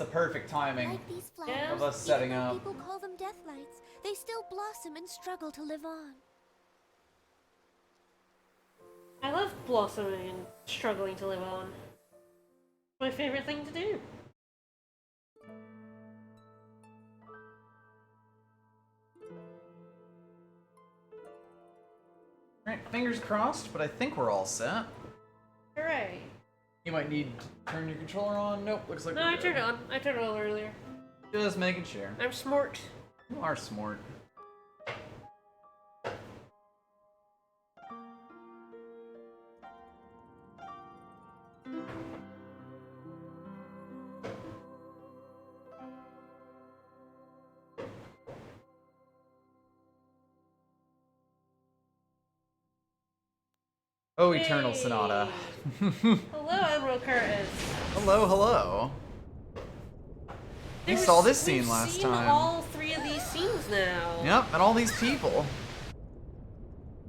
the perfect timing Like these flowers, of us setting even though up. people call them death lights, they still blossom and struggle to live on. I love blossoming and struggling to live on. My favorite thing to do. Alright, fingers crossed, but I think we're all set. Hooray. You might need to turn your controller on. Nope, looks like No, we're I good. turned it on. I turned it on earlier. Just making sure. I'm smart. You are smart. Oh, Eternal Sonata. Hello, Admiral Curtis. Hello, hello. We saw this scene last We've seen time. all three of these scenes now. Yep, and all these people.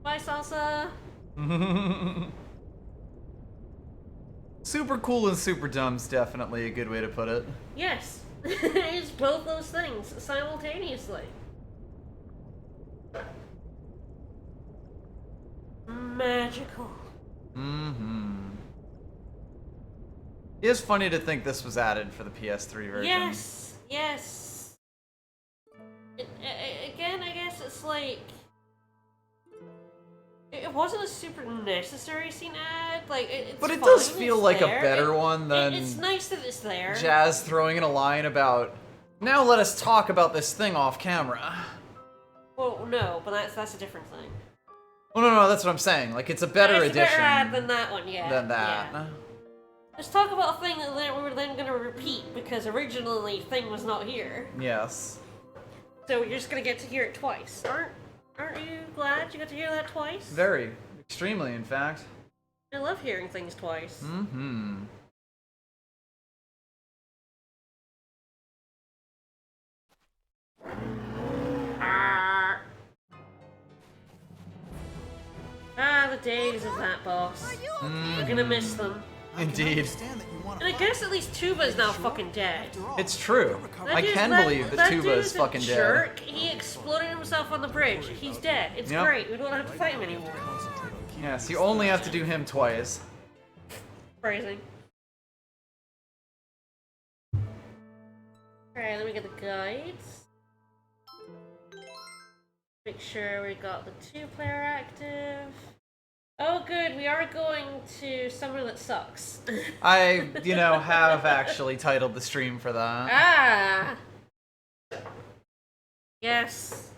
Bye, Salsa. Super cool and super dumb's definitely a good way to put it. Yes. It's both those things simultaneously. Magical. Mm-hmm. It is funny to think this was added for the PS3 version. Yes, yes. Again, I guess it's like... It wasn't a super necessary scene ad, like, it's But it fine, does feel it's like there. a better one than It's nice that it's there. Jazz throwing in a line about, now let us talk about this thing off camera. Well, no, but that's a different thing. Oh, no, that's what I'm saying. Like, it's a better It's a edition better ad than that one, yeah. than that. Yeah. Let's talk about a thing that we were then going to repeat, because originally Thing was not here. Yes. So you're just going to get to hear it twice. Aren't you glad you got to hear that twice? Very. Extremely, in fact. I love hearing things twice. Mm-hmm. The days of that boss. We're gonna miss them. Indeed. And I guess at least Tuba is now fucking dead. It's true. That I dude's can that- believe that that Tuba dude is a fucking dead. jerk. He exploded himself on the bridge. He's dead. It's Yep. great. We don't have to fight him anymore. Yes, you only have to do him twice. Phrasing. Alright, let me get the guides. Make sure we got the 2-player active. Oh good, we are going to somewhere that sucks. I, have actually titled the stream for that. Ah! Yes.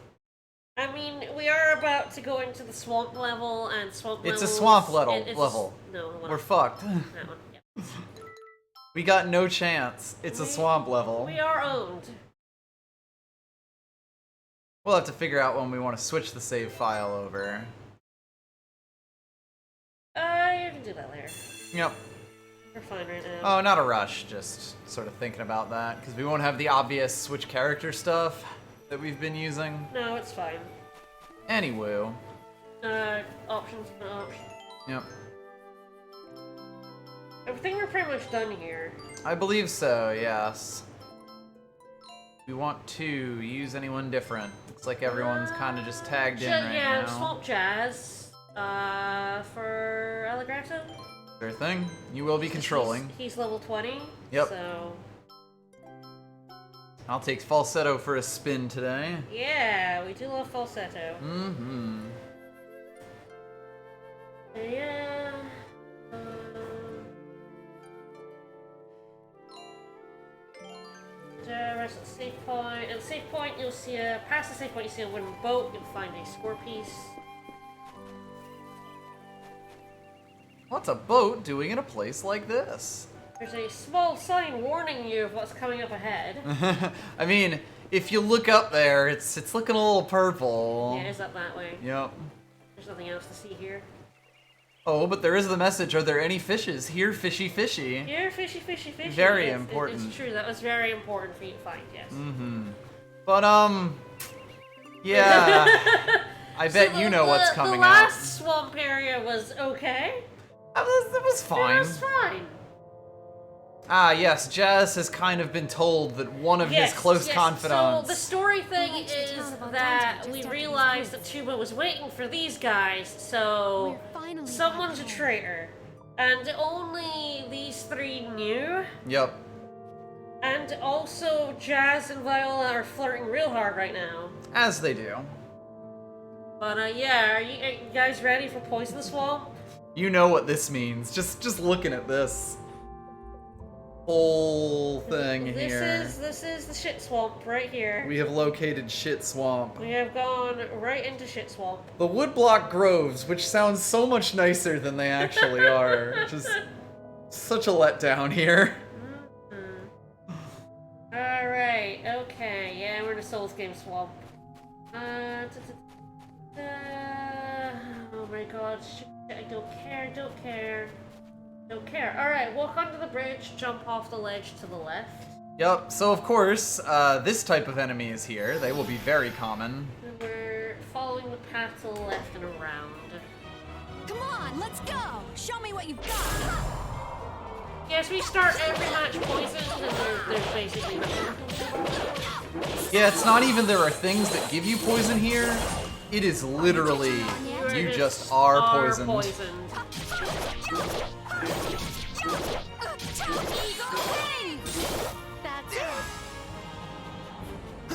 I mean, we are about to go into the swamp level, and swamp It's a levels- swamp level. it's no, the one We're fucked. that one. Yeah. We got no chance. It's a swamp level. We are owned. We'll have to figure out when we want to switch the save file over. You can do that later. Yep. We're fine right now. Oh, not a rush. Just sort of thinking about that. Because we won't have the obvious switch character stuff that we've been using. No, it's fine. Anyway. Options, no options. Yep. I think we're pretty much done here. I believe so, yes. We want to use anyone different. Looks like everyone's kind of just tagged in right yeah, now. Swamp Jazz. For Allegrato? Sure thing. You will be controlling. He's level 20. Yep. So. I'll take falsetto for a spin today. Yeah, we do love falsetto. Mm-hmm. Yeah. Rest at the save point. At the save point, you'll see past the save point, you see a wooden boat. You'll find a score piece. What's a boat doing in a place like this? There's a small sign warning you of what's coming up ahead. I mean, if you look up there, it's looking a little purple. Yeah, it is up that way. Yep. There's nothing else to see here. Oh, but there is the message. Are there any fishes? Here, fishy, fishy. Here, fishy, fishy, fishy. Very Yes, important. It's true. That was very important for you to find. Yes. Mm-hmm. But yeah. I bet you know what's coming The last up. swamp area was okay. It was fine. It was fine. Ah, yes, Jazz has kind of been told that one of his close confidants... So the story thing Why don't you is tell about that Dante we just after these realized that quiz? Tuba was waiting for these guys, so We're finally someone's a back home. traitor. And only these three knew. Yep. And also, Jazz and Viola are flirting real hard right now. As they do. But yeah, are you guys ready for Poison Swamp? You know what this means. Just looking at this whole thing here. This is the shit swamp right here. We have located Shit Swamp. We have gone right into shit swamp. The Woodblock Groves, which sounds so much nicer than they actually are. Just such a letdown here. Alright, okay, yeah, we're in a Souls game swamp. Oh my god, shit, I don't care. Alright, walk onto the bridge, jump off the ledge to the left. Yep, so of course, this type of enemy is here. They will be very common. And we're following the path to the left and around. Come on, let's go! Show me what you've got! Yes, we start every match poisoned, and there's basically nothing. Yeah, it's not even there are things that give you poison here. It is literally, you just are poisoned. That's it. I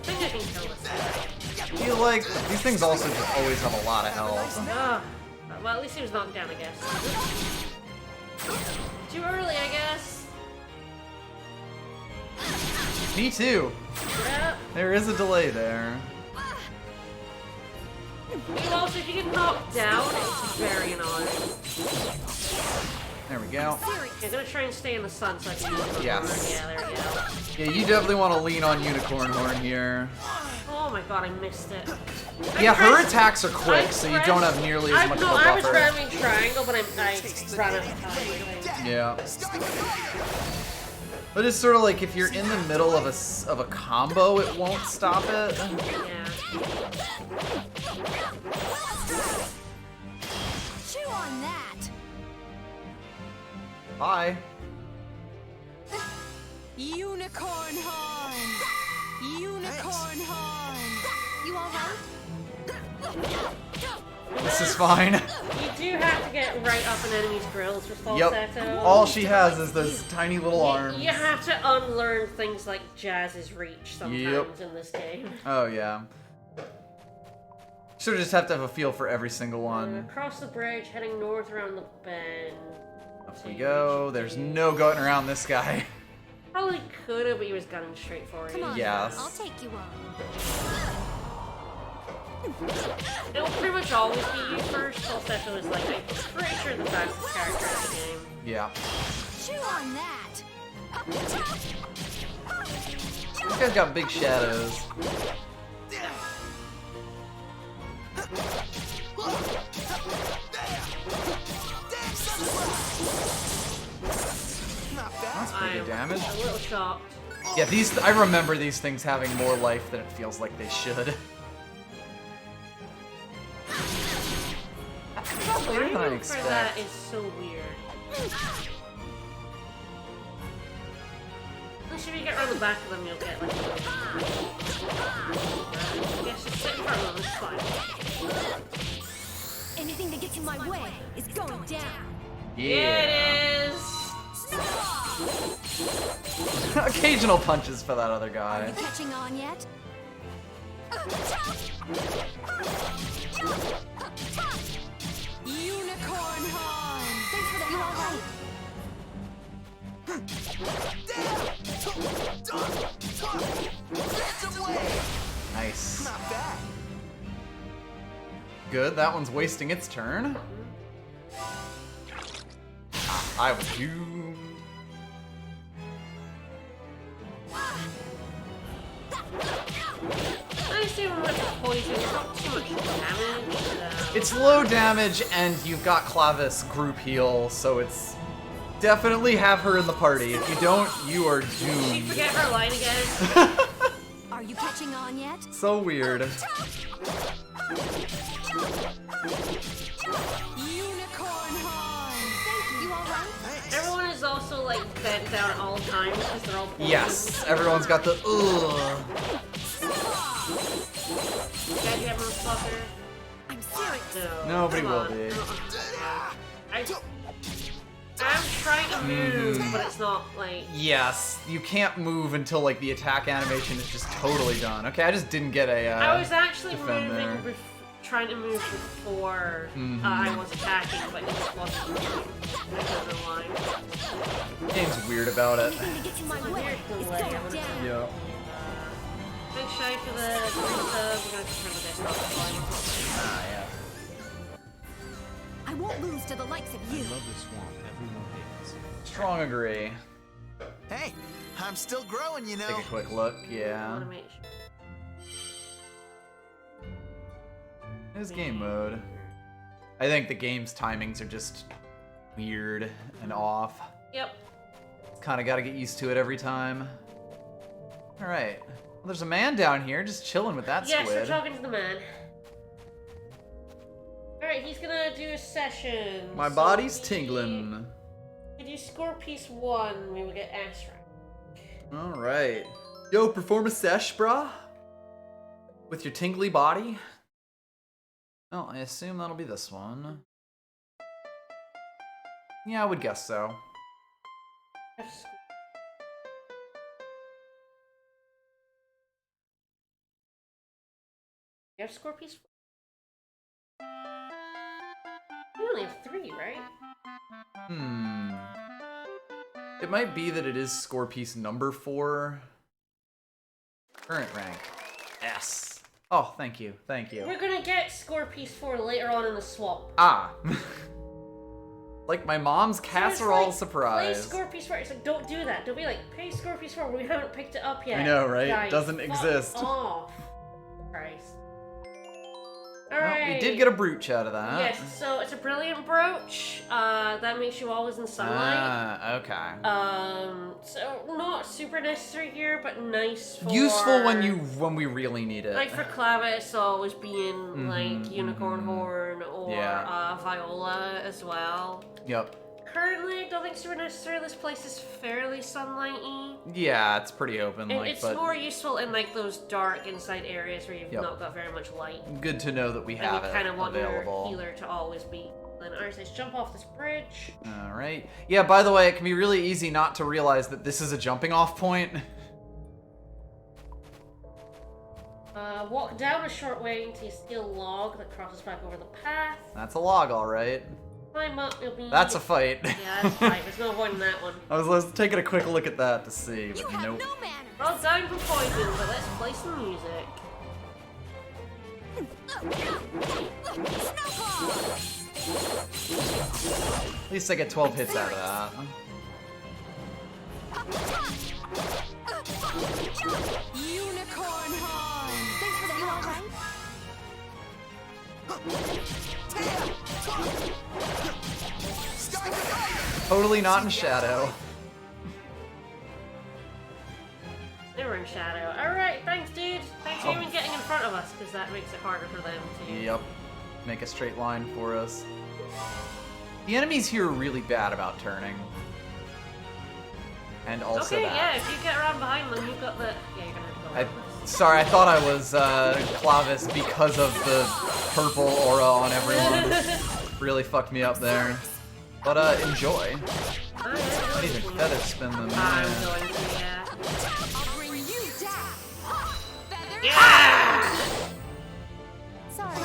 think I can kill this guy. I feel like these things also just always have a lot of health. Well, at least he was knocked down, I guess. Too early, I guess. Me too. Yeah. There is a delay there. Also, if you get knocked down, it's very annoying. There we go. Okay, I'm gonna try and stay in the sun so I can use the Yes. horn. Yeah, there we go. Yeah, you definitely want to lean on Unicorn Horn here. Oh my god, I missed it. Yeah, her attacks are quick, so you don't have nearly as much of a I was buffer. grabbing triangle, but I ran out of time. Yeah. But it's sort of like if you're in the middle of a combo, it won't stop it. Yeah. Chew on that! Bye. Unicorn horn! Unicorn horn! You alright? This is fine. You do have to get right up an enemy's grills for falsetto. Yep. All she has is those tiny little arms. You have to unlearn things like Jazz's reach sometimes in this game. Oh yeah. Sort of just have to have a feel for every single one. Across the bridge, heading north around the bend. Up we go. There's no going around this guy. Probably could have, but he was gunning straight for you. Come on, Yes. I'll take you on. It'll pretty much always be you first. Falsetto is like, I'm pretty sure the fastest character in the game. Yeah. Chew on that! This guy's got big shadows. That's pretty good damage. A little shocked. Yeah, I remember these things having more life than it feels like they should. That's later than I Timing for that expect. is so weird. At least if you get around the back of them, you'll get like. I guess just sit in front of them, it's fine. Anything that gets in my way is going down. Yeah, it is. Occasional punches for that other Are guy. you catching on yet? Unicorn horn! Thanks for the help. Nice. Good, that one's wasting its turn. I was doomed. I assume with the poison, it's not too much damage. It's low damage, and you've got Clavis group heal, so it's definitely have her in the party. If you don't, you are Did she doomed. forget her line again? Are you catching on yet? So weird. Unicorn horn! Thank you. You alright? Everyone is also bent down at all times because they're all poisoned. Yes, everyone's got the ugh. Yeah, you have a fucker. I'm serious. No. Nobody come will on. be. I'm trying to move, but it's not like. Yes, you can't move until like the attack animation is just totally done. Okay, I just didn't get a. I was actually defend there. moving, trying to move before I was attacking, but it just wasn't. I don't know why. Game's weird about it. Anything to get in my way Weird is delay. going I'm gonna down. Yeah. Thanks, Shy, for the resub. We're gonna turn the disc off. Ah, yeah. I won't lose to the likes of you. Love the swamp. Everyone hates. Strong agree. Hey, I'm still growing, you know. Take a quick look. I Yeah. wanna make It's game mode. I think the game's timings are just weird and off. Yep. Kind of got to get used to it every time. All right. Well, there's a man down here just chilling with that Yes, we're squid. talking to the man. Alright, he's gonna do a session. My so body's we- tingling. If you score piece 1, we will get S rank. All right. Yo, perform a sesh, brah? With your tingly body? Oh, I assume that'll be this one. Yeah, I would guess so. F score. You have score piece 4? You only have 3, right? Hmm. It might be that it is score piece number 4. Current rank. S. Oh, thank you. Thank you. We're gonna get score piece 4 later on in the swap. Ah. Like my mom's So it's casserole like, surprise. Play score piece 4. It's like, don't do that. Don't be like, pay score piece 4. We haven't picked it up yet. I know, right? Guys, Doesn't fuck exist. Off. Christ. Well, Alright. we did get a brooch out of that. Yes, so it's a brilliant brooch. That makes you always in sunlight. Ah, okay. So not super necessary here, but nice for Useful when we really need it. like for clavis always being like unicorn horn or Yeah. viola as well. Yep. Currently, don't think super necessary. This place is fairly sunlighty. Yeah, it's pretty open. And like, it's but more useful in like those dark inside areas where you've Yep. not got very much light. good to know that we And have you it kind of want available. your healer to always be. Then alright, let's jump off this bridge. All right. Yeah. By the way, it can be really easy not to realize that this is a jumping off point. Walk down a short way until you see a log that crosses back over the path. That's a log, all right. Climb up, you'll be. That's a fight. Yeah, that's fine. There's no avoiding that one. I was taking a quick look at that to see, You but have nope. no manners. We're all dying from poison, but let's play some music. Snowball! At least I get 12 hits out of that. Unicorn horn! Thanks for the you alright? Totally not in shadow. They were in shadow. Alright, thanks, dude. Thanks for even getting in front of us, because that makes it harder for them to. Yep. Make a straight line for us. The enemies here are really bad about turning. And also Okay, that. yeah, if you get around behind them, you've got the. Yeah, you're gonna have to go like this. Sorry, I thought I was Clavis because of the purple aura on everyone. Really fucked me up there. But enjoy. Oh, yeah, I need to feather spin them. I'm Yeah. going to, yeah. I'll bring you down! Feather! Yeah! Sorry.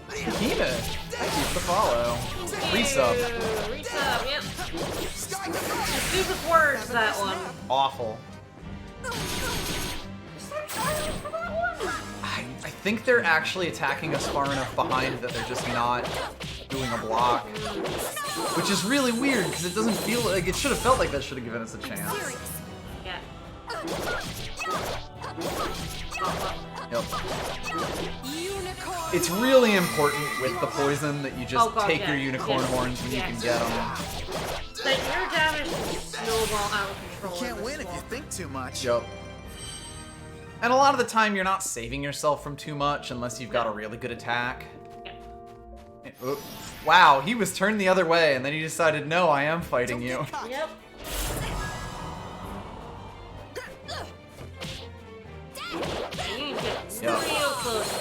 Behemoth, thank you for the follow. Resub. Resub, yep. Stupid words, that one. Awful. Is there silence for that one? I think they're actually attacking us far enough behind that they're just not doing a block. Which is really weird, because it doesn't feel like it should have felt like that should have given us a chance. Yeah. Yep. Unicorn! It's really important with the poison that you just Oh, God, take yeah. your unicorn Yes. horns when you can Yes. get them. Like, your damage will snowball out of control. Can't in win this if you swamp. think too much. Yup. And a lot of the time, you're not saving yourself from too much unless you've got a really good attack. Yeah. Oop. Wow, he was turned the other way, and then he decided, no, I am fighting you. Yep.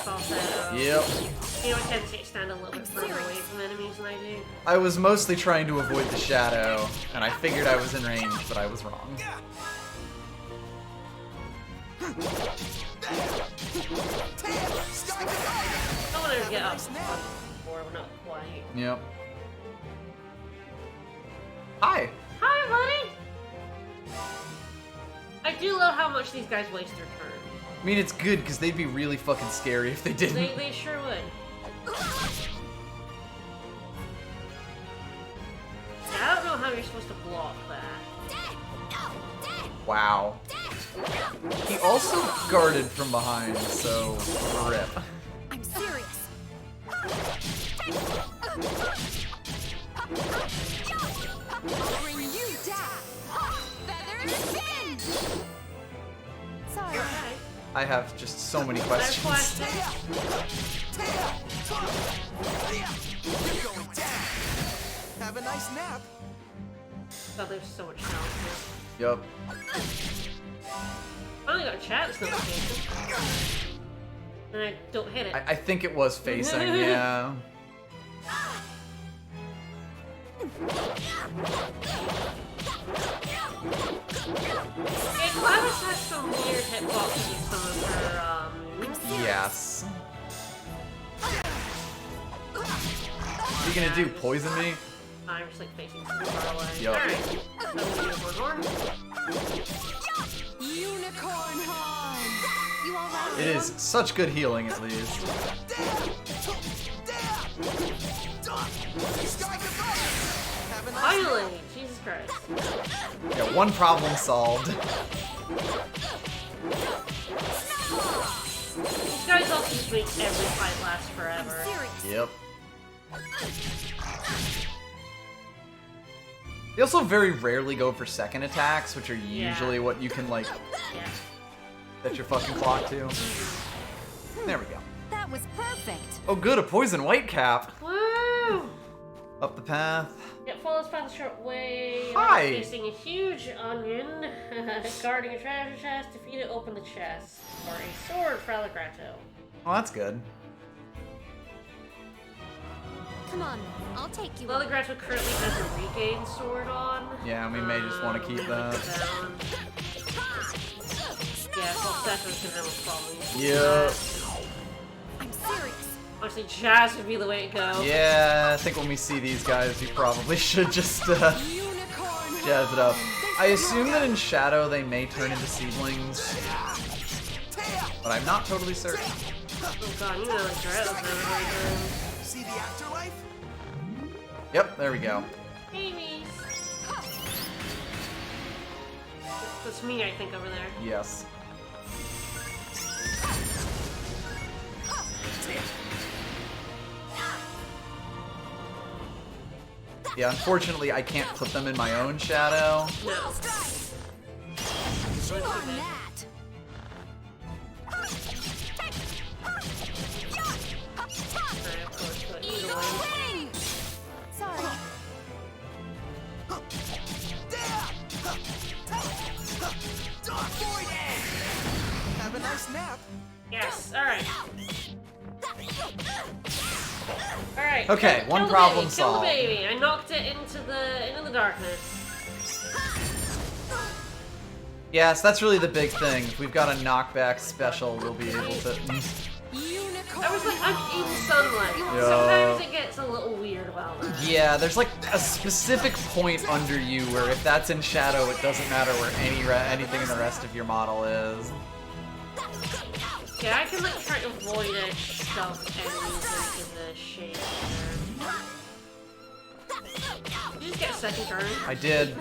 falsetto. Yep. You know, I tend to stand a little bit further away from enemies than I do. I was mostly trying to avoid the shadow, and I figured I was in range, but I was wrong. I want to get up before we're not quite. Yep. Hi. Hi, buddy! I do love how much these guys waste their turn. I mean, it's good, because they'd be really fucking scary if they didn't. They sure would. Yeah, I don't know how you're supposed to block that. Wow. He also guarded from behind, so rip. I'm serious. I'll bring you down. Feather and spin. Sorry. I have just so many I have questions. questions. You're going down. Have a nice nap. God, there's so much talent here. Yep. Finally got a chat notification. And I don't hit it. I think it was facing, yeah. Yeah, Gladys has some weird hitboxes with some of her, Yes. What are you gonna do, poison me? I'm just like facing super far away. Yup. Alright. So I'm gonna do one more. Unicorn horn. You all right? It is such good healing, at least. Have a nice Finally! Jesus Christ. Yeah, one problem solved. These guys also just make every fight last forever. Serious. Yep. They also very rarely go for second attacks, which are usually what you can, like, Yeah. set your fucking clock to. There we go. That was perfect. Oh good, a poison white cap. Woo! Up the path. It follows path a short way. Hi. Facing a huge onion. Guarding a treasure chest. Defeat it, open the chest. Or a sword for Allegrato. Oh, that's good. Come on, I'll take you. Allegrato currently has a regain sword on. Yeah, we may just want to keep that. Down. Yeah, Falsetto's gonna have a problem. Yeah. I'm serious. Honestly, Jazz would be the way to go. Yeah, I think when we see these guys, we probably should just Unicorn jazz it up. I assume that in Shadow they may turn into seedlings, but I'm not totally certain. Oh god, you know the drills everywhere. See the afterlife? Yep, there we go. Babies. That's me, I think, over there. Yes. Yeah, unfortunately, I can't put them in my own shadow. No. Chew on that. Alright, of course, but either Eagle way. wing. Sorry. Have a nice nap. Yes, alright. Alright. Okay, kill one the problem baby, solved. Kill the baby. I knocked it into the darkness. Yes, that's really the big thing. If we've got a knockback special, we'll be able to... Unicorn. I was like, I'm in sunlight. Yeah. Sometimes it gets a little weird about that. Yeah, there's like a specific point under you where if that's in shadow, it doesn't matter where anything in the rest of your model is. Yeah, I can like try to avoid it, shove enemies into the shade there. Did you just get a second turn? I did.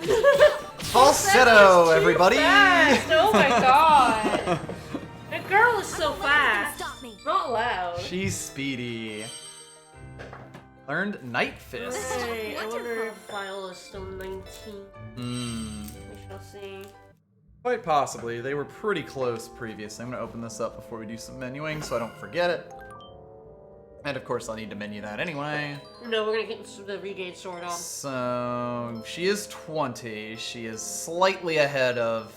Falsetto, everybody! Fast. Oh my god! That girl is so fast. Stop me. Not loud. She's speedy. Learned Night Fist. Hey, I wonder if Viola is still 19. Hmm. We shall see. Quite possibly. They were pretty close previously. I'm going to open this up before we do some menuing so I don't forget it. And of course I'll need to menu that anyway. No, we're gonna get the regain sword on. So, she is 20. She is slightly ahead of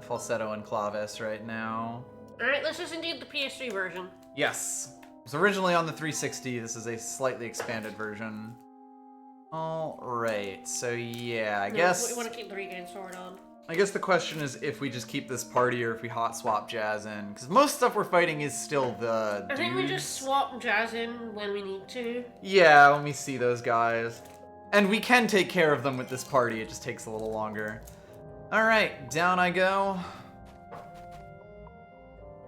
Falsetto and Clavis right now. Alright, let's just indeed the PS3 version. Yes. It was originally on the 360. This is a slightly expanded version. Alright, so yeah, I guess... We want to keep the regain sword on. I guess the question is if we just keep this party or if we hot swap Jazz in. Because most stuff we're fighting is still the I think we dudes. just swap Jazz in when we need to. Yeah, when we see those guys. And we can take care of them with this party, it just takes a little longer. Alright, down I go.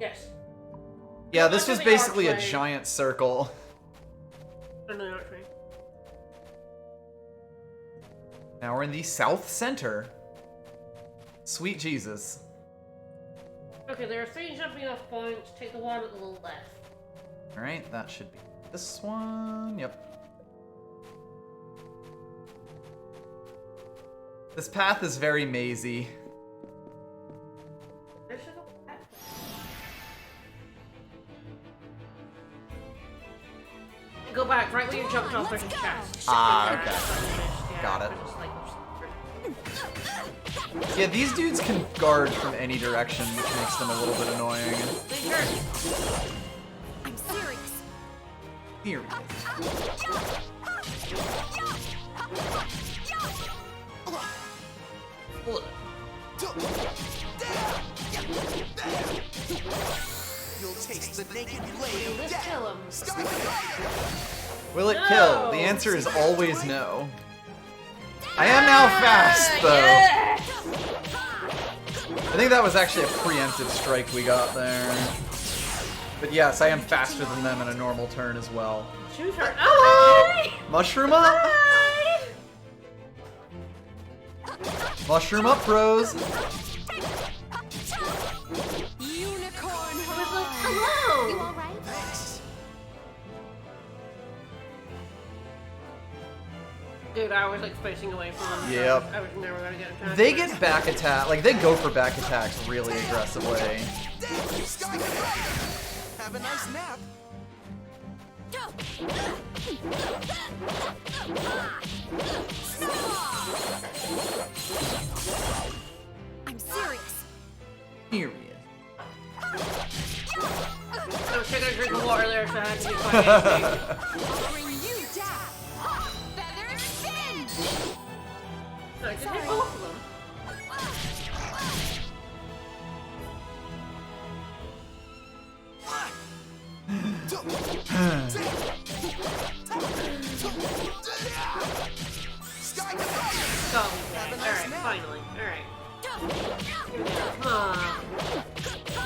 Yes. Yeah, Go this back was to the basically a archway. giant circle. I know, archway. Now we're in the south center. Sweet Jesus. Okay, there are 3 jumping off points. Take the one at the little left. Alright, that should be this one. Yep. This path is very mazy. There's a little path. Go back, right where you jumped off, there's a chest. Ah, okay. Yeah, Got it. just like- Yeah, these dudes can guard from any direction, which makes them a little bit annoying. They hurt. I'm serious. Here. You'll taste the naked blade of Let's death. kill him. Start the fire. Will it No! kill? The answer is always no. I am now fast, though. Yeah! I think that was actually a preemptive strike we got there. But yes, I am faster than them in a normal turn as well. Shoot her. Oh! Mushroom up! Mushroom up, bros! Unicorn I was like, You hello! alright? Thanks. Dude, I was like spacing away from them. Yep. I was never gonna get a chance. They get back attack, like they go for back attacks really aggressively. Start the fire. Have a nice nap. I'm serious. Period. I was taking a drink of water there, so I had to be quite hasty. I'll bring you down. Feather spin. No, I can hit both of them. Start the fire. Oh, okay. Alright, finally. Alright. Here we go. Come on.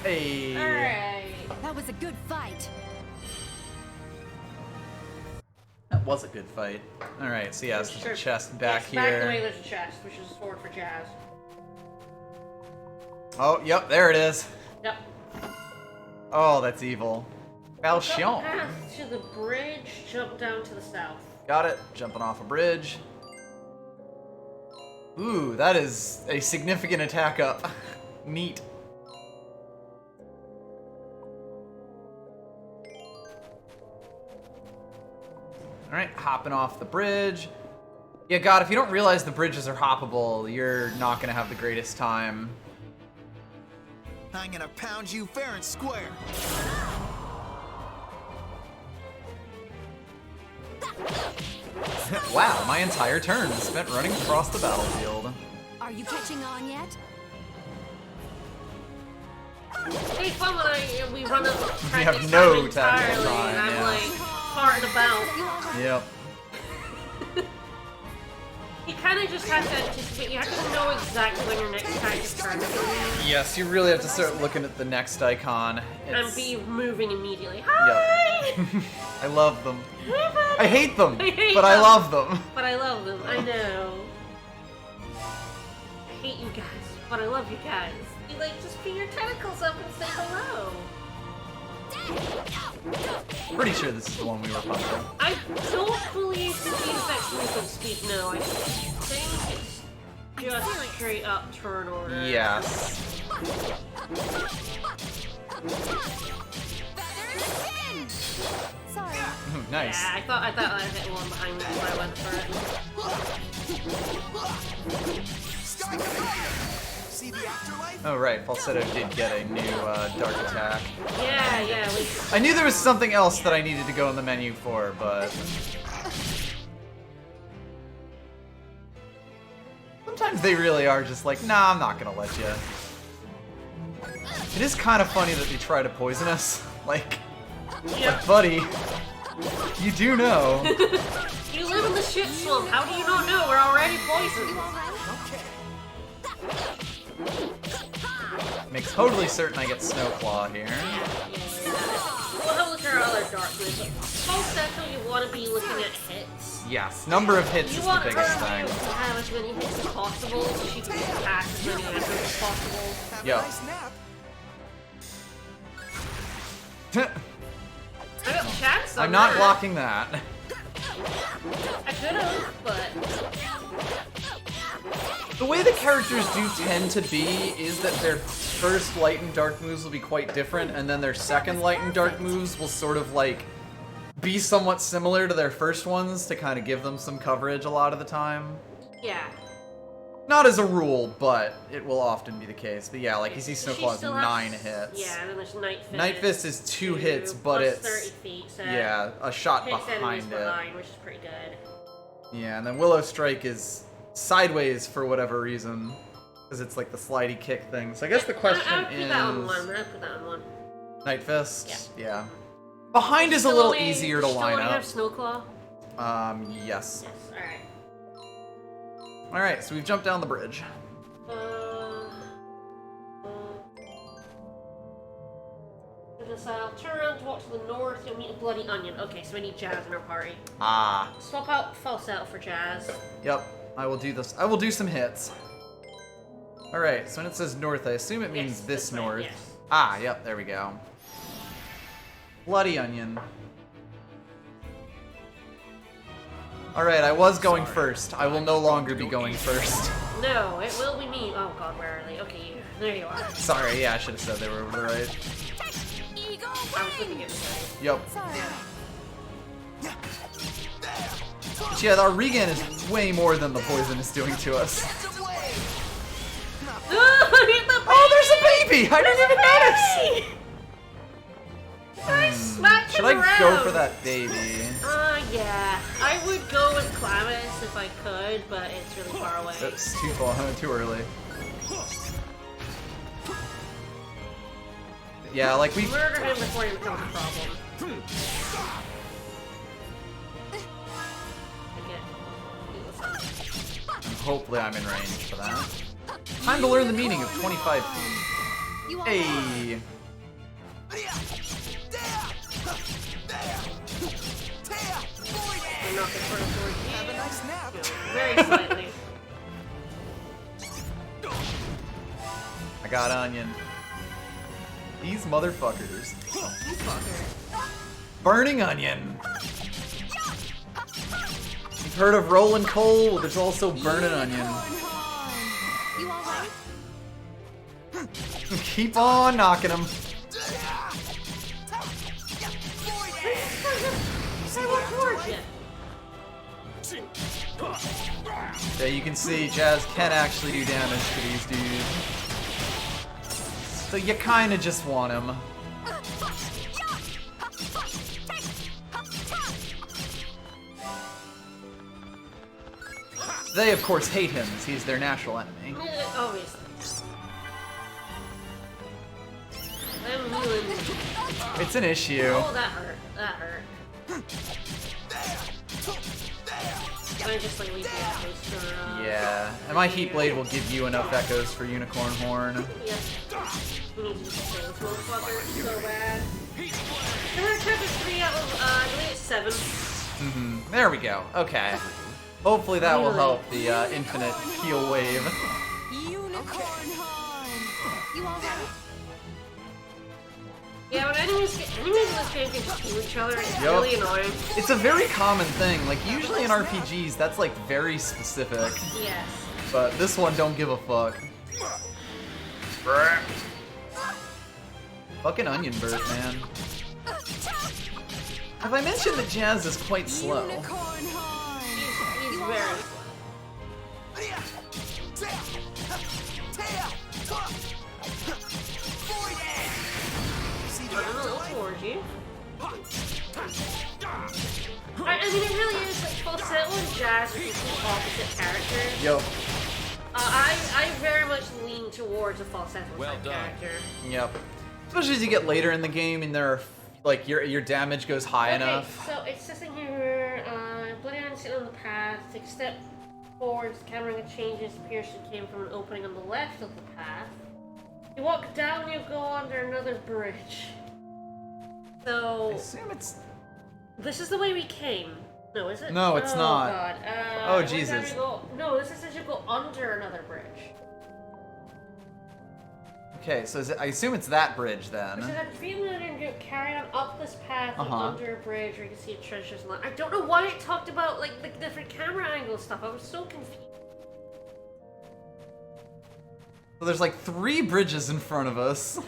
Hey. Alright. That was a good fight. That was a good fight. Alright, so yeah, there's a chest back Yes, back the way here. there's a chest, which is a sword for Jazz. Oh, yep, there it is. Yep. Oh, that's evil. Valchion. Path to the bridge, jump down to the south. Got it. Jumping off a bridge. Ooh, that is a significant attack up. Neat. Alright, hopping off the bridge. Yeah, God, if you don't realize the bridges are hoppable, you're not gonna have the greatest time. I'm gonna pound you fair and square. Wow, my entire turn is spent running across the battlefield. Are you catching on yet? It's fun when we run out of We practice have no time tactical entirely, time, and I'm yeah. like farting about. You alright? Yep. You kind of just have to anticipate. You have to know exactly when your next practice turn is going Yes, you really have to start looking at the next icon. and It's- be moving immediately. Hi! I love them. Hi, buddy. I hate them, I hate but I them. love them. But I love them. I know. I hate you guys, but I love you guys. You like just put your tentacles up and say hello. Pretty sure this is the one we were punching. I don't believe that the effects movement speed. No, I think it's just straight up turn order. Yes. Feather spin. Sorry. Ooh, nice. Yeah, I thought I hit one behind me before I went for it. Start the fire. See the active Oh right, Falsetto did get a new dark attack. Yeah, I knew there was something else that I needed to go in the menu for, but... Sometimes they really are just like, nah, I'm not gonna let you. It is kind of funny that they try to poison us. Like, buddy, you do know. You live in the shit swamp. How do you not know? We're already poisoned. Makes totally certain I get Snowclaw here. We'll have a look at our other dark moves. Falsetto, you want to be looking at hits. Yes, number of hits You is the want biggest her thing. to have as many hits as possible, so she can pass as many items as possible. Have Yo. a nice nap. I got chats on I'm not that. blocking that. I could've, but... The way the characters do tend to be is that their first light and dark moves will be quite different, and then their second light and dark moves will sort of like be somewhat similar to their first ones to kind of give them some coverage a lot of the time. Yeah. Not as a rule, but it will often be the case. But yeah, like you see She Snowclaw has still 9 has- hits. Yeah, and then there's Night Fist. Night Fist is 2 hits, but plus it's 30 feet, so yeah, a shot hits enemies behind for it. 9, which is pretty good. Yeah, and then Willow Strike is sideways for whatever reason, because it's like the slidey kick thing. So I guess the question I would put that on is 1. I'd put that on 1. Night Fist. Yeah. Behind is a little easier to line Still up. have Snowclaw? Yes. Yes, alright. All right, so we've jumped down the bridge. I'll turn around to walk to the north. You'll meet a bloody onion. Okay, so we need Jazz in our party. Ah. Swap out Falsetto for Jazz. Yep. I will do this. I will do some hits. All right. So when it says north, I assume it means Yes, this way, north. yes. Ah. Yep. There we go. Bloody onion. All right. I was going first. I will no longer be going first. No, it will be me. Oh god, where are they? Okay, you. There you are. Sorry. Yeah, I should have said they were over the right. I was looking at you. Yep. But yeah, our regen is way more than the poison is doing to us. Oh, there's a baby! I didn't even notice! I smacked Should him I around. go for that baby? Yeah. I would go with Clavis if I could, but it's really far away. That's too far, too early. Yeah, like we. Murder him before he becomes a problem. Hopefully, I'm in range for that. Time to learn the meaning of 25 feet. Hey. I'm not gonna throw towards you. Have a nice nap. Very slightly. I got onion. These motherfuckers. Burning onion. You've heard of rolling coal? There's also burning onion. You alright? Keep on knocking them. I walk towards you. Yeah, you can see Jazz can actually do damage to these dudes. So you kinda just want him. They, of course, hate him, as he's their natural enemy. Obviously. I'm healing. It's an issue. Oh, that hurt. That hurt. Can I just like leave the echoes for, Yeah, and my Heat Blade will give you enough echoes for Unicorn Horn. Yeah. We need to just kill this motherfucker so bad. Can we check this 3 out of, I believe it's 7. There we go. Okay. Hopefully that will help the infinite heal wave. Unicorn horn! You alright? Yeah, when enemies in this game can just kill each other, it's Yup. really annoying. It's a very common thing. Like, usually in RPGs, that's like very specific. Yes. But this one don't give a fuck. Fucking onion burst, man. Have I mentioned that Jazz is quite slow? Unicorn horn! He's very slow. Falsetto and Jazz are complete opposite characters. Yep. I very much lean towards a Falsetto type character. Yep. Especially as you get later in the game and there are, like, your damage goes high enough. So it's just in here, Bloody Iron sitting on the path, take a step forward, the camera changes, Pearson came from an opening on the left of the path. You walk down, you go under another bridge. So... I assume it's... This is the way we came. No, is it? No, it's not. Oh, God. Oh, one time Jesus. you go... No, this is as you go under another bridge. Okay, so I assume it's that bridge then. So that feeling and you carry on up this path and under a bridge where you can see treasures and I don't know why it talked about like the different camera angle stuff. I was so confused. So there's like 3 bridges in front of us.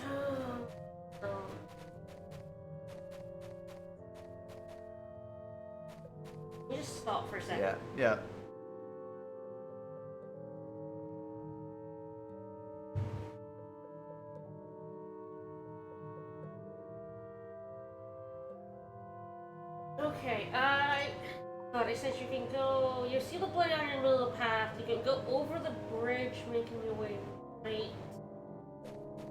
You just stop for a second. Yeah, yeah. Okay, God, it says you can go, you see the Bloody Iron in the middle of the path, you can go over the bridge, making your way right.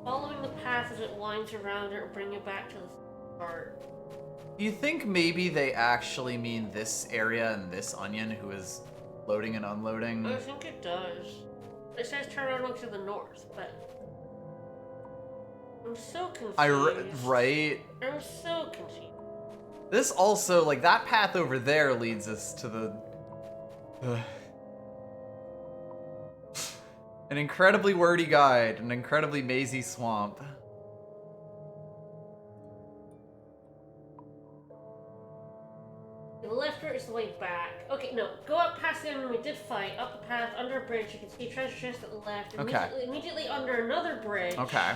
Following the path as it winds around it will bring you back to the start. Do you think maybe they actually mean this area and this onion who is loading and unloading? I think it does. It says turn around and look to the north, but... I'm so confused. Right? I'm so confused. This also, like, that path over there leads us to the... An incredibly wordy guide, an incredibly mazy swamp. The left route is the way back. Okay, no. Go up past the enemy we did fight, up the path, under a bridge. You can see treasure chest at the left. Immediately under another bridge. Okay.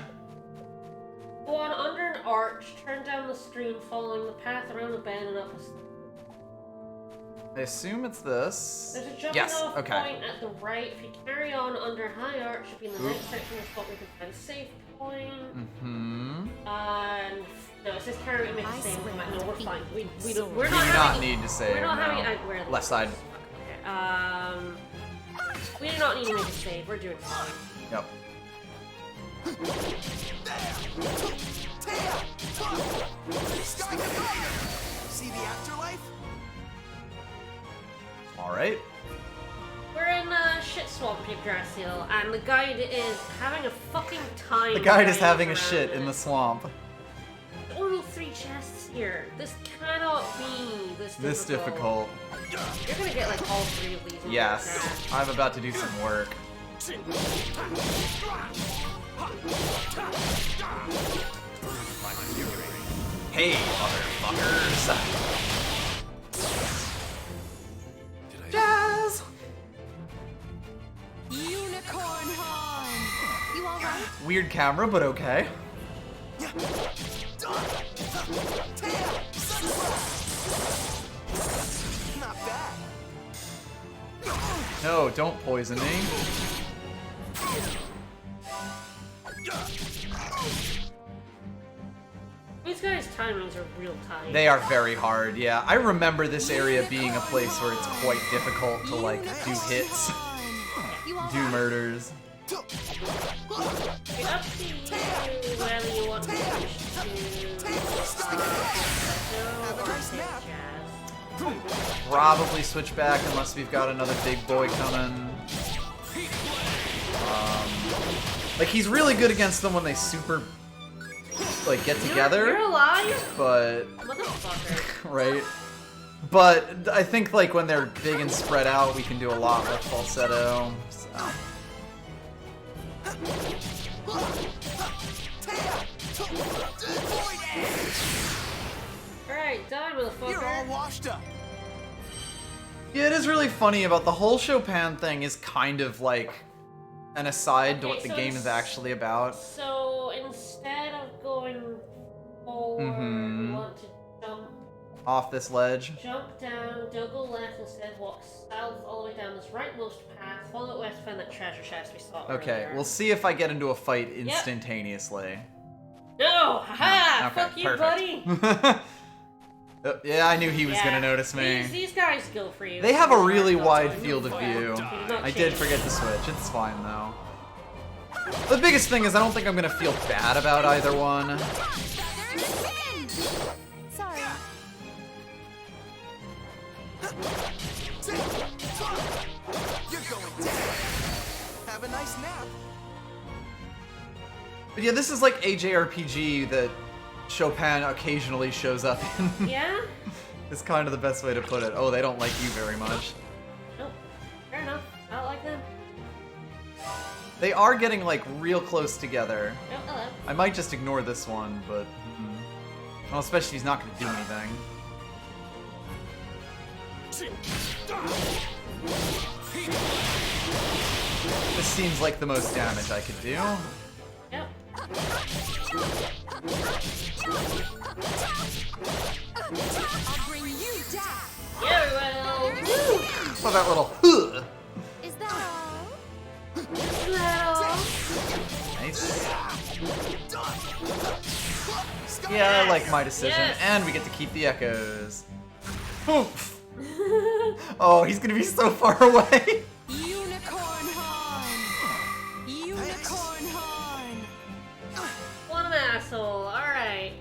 Go on under an arch, turn down the stream, following the path around the bend and up a... I assume it's this. There's a jumping off point at the right. If you carry on under high arch, you'll be in the next section of the spot where you can find a safe point. Mm-hmm. And... No, it says carry and make a save. No, we're fine. We're We not do having... not need to save. We're not no. having... Where Left side. Okay. We do not need to make a save. We're doing fine. Yep. See the afterlife? Alright. We're in shit swamp Yggdrasil, and the guide is having a fucking time. The guide is having a around shit in it. the swamp. Only 3 chests here. This cannot be this difficult. You're gonna get like all 3 of these. In Yes. your crash. I'm about to do some work. Hey, motherfuckers! Jazz! Unicorn horn! You alright? Weird camera, but okay. Not bad. No, don't poison me. These guys' timings are real tight. They are very hard, yeah. I remember this area being a place where it's quite difficult to, like, do hits, do murders. It's up to you whether you want to switch to Have a nice nap. Jazz. Probably switch back unless we've got another big boy coming. Like, he's really good against them when they super, like, get together. You're alive? But, Motherfucker. right? But I think, like, when they're big and spread out, we can do a lot with falsetto. So. Alright, done, motherfucker. You're all washed up. Yeah, it is really funny about the whole Chopin thing is kind of like an aside to Okay, what the so game is it's- actually about. So instead of going forward, Mhm. you want to jump Off this ledge. down, don't go left, instead walk south all the way down this rightmost path, follow it west, find that treasure chest we saw Okay, earlier. we'll see if I get into a fight instantaneously. No! Haha! Okay, Fuck you, perfect. buddy! Yeah, I knew he was Yeah. gonna notice me. These guys go for you. They have a really Not wide time. field of view. Not I did change. forget to switch. It's fine though. The biggest thing is I don't think I'm gonna feel bad about either one. Sorry. You're going down. Have a nice nap. But yeah, this is like AJRPG that Chopin occasionally shows up in. Yeah? It's kind of the best way to put it. Oh, they don't like you very much. Nope. Fair enough. I don't like them. They are getting like real close together. Oh, hello. I might just ignore this one, but... Well, especially he's not going to do anything. This seems like the most damage I could do. Yep. I'll bring you down. Yeah, well. Oh, that little... Huh. Is that all? Well. Nice. Yeah, I like my decision. Yes. And we get to keep the echoes. Oof. Oh, he's gonna be so far away. Unicorn horn. Unicorn horn. What an asshole. Alright.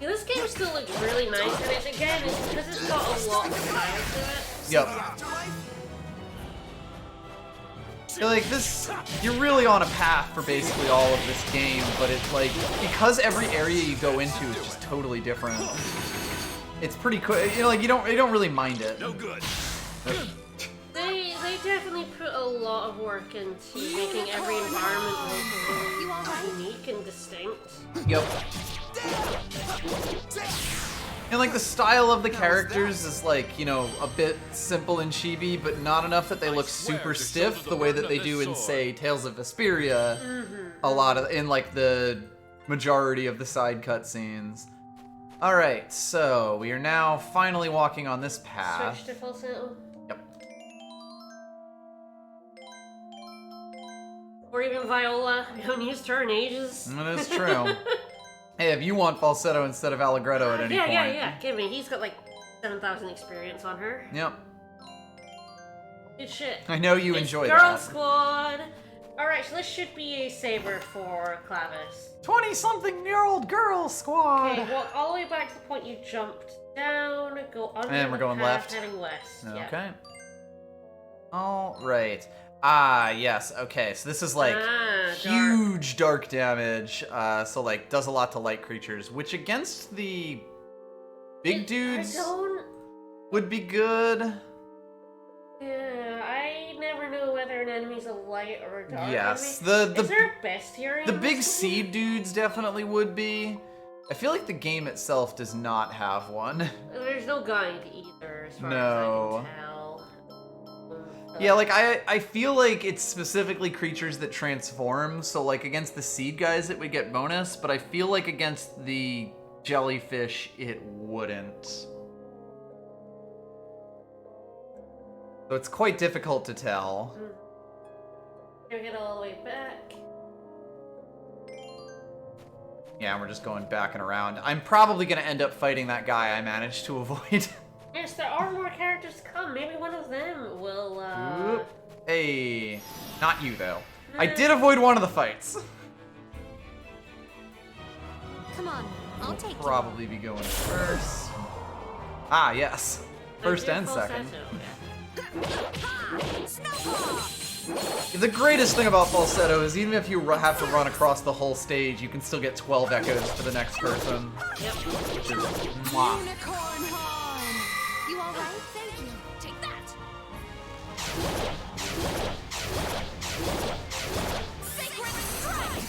Yeah, this game still looks really nice, and it's again, it's because it's got a lot of style to it. Yup. Afterlife? You're like this, you're really on a path for basically all of this game, but it's like, because every area you go into is just totally different. It's pretty cool, you know, like you don't really mind it. No good. They definitely put a lot of work into making every environment look You all right? really unique and distinct. Yep. And like the style of the characters is like, you know, a bit simple and chibi, but not enough that they look super stiff the way that they do in, say, Tales of Vesperia. A lot of, in like the majority of the side cutscenes. Alright, so we are now finally walking on this path. Switch to falsetto. Yep. Or even Viola. We haven't used her in ages. That is true. Hey, if you want falsetto instead of allegretto at any point. Yeah. Give me. He's got like 7,000 experience on her. Yep. Good shit. I know you It's enjoy Girl that. Squad. Alright, so this should be a saber for Clavis. 20-something-year-old girl squad. Okay, walk all the way back to the point you jumped down, go under And we're the going path, left. heading west. Yeah. Okay. All right. Ah, yes. Okay, so this is like Dark. huge dark damage. So like does a lot to light creatures, which against the big dudes I don't... would be good. Yeah, I never know whether an enemy's a light or a dark Yes, enemy. the Is there a bestiary? the in big this sea one? dudes definitely would be. I feel like the game itself does not have one. There's no guide either, as far No. as I can tell. Yeah, like I feel like it's specifically creatures that transform, so like against the seed guys it would get bonus, but I feel like against the jellyfish it wouldn't. So it's quite difficult to tell. Gonna get all the way back. Yeah, we're just going back and around. I'm probably gonna end up fighting that guy I managed to avoid. Yes, there are more characters to come. Maybe one of them will, Oop. Hey, not you though. I did avoid one of the fights. Come on, I'll take you. Probably be going first. Ah, yes. First and second. The greatest thing about falsetto is even if you have to run across the whole stage, you can still get 12 echoes for the next person. Yep. Which is mwah. Unicorn horn. You all right? Thank you. Take that. Sacred strike.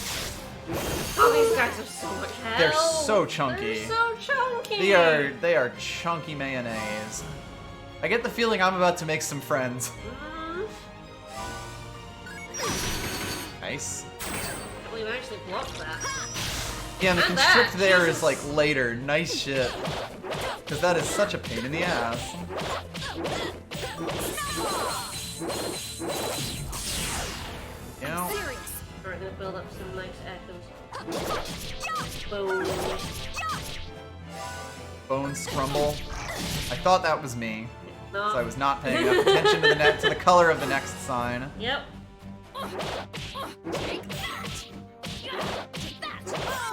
Oh, these guys have so much health. They're so chunky. They're so chunky. They are chunky mayonnaise. I get the feeling I'm about to make some friends. Nice. I believe I actually blocked that. Yeah, and the And that, constrict there Jesus. is like later. Nice shit. Because that is such a pain in the ass. You know? We're gonna build up some nice echoes. Boom. Bone scrumble. I thought that was me. No. So I was not paying enough attention to the color of the next sign. Yep.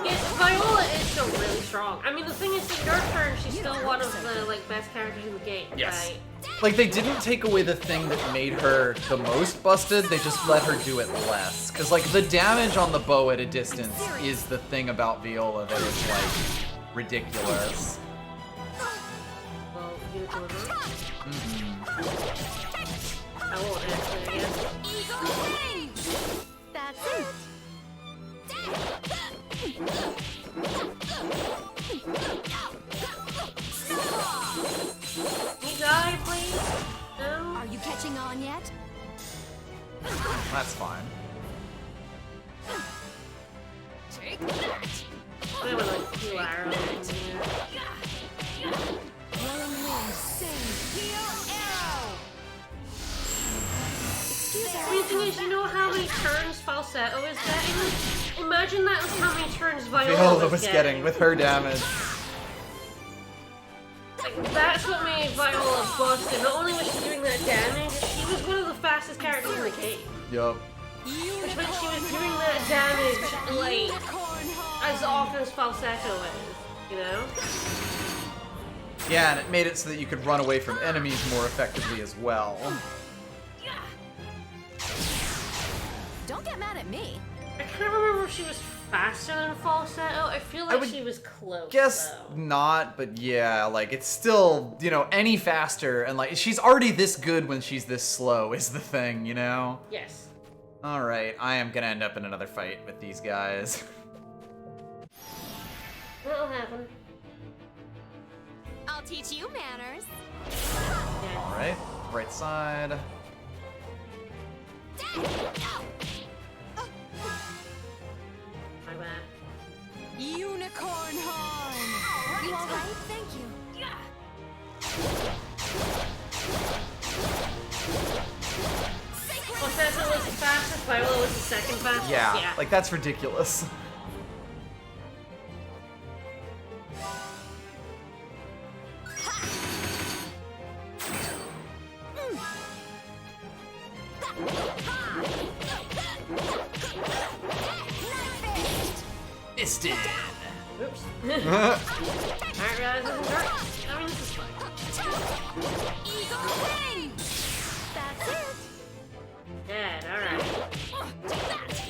Yes, Viola is still really strong. I mean, the thing is, in your turn, she's still one of the like best characters in the game, Yes. right? Like, they didn't take away the thing that made her the most busted, they just let her do it less. Because, like, the damage on the bow at a distance is the thing about Viola that is, like, ridiculous. Well, you do it. I won't actually, I guess. That's it. Can you die, please? No? Are you catching on yet? That's fine. Take that. I have like 2 arrows in here. Whirling wind, send heal arrow. Excuse I mean, the thing is, you know how many turns Falsetto is getting? Imagine that was how many turns Viola Viola was getting with her damage. Like, that's what made Viola busted. Not only was she doing that damage, she was one of the fastest characters in the game. Yup. Which meant she was doing that damage, like, as often as Falsetto is, you know? Yeah, and it made it so that you could run away from enemies more effectively as well. Don't get mad at me. I can't remember if she was faster than Falsetto. I feel like would she was close, Guess though. not, but yeah, like, it's still, you know, any faster, and like, she's already this good when she's this slow is the thing, you know? Yes. Alright, I am gonna end up in another fight with these guys. That'll happen. I'll teach you manners. Yeah. Alright, right side. My bad. Unicorn horn. You all right? Thank you. Falsetto was the fastest, Viola was the second fastest? Yeah, like, that's ridiculous. Fisted! Oops. I didn't realize this was right. I mean, this is fun. Eagle wing. That's it. Good, alright.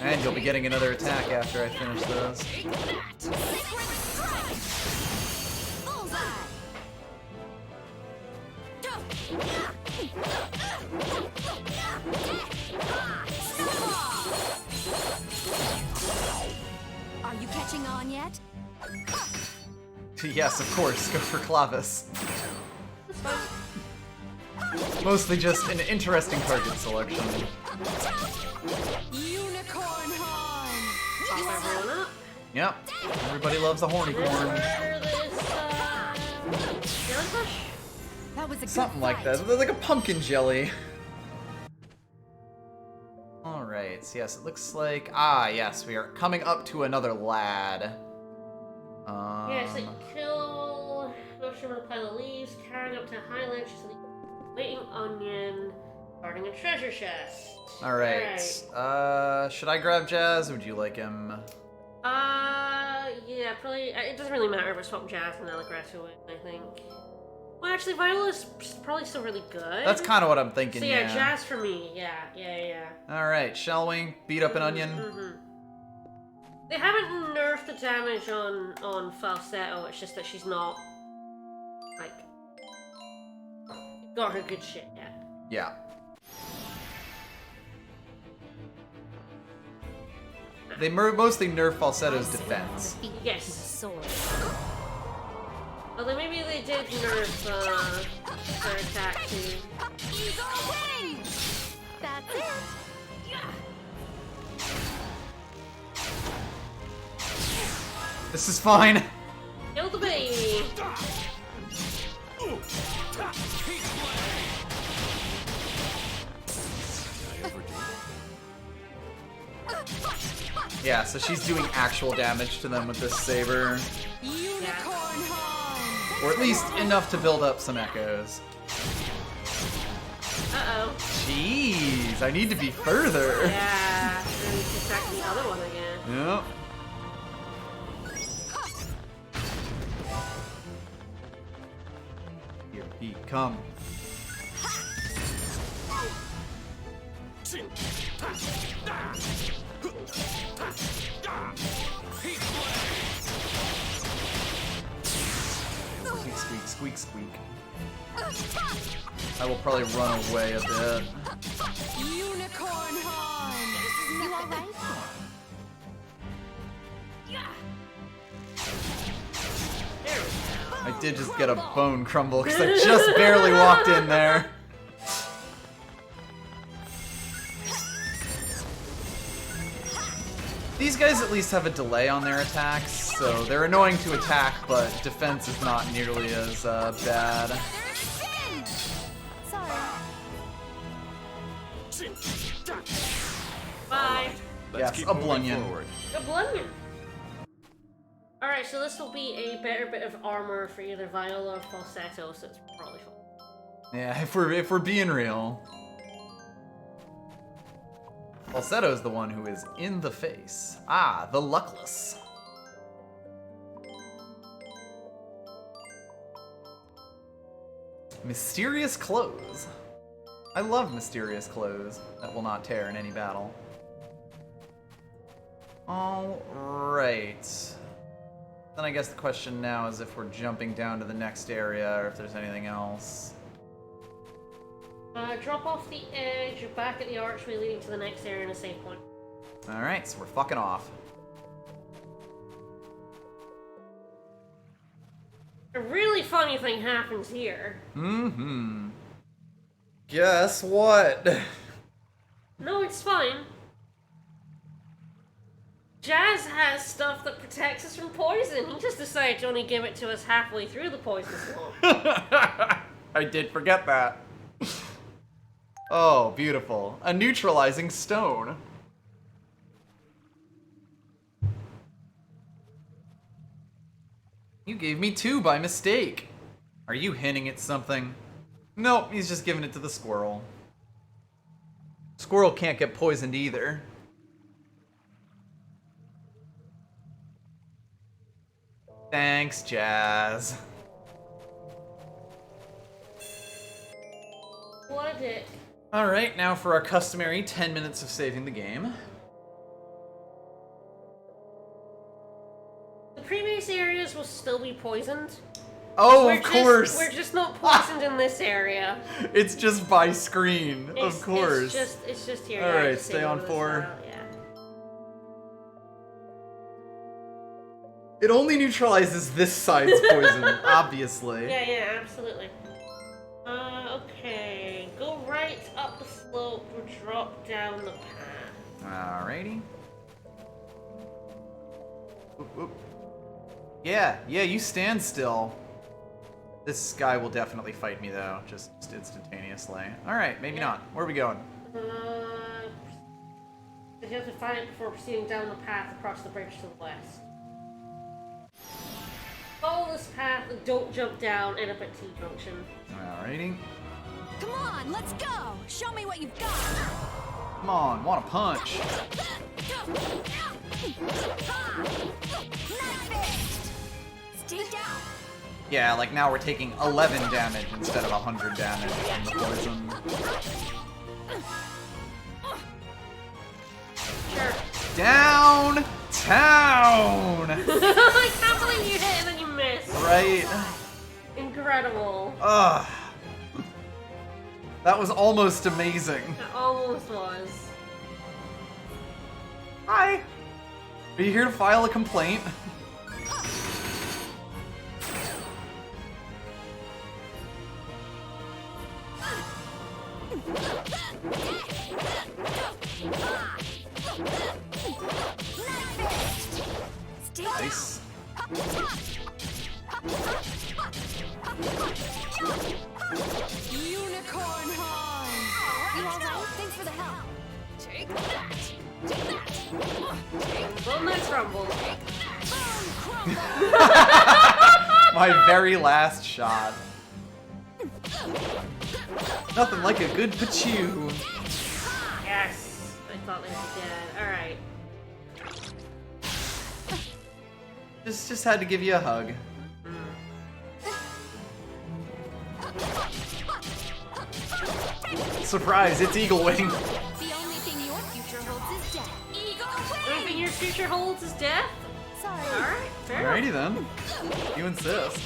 And you'll be getting another attack after I finish those. Take that. Sacred strike. Bullseye. Are you catching on yet? Yes, of course, go for Clavis. That's fine. Mostly just an interesting target selection. Unicorn horn. Pop everyone up. Yep, everybody loves a horny corn. Murder this, jellyfish? That was a good Something like fight. that. They're like a pumpkin jelly. Alright, so yes, it looks like... Ah, yes, we are coming up to another lad. Yeah, it's like kill, not sure where to pile the leaves, carrying up to Highland, she's like waiting onion, guarding a treasure chest. Alright, should I grab Jazz, or would you like him? Yeah, probably, it doesn't really matter if I swap Jazz and Allegrasso with, I think. Well, actually, Viola's probably still really good. That's kind of what I'm thinking, So yeah, Jazz for me, yeah. Alright, shall we? Beat up an onion? Mm-hmm. They haven't nerfed the damage on Falsetto, it's just that she's not, like, got her good shit yet. Yeah. They mostly nerf Falsetto's defense. Yes. Sword. Although maybe they did nerf her attack too. Eagle wing. That's it. This is fine. Kill the baby! Yeah, so she's doing actual damage to them with this saber. Unicorn horn. Or at least enough to build up some echoes. Uh-oh. Jeez, I need to be further. Yeah, and distract the other one again. Yep. Here he come. Squeak, squeak, squeak, squeak. I will probably run away a bit. Unicorn horn! You alright? There we go. I did just get a bone crumble because I just barely walked in there. These guys at least have a delay on their attacks, so they're annoying to attack, but defense is not nearly as bad. Sorry. Bye. Yes, a blunion. A blunion. Alright, so this will be a better bit of armor for either Viola or Falsetto, so it's probably fun. Yeah, if we're being real. Falsetto's the one who is in the face. Ah, the luckless. Mysterious clothes. I love mysterious clothes that will not tear in any battle. Alright. Then I guess the question now is if we're jumping down to the next area or if there's anything else. Drop off the edge, you're back at the archway leading to the next area and a save point. Alright, so we're fucking off. A really funny thing happens here. Mm-hmm. Guess what? No, it's fine. Jazz has stuff that protects us from poison. He just decided to only give it to us halfway through the poison swamp. I did forget that. Oh, beautiful. A neutralizing stone. You gave me 2 by mistake. Are you hinting at something? Nope, he's just giving it to the squirrel. Squirrel can't get poisoned either. Thanks, Jazz. What a dick. Alright, now for our customary 10 minutes of saving the game. The previous areas will still be poisoned. Oh, We're of course! We're just not poisoned in this area. It's just by screen, of course. It's just here. Alright, yeah, just stay save on over this 4. file, yeah. It only neutralizes this side's poison, obviously. Yeah, absolutely. Okay. Go right up the slope or drop down the path. Alrighty. Oop, oop. Yeah, you stand still. This guy will definitely fight me though, just instantaneously. Alright, maybe not. Where are we going? You have to find it before proceeding down the path across the bridge to the west. Follow this path and don't jump down, end up at T-junction. Alrighty. Come on, let's go! Show me what you've got! Come on, want a punch. Stay down! Yeah, like now we're taking 11 damage instead of 100 damage from the poison. Sure. Downtown! I can't believe you hit and then you missed. Right? Incredible. Ugh. That was almost amazing. It almost was. Hi. Are you here to file a complaint? Nice. Unicorn horn! You alright? Thanks for the help. Take that! Take that! Bone that crumble. Bone crumble! My very last shot. Nothing like a good pachu. Yes! I thought they were dead. Alright. Just had to give you a hug. Surprise, it's Eagle Wing. The only thing your future holds is death. Eagle The only thing your future holds is death? Sorry. Alright, fair Alrighty then. You insist.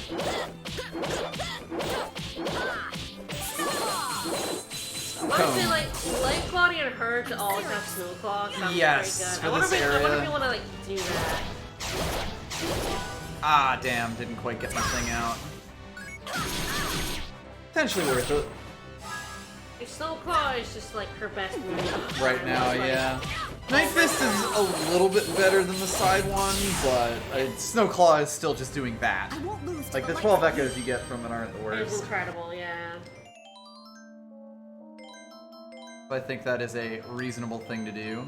Honestly, like Claudia and her to always have snow claws. Sounds Yes, very good. for I wonder this if I wonder if area. we want to like do that. Ah, damn, didn't quite get my thing out. Potentially worth it. Like, snow claw is just like her best move Right now, Like, yeah. Night Fist is a little bit better than the side one, but Snow Claw is still just doing that. I won't lose to Like, the light 12 of you. echoes you get from it aren't the It's worst. incredible, yeah. I think that is a reasonable thing to do.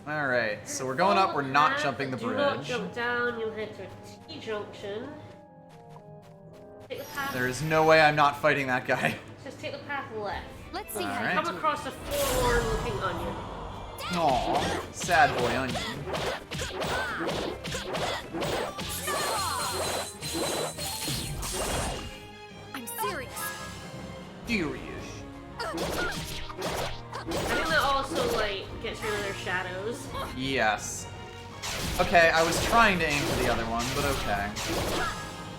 Alright, so we're going up, we're not jumping the Do not bridge. jump down, you'll head to a T-junction. Take the path, There is no way I'm not fighting that guy. just take the path left. Let's see how Alright. you Come do. across a forlorn looking onion. Aw, sad boy onion. I'm serious. Furious. I think that also, like, gets rid of their shadows. Yes. Okay, I was trying to aim for the other one, but okay.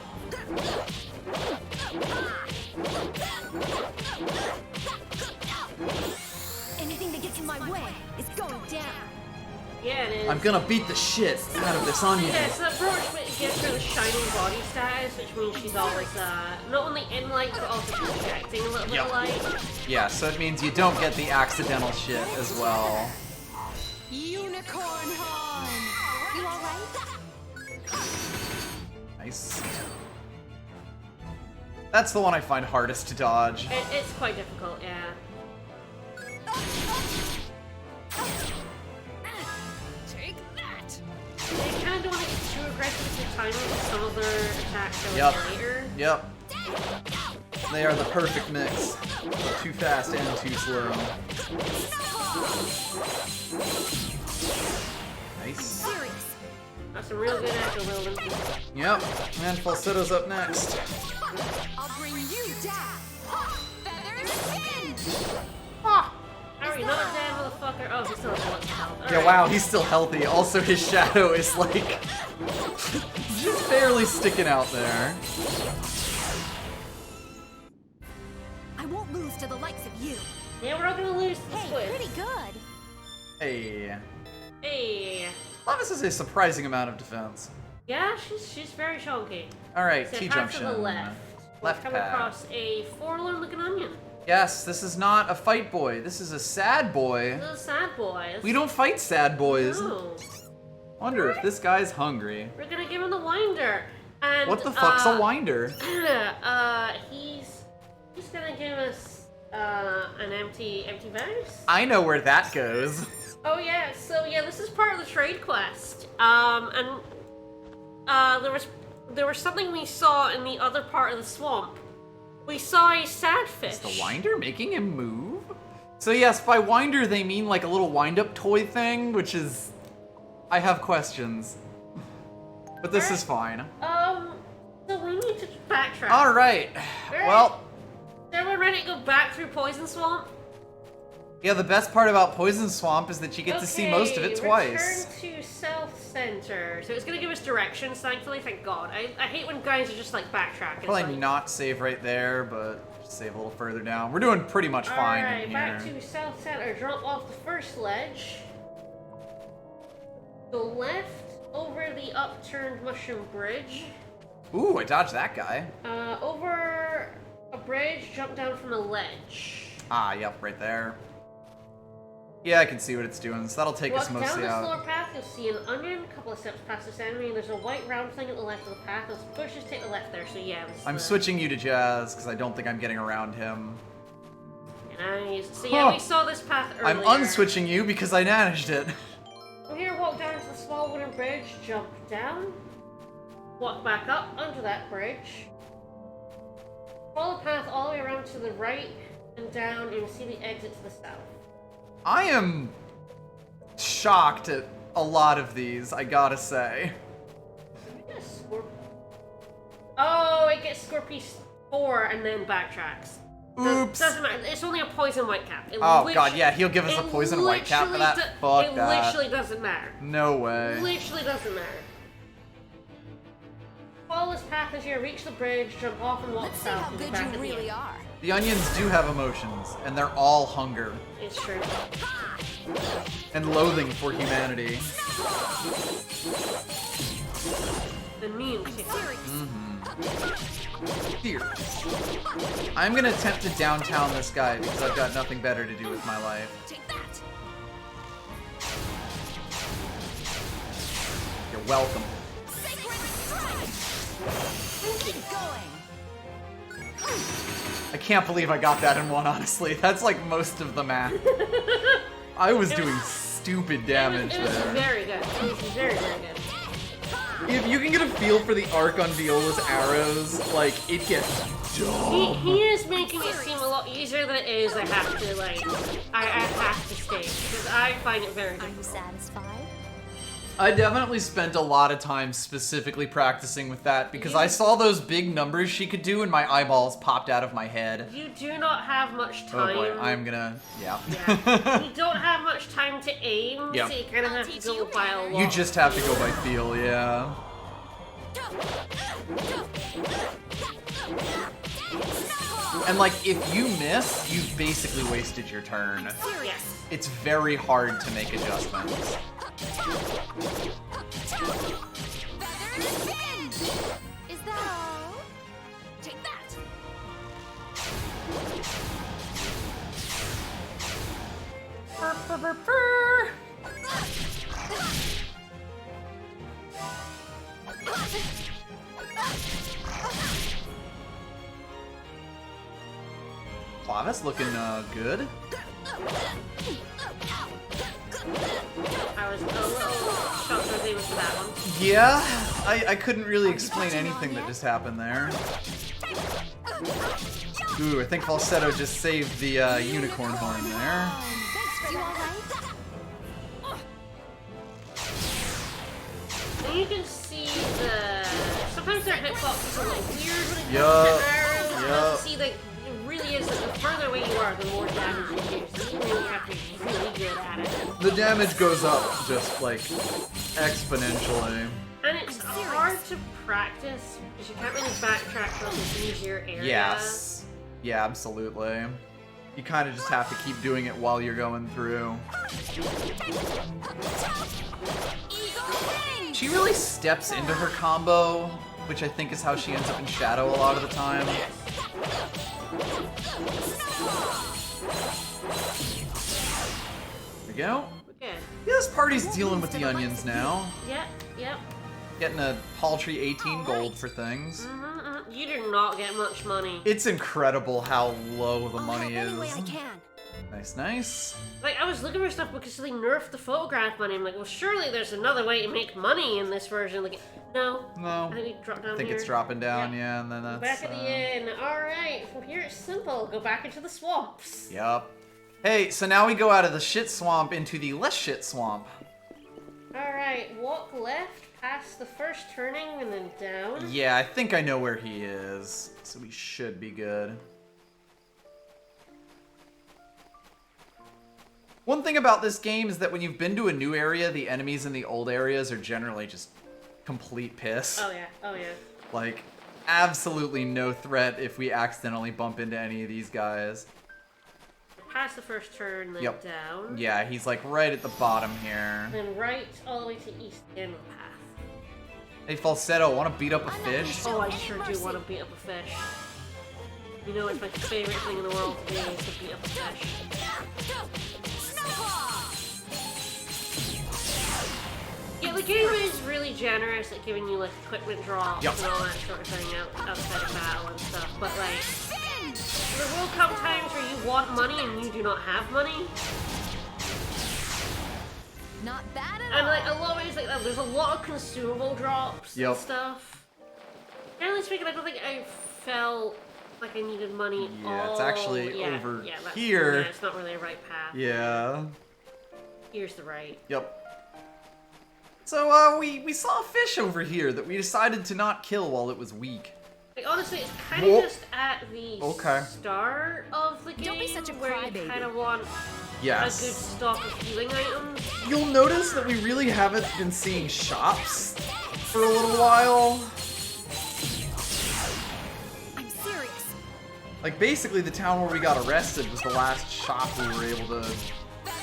Anything that gets in my way is going down. Yeah, it is. I'm gonna beat the shit out of this onion. Yeah, so that brooch gives her the shining body status, which means she's always, not only in light, but also projecting a little bit of light. Yeah, so it means you don't get the accidental shit as well. Unicorn horn. You alright? Nice. That's the one I find hardest to dodge. It's quite difficult, yeah. Take that. They kind of don't want to get too aggressive with the timing with some of their attacks going Yep. later. Yep. They are the perfect mix. Too fast and too slow. Nice. Serious. That's some real good echo building. Yep. And falsetto's up next. I'll bring you down. Feathers singe. Harry, not a dead motherfucker. Oh, he still has lots of health. Yeah, Alright. wow, he's still healthy. Also, his shadow is like just barely sticking out there. I won't lose to the likes of you. Yeah, we're not gonna lose this Hey, quiz. pretty good. Hey. Hey. Lavis is a surprising amount of defense. Yeah, she's very chunky. Alright, So T path to junction. the left. Left Come path. across a forlorn looking onion. Yes, this is not a fight boy. This is a sad boy. Little sad boy. We don't fight sad boys. No. Wonder if this guy's hungry. We're gonna give him the winder. And What the fuck's a winder? he's gonna give us an empty verse. I know where that goes. Oh yeah, so yeah, this is part of the trade quest. There was something we saw in the other part of the swamp. We saw a sad fish. Is the winder making him move? So yes, by winder they mean like a little wind-up toy thing, which is... I have questions. But this is fine. So we need to backtrack. Alright. Well, Is everyone ready to go back through Poison Swamp? yeah, the best part about Poison Swamp is that you get to see most of it twice. Return to South Center. So it's gonna give us directions, thankfully, thank God. I hate when guys are just like backtracking. It's Probably like, not save right there, but just save a little further down. We're doing pretty much fine Alright, in back here. to South Center. Drop off the first ledge. Go left over the upturned mushroom bridge. Ooh, I dodged that guy. Over a bridge, jump down from a ledge. Ah, yep, right there. Yeah, I can see what it's doing, so that'll take us Walk down mostly this out. lower path, you'll see an onion, a couple of steps past this enemy, and there's a white round thing at the left of the path. Those bushes take the left there, so yeah. I'm switching you to Jazz, because I don't think I'm getting around him. Nice. So yeah, Huh. we saw this path earlier. I'm unswitching you because I managed it. From here, walk down to the small wooden bridge, jump down. walk back up onto that bridge. Follow the path all the way around to the right and down, and you'll see the exit to the south. I am shocked at a lot of these, I gotta say. Oh, it gets Scorpius 4 and then backtracks. Oops. Doesn't matter. It's only a poison white cap. Oh god, yeah, he'll give us a poison white cap for that. Fuck it that. literally doesn't matter. No way. Literally doesn't matter. Follow this path as you reach the bridge, jump off and walk Let's see south. how and be good back you at the really end. are. The onions do have emotions, and they're all hunger It's true. and loathing for humanity. Immune to Here. I'm gonna attempt to downtown this guy because I've got nothing better to do with my life. Take that. You're welcome. Sacred strike. Keep going. I can't believe I got that in one, honestly. That's like most of the math. I was doing stupid damage It was there. very good. It was very, very good. If you can get a feel for the arc on Viola's arrows, like, it gets dumb. He is making it seem a lot easier than it is. I have to, like, I have to stay, because I find it very Are you difficult. satisfied? I definitely spent a lot of time specifically practicing with that because I saw those big numbers she could do and my eyeballs popped out of my head. You do not have much Oh time. boy, I'm gonna, Yeah. You don't have much time to aim, Yep. so you kind of have to go by a lot. You just have to go by feel, yeah. And like, if you miss, you've basically wasted your turn. Yes. It's very hard to make adjustments. Is that all? Take that. Clavis looking good. I was a little shocked I was able to do that one. Yeah, I couldn't really explain anything that just happened there. Ooh, I think Falsetto just saved the unicorn horn there. You all right? And you can see the... Sometimes their hitbox is a little weird when it Yup, comes to arrows. You yup. see, like, it really is that the further away you are, the more damage you do. So you really have to be really good at it. The damage goes up just like exponentially. And it's hard to practice because you can't really backtrack from an easier area. Yes. Yeah, absolutely. You kind of just have to keep doing it while you're going through. She really steps into her combo, which I think is how she ends up in Shadow a lot of the time. There we go. Okay. Yeah, this party's dealing with the onions now. Yep, yep. Getting a paltry 18 gold for things. You do not get much money. It's incredible how low the I'll money help is. any way I can. Nice, nice. Like, I was looking for stuff because they nerfed the photograph money. I'm like, well, surely there's another way to make money in this version. Like, no. No. I think we drop down I think here. it's dropping down, Yep. yeah, and then that's... Back at the inn. Alright, from here it's simple. Go back into the swamps. Yup. Hey, so now we go out of the shit swamp into the less shit swamp. Alright, walk left past the first turning and then down. Yeah, I think I know where he is, so we should be good. One thing about this game is that when you've been to a new area, the enemies in the old areas are generally just complete piss. Oh yeah, oh yeah. Like, absolutely no threat if we accidentally bump into any of these guys. Past the first turn, then Yep. down. Yeah, he's like right at the bottom here. Then right all the way to east end of the path. Hey, Falsetto, want to beat up a fish? Oh, I sure do want to beat up a fish. You know, it's my favorite thing in the world to do is to beat up a fish. Yeah, the game is really generous at giving you like equipment drops Yep. and all that sort of thing outside of battle and stuff. But like, there will come times where you want money and you do not have money. Not bad at And all. like, always like that. There's a lot of consumable drops Yep. and stuff. Generally speaking, I don't think I felt like I needed money. Yeah, it's actually yeah, over yeah, that's, here. Yeah, it's not really a right path. Yeah. Here's the right. Yep. So, we saw a fish over here that we decided to not kill while it was weak. Like, honestly, it's kind Whoa. of just at the start of the game Don't be such a where you crybaby. kind of want a good Yes. stock of healing items. You'll notice that we really haven't been seeing shops for a little while. I'm serious. Like, basically, the town where we got arrested was the last shop we were able to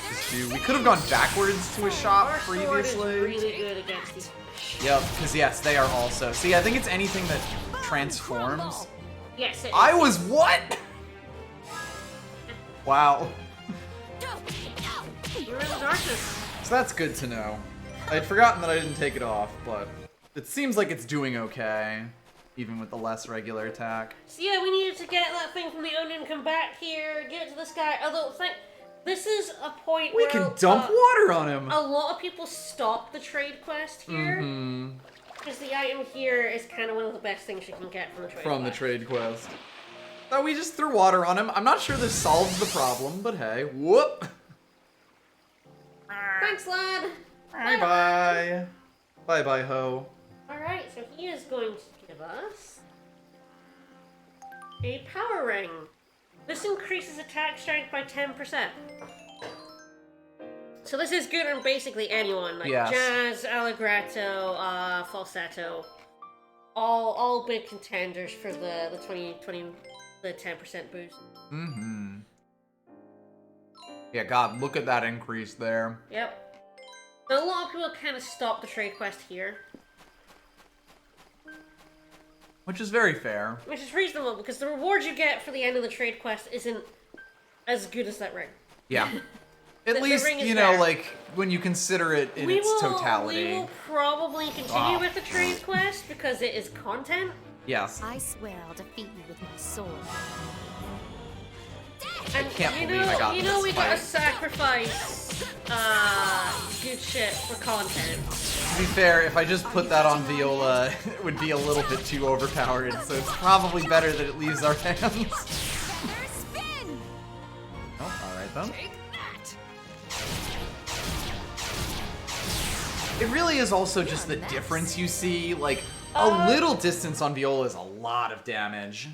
just do. We could have gone backwards to a shop Our sword is previously. really good against these fish. Yep, because yes, they are also. See, I think it's anything that transforms. Yes, it is. I was what? Wow. You're in the darkness. So that's good to know. I'd forgotten that I didn't take it off, but it seems like it's doing okay, even with the less regular attack. So yeah, we needed to get that thing from the onion, come back here, get it to this guy. Although, this is a point We where can dump water on him. a lot of people stop the trade quest here. Because the item here is kind of one of the best things you can get from the trade quest. Trade quest. So we just threw water on him. I'm not sure this solves the problem, but hey, whoop. Thanks, lad. Bye-bye. Bye-bye, ho. Alright, so he is going to give us a power ring. This increases attack strength by 10%. So this is good on basically anyone, like Yes. jazz, allegretto, falsetto, all big contenders for the 10% boost. Mm-hmm. Yeah, God, look at that increase there. Yep. So a lot of people kind of stop the trade quest here, Which is very fair. which is reasonable because the reward you get for the end of the trade quest isn't as good as that ring. Yeah. At The least, ring is you know, there. like, when you consider it in its totality. We will probably continue Wow. with the trade quest because it is content. Yes. I swear I'll defeat you with my sword. And can't you believe know, I got you know this we gotta fight. sacrifice good shit for content. To be fair, if I just put that on Viola, it would be a little bit too overpowered, so it's probably better that it leaves our hands. Feather spin! Oh, alright then. Take that! It really is also just the difference you see. Like, a little distance on Viola is a lot of damage.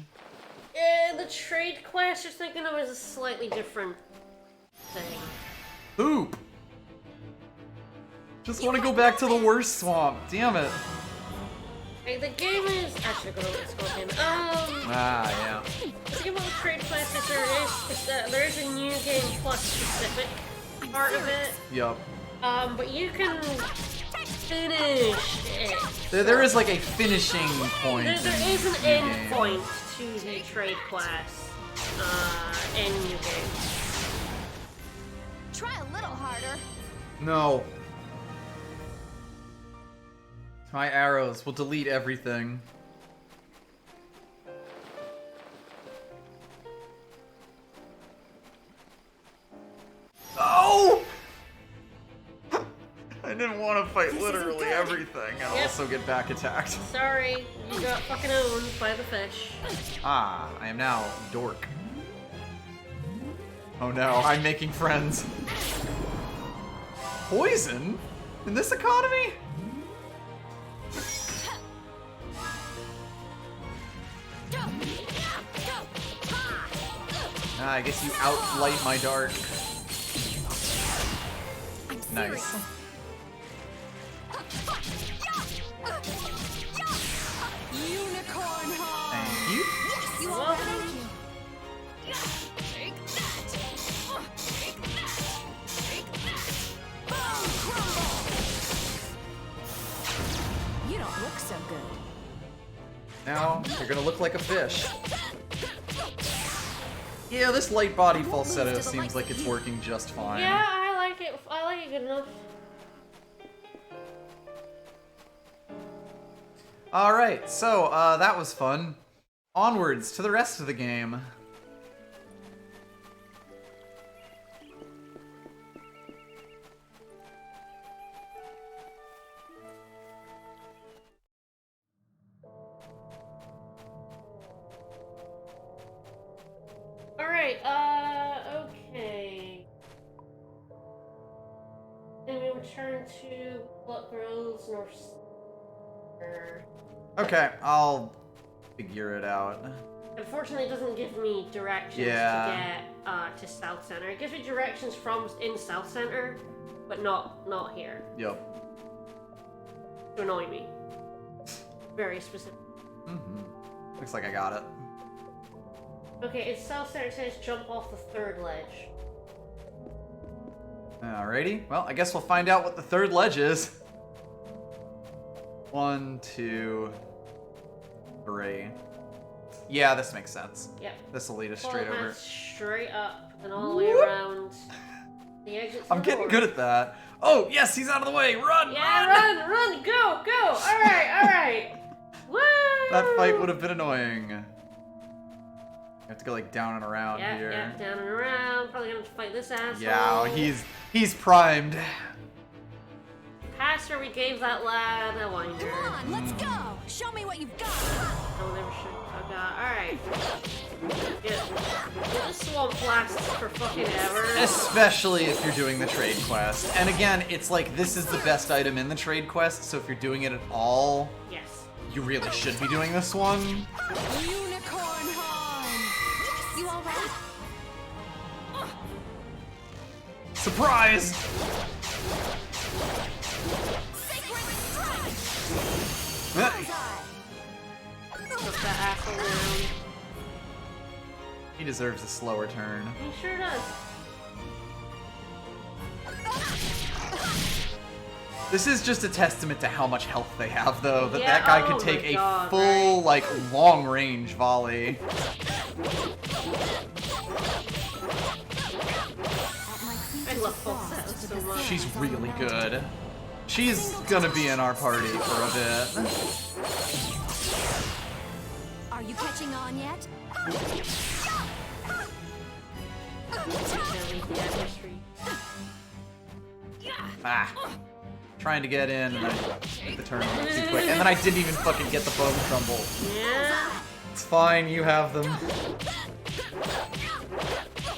The trade quest, just thinking of it as a slightly different thing. Poop! Just want to go back to the worst swamp. Damn it. Hey, the game is actually gonna let's go again. Ah, yeah. The thing about the trade quest is there is a new game plus specific part of it. Yup. But you can finish it. There is like a finishing point. There is an in the end game. point to the trade quest in new game. Try a little harder. No. My arrows will delete everything. Oh! I didn't want to fight literally everything and Yep. also get back attacked. Sorry, you got fucking owned by the fish. Ah, I am now dork. Oh no, I'm making friends. Poison? In this economy? Ah, I guess you outlight my dark. Nice. Unicorn hog! Thank you. Yes, you are. Thank you. Take that! Take that! Take that! Bone crumble! You don't look so good. Now, you're gonna look like a fish. Yeah, this light body falsetto seems like it's working just fine. Yeah, I like it. I like it good enough. Alright, so, that was fun. Onwards to the rest of the game. return to what grows north. Okay, I'll figure it out. Unfortunately, it doesn't give me directions Yeah. to get to South Center. It gives me directions from in South Center, but not here. Yep. To annoy me. Very specific. Looks like I got it. Okay, it's South Center. It says jump off the third ledge. Alrighty. Well, I guess we'll find out what the third ledge is. 1, 2, 3. Yeah, this makes sense. Yep. This will lead us Follow straight the over. path straight up and all the way around the exit. I'm getting good at that. Oh, yes, he's out of the way. Run! Yeah, run, go! Alright. Woo! That fight would have been annoying. You have to go like down and around here. Yeah, down and around. Probably gonna have to fight this asshole. Yeah, he's primed. Past where we gave that lad a winder. Come on, let's go. Show me what you've got. Oh, never should. Oh god. Alright. Get the swamp blasts for fucking ever. Especially if you're doing the trade quest. And again, it's like this is the best item in the trade quest, so if you're doing it at all, Yes. you really should be doing this one. Unicorn horn. Yes, you all right? Surprise! Sacred strike. Put that asshole down. He deserves a slower turn. He sure does. This is just a testament to how much health they have, though. That Yeah, that guy oh could take my a God, full, right. like, long-range volley. I love Falsetto so much. She's really good. She's gonna be in our party for a bit. Are you catching on yet? Ah. Trying to get in, and I hit the turn a little too quick. And then I didn't even fucking get the bone crumble. Yeah. It's fine, you have them.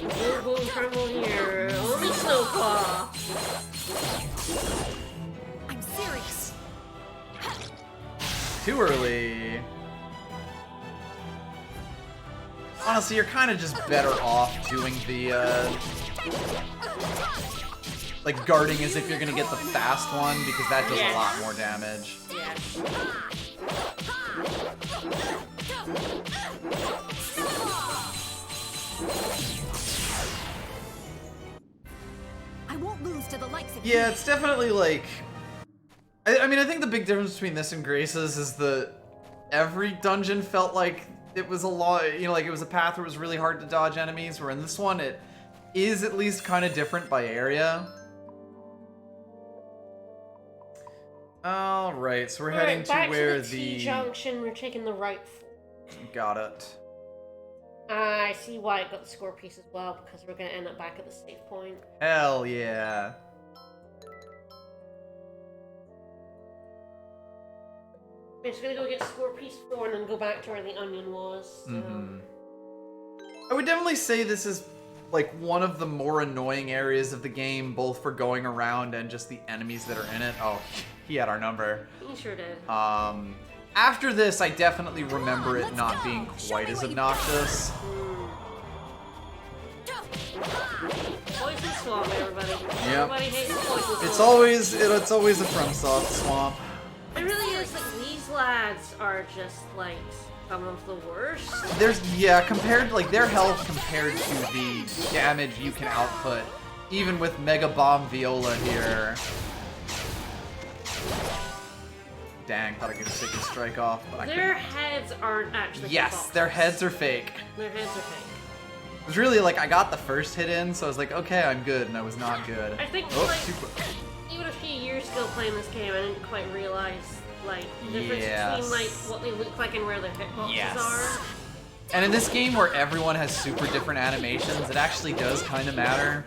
Boom, boom, tremble here. Only Snowpaw. I'm serious. Too early. Honestly, you're kind of just better off doing the, like, guarding as if you're gonna get the fast one, because that does a lot more damage. Yeah. I won't lose to the likes of Yeah, you. it's definitely, like... I mean, I think the big difference between this and Grace's is that every dungeon felt like it was a lot, you know, like it was a path where it was really hard to dodge enemies, where in this one it is at least kind of different by area. Alright, so we're heading to back where to the T-junction. We're taking the right fork. Got it. I see why I got the score piece as well, because we're going to end up back at the save point. Hell yeah. I'm just going to go get score piece 4 and then go back to where the onion was. So. I would definitely say this is like one of the more annoying areas of the game, both for going around and just the enemies that are in it. Oh, he had our number. He sure did. After this, I definitely remember it not being quite as obnoxious. Poison swamp, everybody. Yep. Everybody hates poison swamp. It's always a FromSoft swamp. It really is like these lads are just like some of the worst. Compared, like, their health compared to the damage you can output, even with Mega Bomb Viola here. Dang, thought I could take a strike off, but I couldn't. Their heads aren't actually Yes, boxes. their heads are fake. Their heads are fake. It was really like, I got the first hit in, so I was like, okay, I'm good, and I was not good. I think Oh, like too quick. even a few years ago playing this game, I didn't quite realize like the difference Yes. between like what they look like and where their hitboxes Yes. are. And in this game where everyone has super different animations, it actually does kind of matter.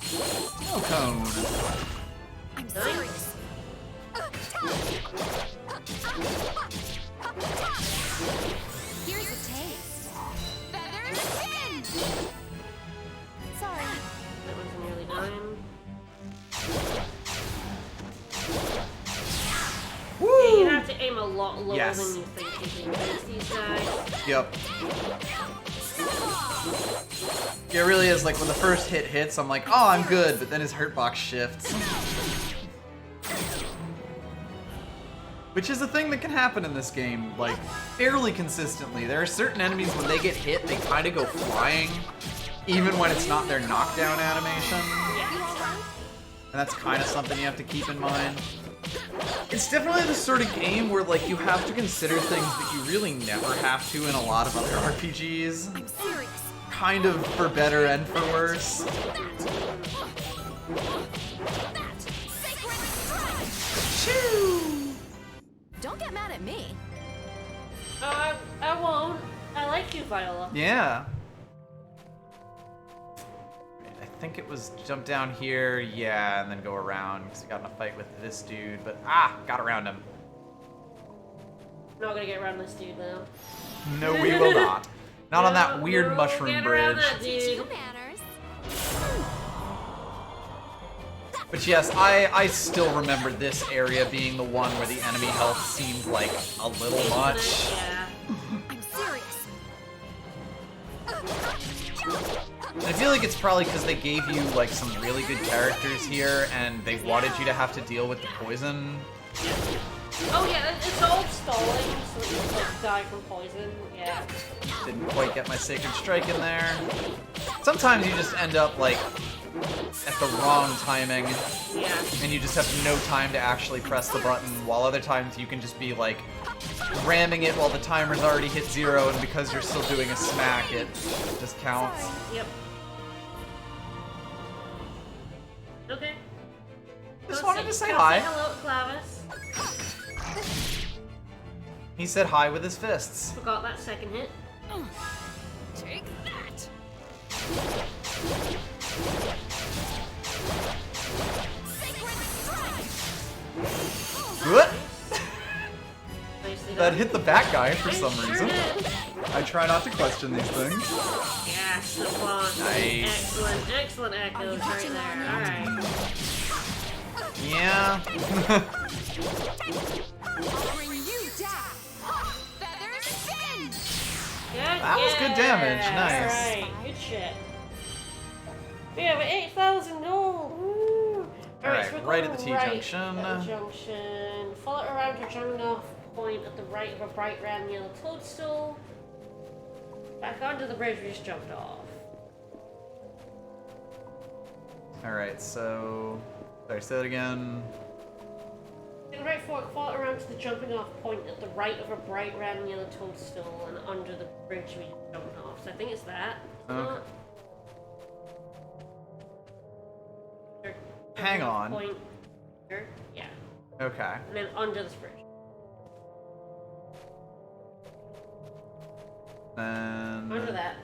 Snow cone. I'm serious. Here's a taste. Feathers in. Sorry. That one's nearly done. lot lower Yes. than you think you can against these guys. Yep. Yeah, it really is, like, when the first hit hits, I'm like, oh, I'm good, but then his hurt box shifts. Which is a thing that can happen in this game, like, fairly consistently. There are certain enemies, when they get hit, they kind of go flying, even when it's not their knockdown animation. And that's kind of something you have to keep in mind. It's definitely the sort of game where, like, you have to consider things that you really never have to in a lot of other RPGs. I'm serious. Kind of for better and for worse. Shoo! Don't get mad at me. I won't. I like you, Viola. Yeah. I think it was jump down here, yeah, and then go around, because we got in a fight with this dude, but got around him. Not gonna get around this dude though. No, we will not. Not on that No, weird no, mushroom get around bridge. that Teach dude. you manners. But yes, I still remember this area being the one where the enemy health seemed like a little much. Yeah. I'm serious. And I feel like it's probably because they gave you like some really good characters here, and they wanted you to have to deal with the poison. Oh yeah, it's all stalling, so you like die from poison. Yeah. Didn't quite get my Sacred Strike in there. Sometimes you just end up like at the wrong timing, Yeah. and you just have no time to actually press the button, while other times you can just be like ramming it while the timer's already hit 0, and because you're still doing a smack, it just counts. Yep. Okay. Just Go wanted to say go hi. Say hello, Clavis. He said hi with his fists. Forgot that second hit. Take that. Sacred strike. What? Nicely That done. hit the bat guy for some Sure reason. did. I try not to question these things. Yes, the fun. Nice. Excellent, excellent echoes right catching on there. yet? Alright. Yeah. I'll bring you down. Feathers spin. That was good damage, nice. Alright, good shit. Yeah, but 8,000 gold. Woo. Alright, so we're right going at the right T-junction. at the junction. Follow it around to jumping off point at the right of a bright red and yellow toadstool. Back onto the bridge we just jumped off. Alright, so... Sorry, say that again. In the right fork, follow it around to the jumping off point at the right of a bright red and yellow toadstool and under the bridge we jumped off. So I think it's that. Okay. Hang on. Point here. Yeah. Okay. And then under this bridge. Then... Under that.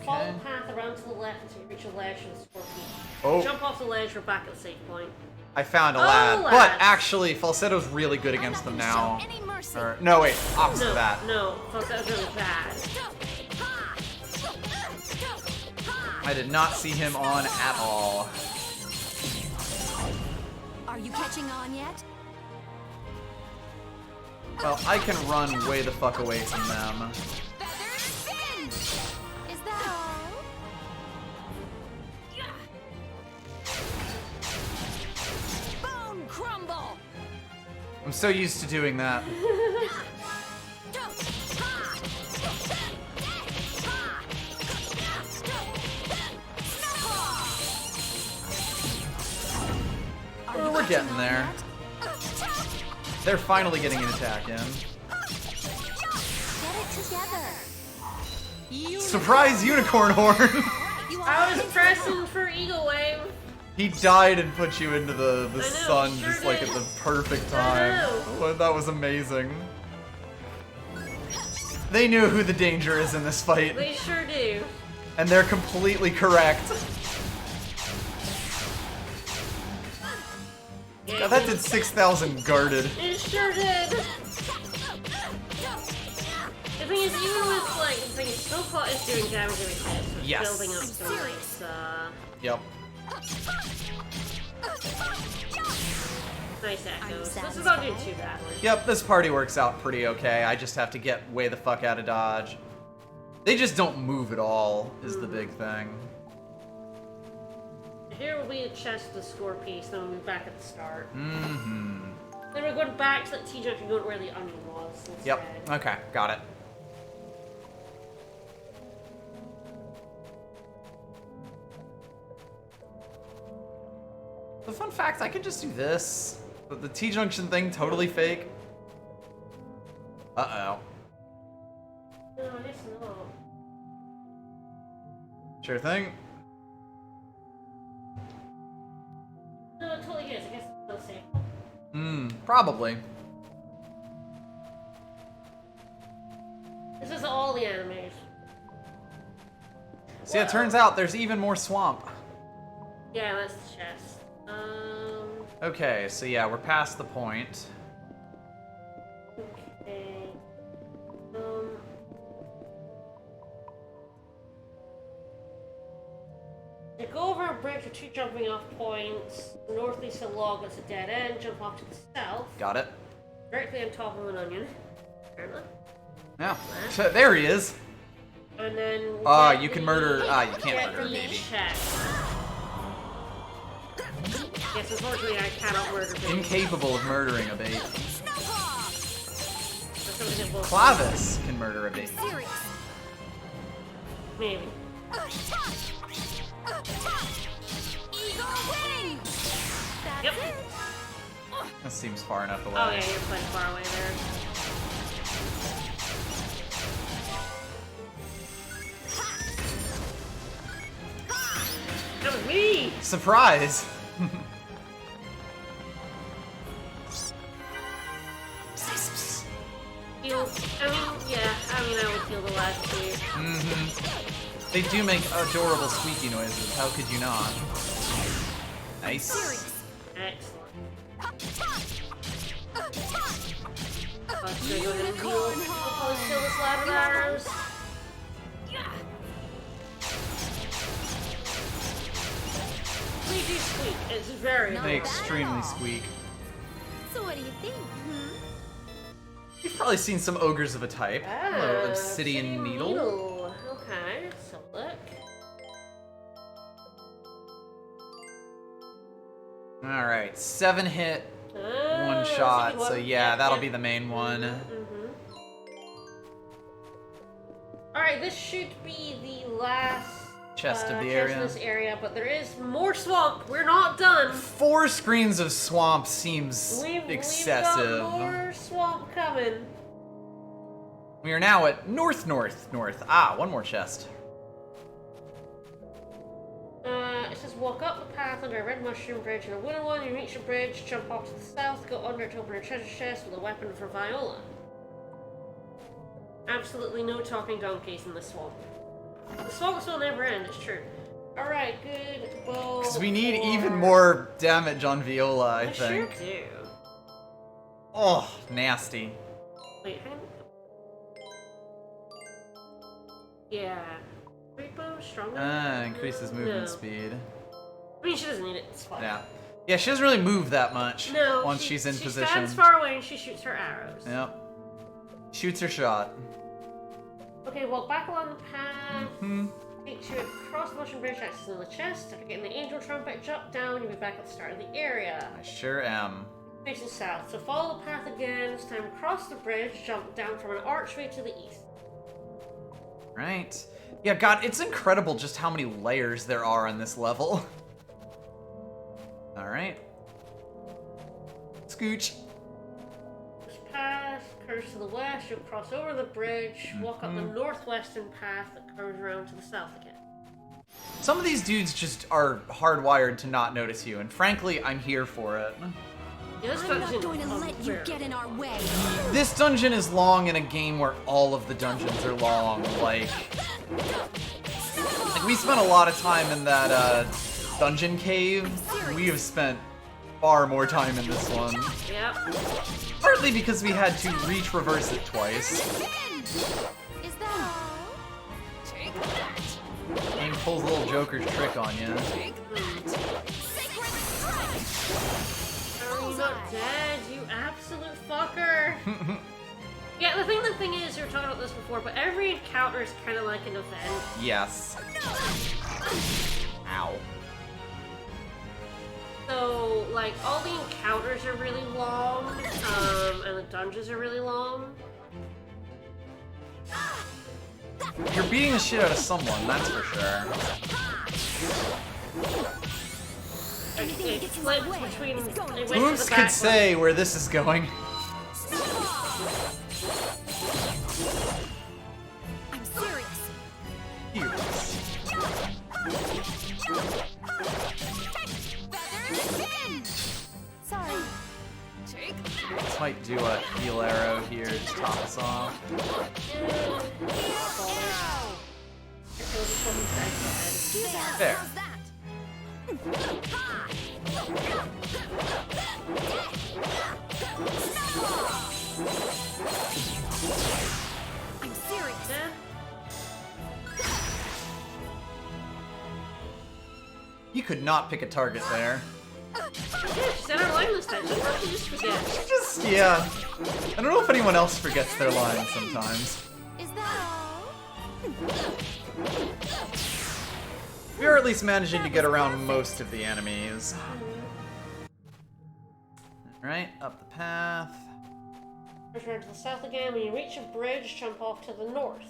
Follow Okay. the path around to the left until you reach a ledge with a scorpion. Oh, Jump off the ledge, we're back at the safe point. I found a Oh, lad. But lads. actually, Falsetto's really good against them now. Show any mercy. Or, no, wait, opposite No, of that. no, thought that was really bad. I did not see him on at all. Are you catching on yet? Well, I can run way the fuck away from them. Feathers spin. Is that all? Bone crumble. I'm so used to doing that. Oh, we're getting there. They're finally getting an attack in. Get it together. Surprise unicorn horn! You are I was pressing for Eagle Wave. He died and put you into the know, sun sure just like did. at the perfect I time. know. Oh, that was amazing. They knew who the danger is in this fight, They sure do. and they're completely correct. God, that did 6,000 guarded. It sure did. The thing is, even with like the thing is, Snowclaw is doing damage every hit, so it's Yes. building up some nice. Yep. Nice echoes. I'm This is not doing satisfied. too badly. Yep, this party works out pretty okay. I just have to get way the fuck out of dodge. They just don't move at all, is the big thing. Here will be a chest with a score piece, then we'll be back at the start. Mm-hmm. Then we're going back to that T-junction, going where the onion was instead. Yep, okay, got it. The fun fact, I could just do this. But the T-junction thing, totally fake. Uh-oh. No, I guess not. Sure thing. No, it totally is. I guess it's the same. Probably. This is all the animation. See, it turns out there's even more swamp. Yeah, that's the chest. Okay, so yeah, we're past the point. Okay. You go over a bridge with two jumping off points. The northeast log that's a dead end. Jump off to the south. Got it. Directly on top of an onion. Fair enough. Yeah. So there he is. And then. You can murder. You can't get murder a the baby. chest. Yes, unfortunately, I cannot murder babies. Incapable of murdering a baby. That's something that will- Clavis can murder a baby. Serious. Maybe. Eagle wing. That's Yep. it. That seems far enough away. Oh yeah, you're playing far away there. That was me! Surprise! Heal. I would heal the last two. They do make adorable squeaky noises. How could you not? Nice. Excellent. Let's go ahead and heal. We'll probably kill this ladder of arrows. We do squeak. It's very They annoying. extremely squeak. So what do you think? You've probably seen some ogres of a type. Hello, Ah, obsidian needle. Okay, so look. Alright, 7 hit, Ah, one shot. one. So yeah, that'll be the main one. Alright, this should be the last Chest of the chest area. in this area, but there is more swamp. We're not done. 4 screens of swamp seems We've excessive. got more swamp coming. We are now at north. Ah, one more chest. It says walk up the path under a red mushroom bridge and a wooden one. You reach the bridge, jump off to the south, go under to open a treasure chest with a weapon for Viola. Absolutely no talking donkeys in the swamp. The swamps will never end, it's true. Alright, good bow. Because we need for- even more damage on Viola, I sure think. do. Oh, nasty. Wait, hang on. Yeah. Great bow, stronger? Increases movement No. speed. I mean, she doesn't need it, it's fine. Yeah. Yeah, she doesn't really move that much No, once she's in she position. stands far away and she shoots her arrows. Yep. Shoots her shot. Okay, walk back along the path. Takes you across the mushroom bridge, access in the chest. After getting the angel trumpet, jump down, you'll be back at the start of the area. I sure am. Facing south. So follow the path again. This time cross the bridge, jump down from an archway to the east. Right. Yeah, God, it's incredible just how many layers there are on this level. Alright. Scooch. This path curves to the west, you'll cross over the bridge, walk up the northwestern path that curves around to the south again. Some of these dudes just are hardwired to not notice you, and frankly, I'm here for it. Yeah, this I'm dungeon not going to is let you unfair. get in our way. This dungeon is long in a game where all of the dungeons are long. Like we spent a lot of time in that dungeon cave. We have spent far more time in this one. Yep. Partly because we had to reach reverse it twice. Is that all? Take that. And he pulls a little Joker's trick on you. Sacred strike. you're not dead, you absolute fucker. Yeah, the thing is, we were talking about this before, but every encounter is kind of like an event. Yes. Ow. So, like, all the encounters are really long, and the dungeons are really long. You're beating the shit out of someone, that's for sure. It flips between... It went to Oops the could back say where this is going. I'm serious. Here. Feather spin. Sorry. Take that. This might do a heal arrow here to top us off. There. I'm serious. You could not pick a target there. Yeah, she said her line this time, so what did you just forget? Just, yeah. I don't know if anyone else forgets their lines sometimes. Is that all? We're at least managing to get around most of the enemies. Alright, up the path. Return to the south again. When you reach a bridge, jump off to the north.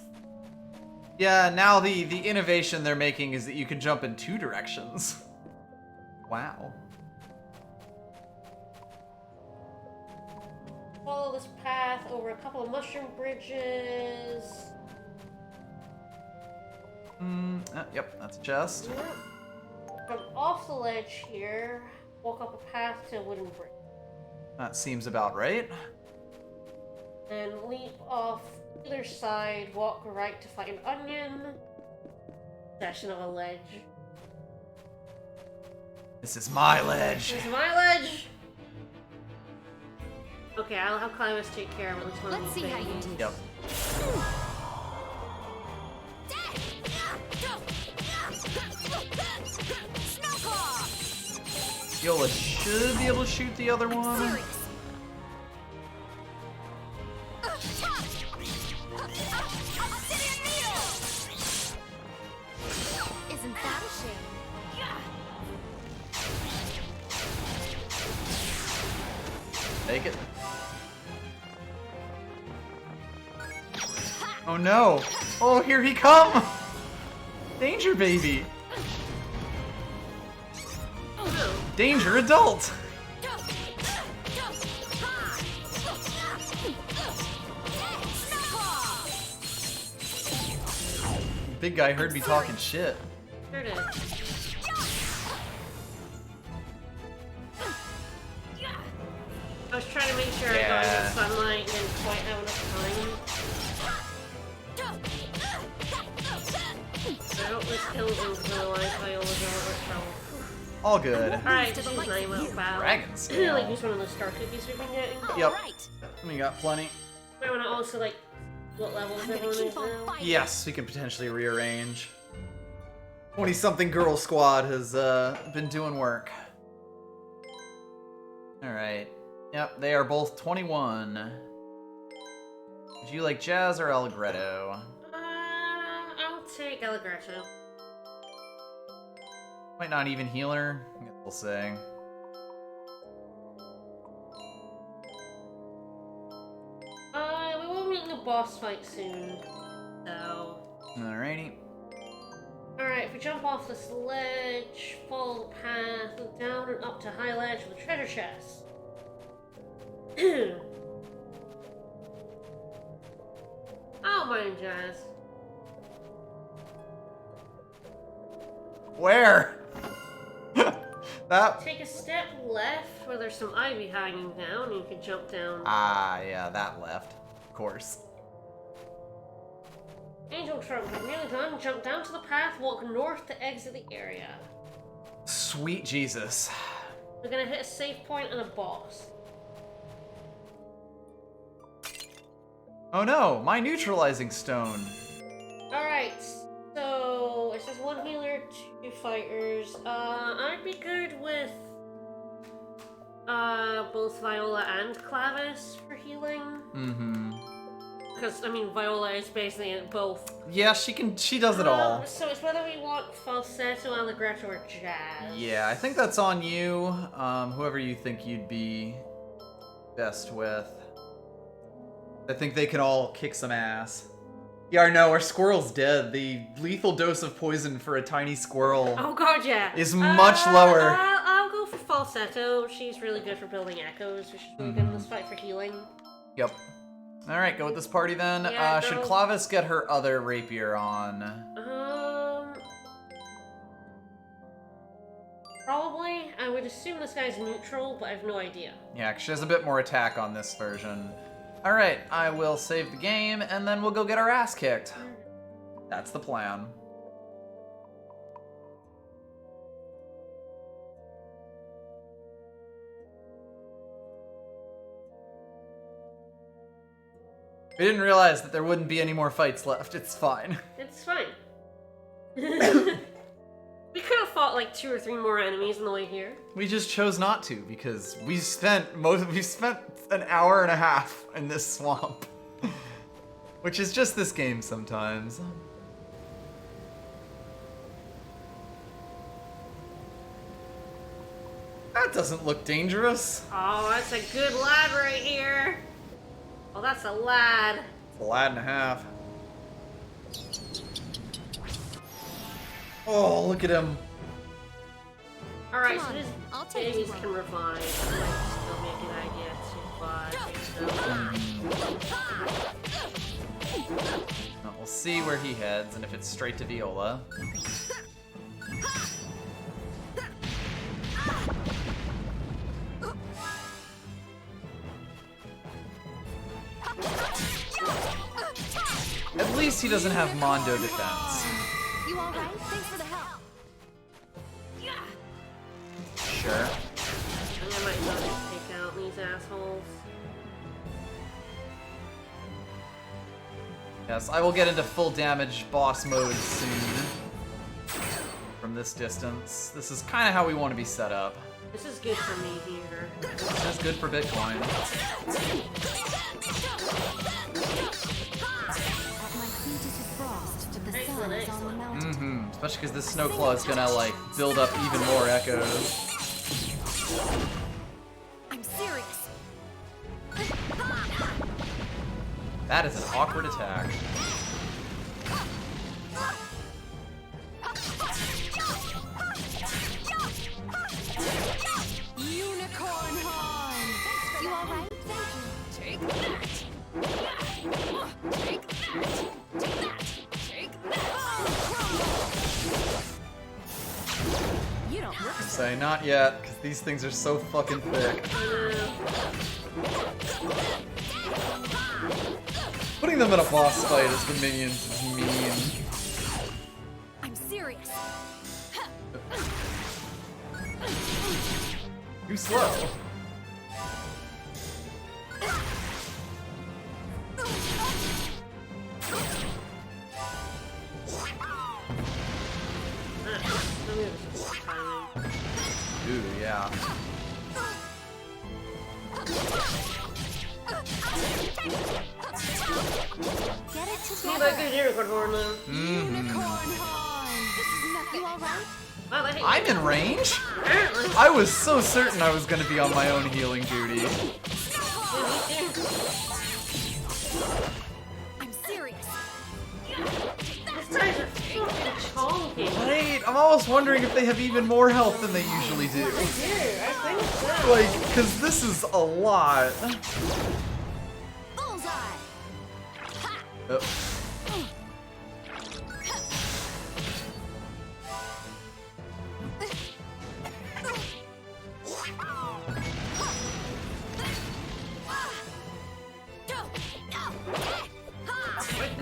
Yeah, now the innovation they're making is that you can jump in 2 directions. Wow. Follow this path over a couple of mushroom bridges. Yep, that's a chest. Jump off the ledge here. Walk up a path to a wooden bridge. That seems about right. And leap off either side, walk right to fight an onion. Section of a ledge. This is my ledge. This is my ledge! Okay, I'll have Climbus take care of at least one of Let's these see how you things. do. Yep. Yola should be able to shoot the other one. Serious. Isn't that a shame? Take it. Oh no! Oh, here he come! Danger baby! Danger adult! Big guy heard me talking shit. Sure did. I was trying to make sure I got Yeah. into sunlight and didn't quite have enough time. I hope this kills him because otherwise Viola's over trouble. All good. Alright, she's not even about. Dragon scale. Like use one of those star cookies we've been getting. Yep. Right. We got plenty. I want to also like what levels I'm gonna everyone keep is on now. fighting. Yes, we can potentially rearrange. 20-something girl squad has been doing work. Alright. Yep, they are both 21. Would you like Jazz or Allegretto? I'll take Allegretto. Might not even heal her, I guess we'll say. We will meet in a boss fight soon. So. Alrighty. Alright, if we jump off this ledge, follow the path, look down and up to high ledge with a treasure chest. Oh, mind Jazz. Where? That. Take a step left where there's some ivy hanging down and you can jump down. Ah, yeah, that left. Of course. Angel trunk, we're nearly done. Jump down to the path, walk north to exit the area. Sweet Jesus. We're gonna hit a save point and a boss. Oh no, my neutralizing stone. Alright, so it says 1 healer, 2 fighters. I'd be good with Both Viola and Clavis for healing. Mm-hmm. Because, I mean, Viola is basically in both. Yeah, she does it all. So it's whether we want falsetto, allegretto, or jazz. Yeah, I think that's on you. Whoever you think you'd be best with. I think they can all kick some ass. Yeah, no, our squirrel's dead. The lethal dose of poison for a tiny squirrel Oh god, yeah. is much lower. I'll go for falsetto. She's really good for building echoes, which is really good in this fight for healing. Yep. Alright, go with this party then. Yeah, Should go. Clavis get her other rapier on? Probably. I would assume this guy's neutral, but I have no idea. Yeah, 'cause she has a bit more attack on this version. Alright, I will save the game, and then we'll go get our ass kicked. That's the plan. We didn't realize that there wouldn't be any more fights left. It's fine. It's fine. We could have fought like 2 or 3 more enemies on the way here. We just chose not to because we spent an hour and a half in this swamp. Which is just this game sometimes. That doesn't look dangerous. Oh, that's a good lad right here. Oh, that's a lad. It's a lad and a half. Oh, look at him. Alright, Come so on, his I'll take babies this one. can revive. That might still be a good idea to Well, we'll see where he heads and if it's straight to Viola. At least he doesn't have Mondo defense. You all right? Thanks for the help. Sure. And I might not just take out these assholes. Yes, I will get into full damage boss mode soon. From this distance. This is kind of how we want to be set up. This is good for me here. This is good for Bitcoin. At my feet is a frost, but the sun is on the mountain. Mm-hmm. Especially because this Snowclaw is gonna, like, build up even more echoes. I'm serious. That is an awkward attack. Unicorn horn. You all right? Thank you. Take that! Take that! Take that! Take that! You don't look so. Say not yet, because these things are so fucking thick. Putting them in a boss fight as the minions is mean. I'm serious. Too slow. Ooh, yeah. Get it See together. that good unicorn horn though. Unicorn horn. This is nothing. You all right? Wow, that hit you. I'm in range? Apparently. I was so certain I was gonna be on my own healing duty. Yeah, me too. I'm serious. These guys are fucking chonky. Wait, I'm almost wondering if they have even more health than they usually do. Dude, I think so. Like, because this is a lot. Bullseye. Oh.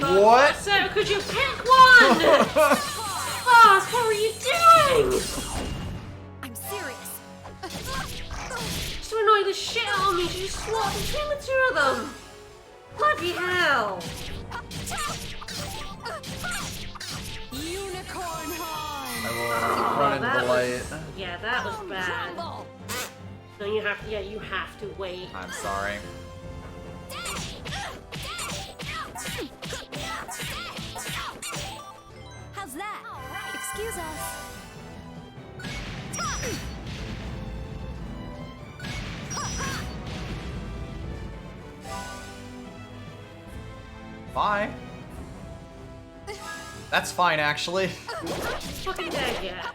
What? So, could you pick one? Boss, what were you doing? I'm serious. Just to annoy the shit out of me, she just swapped between the two of them. Bloody hell. Unicorn horn. I will run into the light. Yeah, that was bad. Crumble. No, you have to. Yeah, you have to wait. I'm sorry. How's that? Excuse us. Bye. That's fine, actually. Fucking dead yet.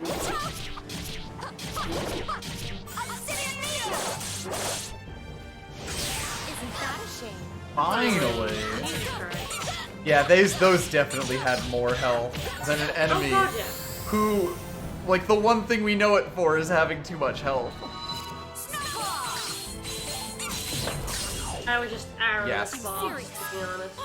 Isn't that a shame? Finally. Jesus Christ. Yeah, those definitely had more health than an enemy Oh god, yeah. who, like, the one thing we know it for is having too much health. I was just arrowing Yes. this boss, to be honest.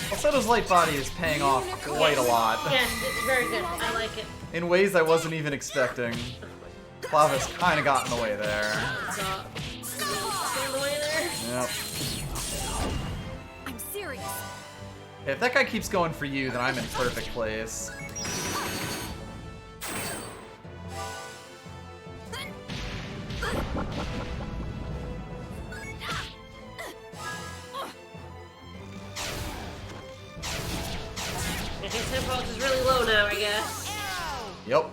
Falsetto's light body is paying off quite a lot. Yes, it's very good. I like it. In ways I wasn't even expecting. Clavis kinda got in the way there. Stay in the way there. Yep. I'm serious. If that guy keeps going for you, then I'm in perfect place. His hitbox is really low now, I guess. Yep.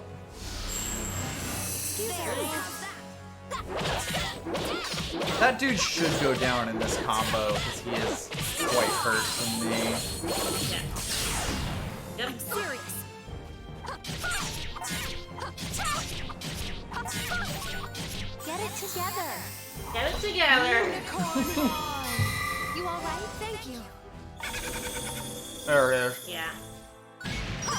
That dude should go down in this combo, because he is quite hurt from me. Yep. I'm serious. Get it together. Get it together. You all right? Thank you. There it is. Yeah.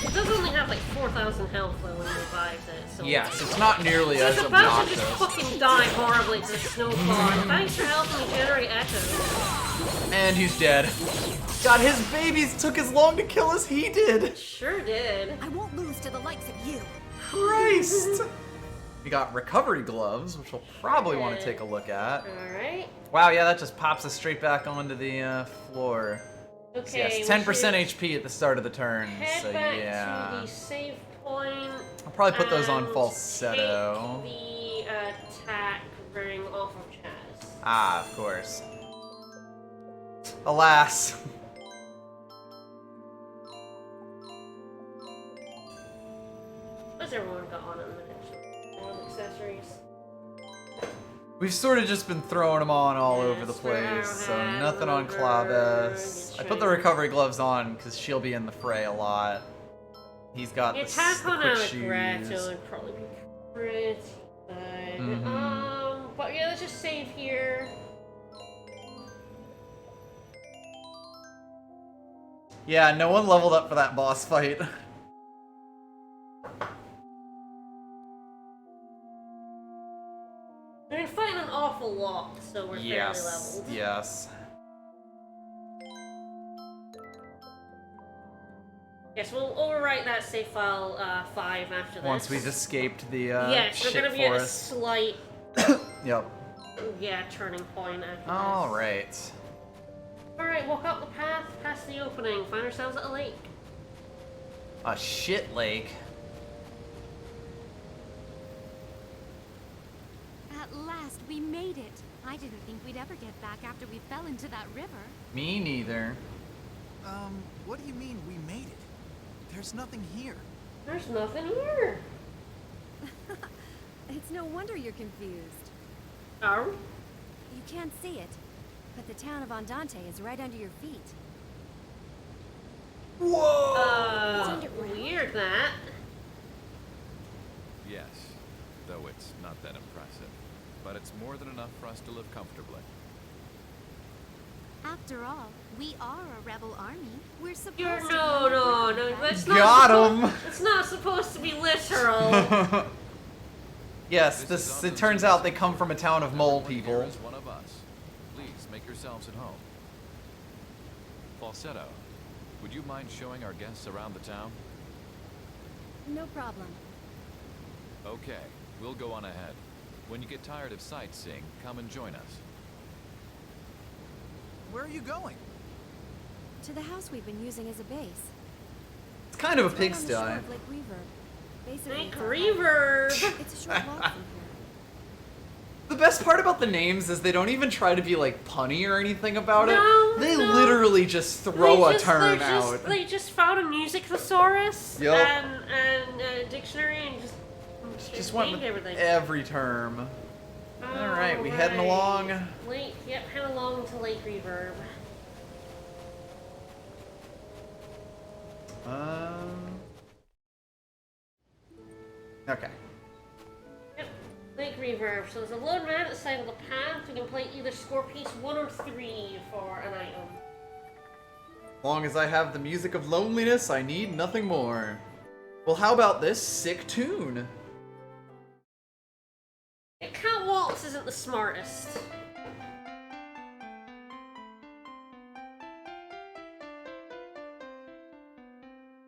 It does only have like 4,000 health though when it revives it, so... Yes, it's not nearly as It's about to obnoxious. just fucking die horribly to the snowfall. Thanks for helping me generate echoes. And he's dead. God, his babies took as long to kill as he did. Sure did. I won't lose to the likes of you. Christ. We got recovery gloves, which we'll probably want to take a look at. Alright. Wow, yeah, that just pops us straight back onto the floor. Okay, Yes, we 10% should HP at the start of the turn, head so back yeah. to the save point. I'll probably put those on and falsetto. Take the attack ring off of Chaz. Ah, of course. Alas. What's everyone got on in the minute? All the accessories. We've sort of just been throwing them on all over the Yes, place, so Arrowhead, nothing on Lumber, Clavis. I put the Train. recovery gloves on because she'll be in the fray a lot. He's got the, Attack the on quick Allegretto shoes. would probably be pretty good. Mhm. But yeah, let's just save here. Yeah, no one leveled up for that boss fight. We've been fighting an awful lot, so we're fairly leveled. Yes. Yes, we'll overwrite that save file 5 after this. Once we've escaped the yes, we're shit gonna be at a forest. slight, Yep. turning point after All this. right. Alright, walk up the path, past the opening, find ourselves at a lake. A shit lake. At last, we made it. I didn't think we'd ever get back after we fell into that river. Me neither. What do you mean we made it? There's nothing here. There's nothing here. It's no wonder you're confused. Oh? You can't see it, but the town of Andante is right under your feet. Whoa! Weird that. Yes, though it's not that impressive. But it's more than enough for us to live comfortably. After all, we are a rebel army. We're supposed You're, to... no, that's not Got suppo- him! It's not supposed to be literal. Yes, This is it turns out they come from a town of mole Everyone people. here is one of us. Please make yourselves at home. Falsetto, would you mind showing our guests around the town? No problem. Okay, we'll go on ahead. When you get tired of sightseeing, come and join us. Where are you going? To the house we've been using as a base. It's kind of a It's right on the pigsty. shore of Lake Reverb. Basically, Lake it's our home. Reverb! It's a short walk from here. The best part about the names is they don't even try to be like punny or anything about No, it. They no. literally just throw a term they out. They just found a music thesaurus Yup. and a dictionary and Just went named with everything. every term. Alright, we heading along. Lake, yep, head along to Lake Reverb. Okay. Yep, Lake Reverb. So there's a lone man at the side of the path. We can play either score piece 1 or 3 for an item. As long as I have the music of loneliness, I need nothing more. Well, how about this sick tune? Yeah, Cat Waltz isn't the smartest.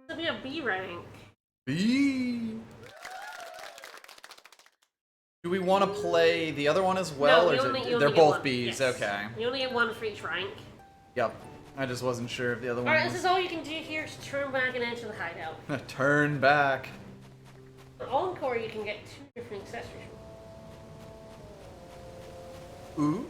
It'll be a B rank. B. Do we want to play the other one as well, no, or you is only, it? you They're only get both one. B's. Yes. Okay. You only get one for each rank. Yep. I just wasn't sure if the other one Alright, was. this is all you can do here to turn back and enter the hideout. Turn back. For Encore, you can get 2 different accessories. Ooh.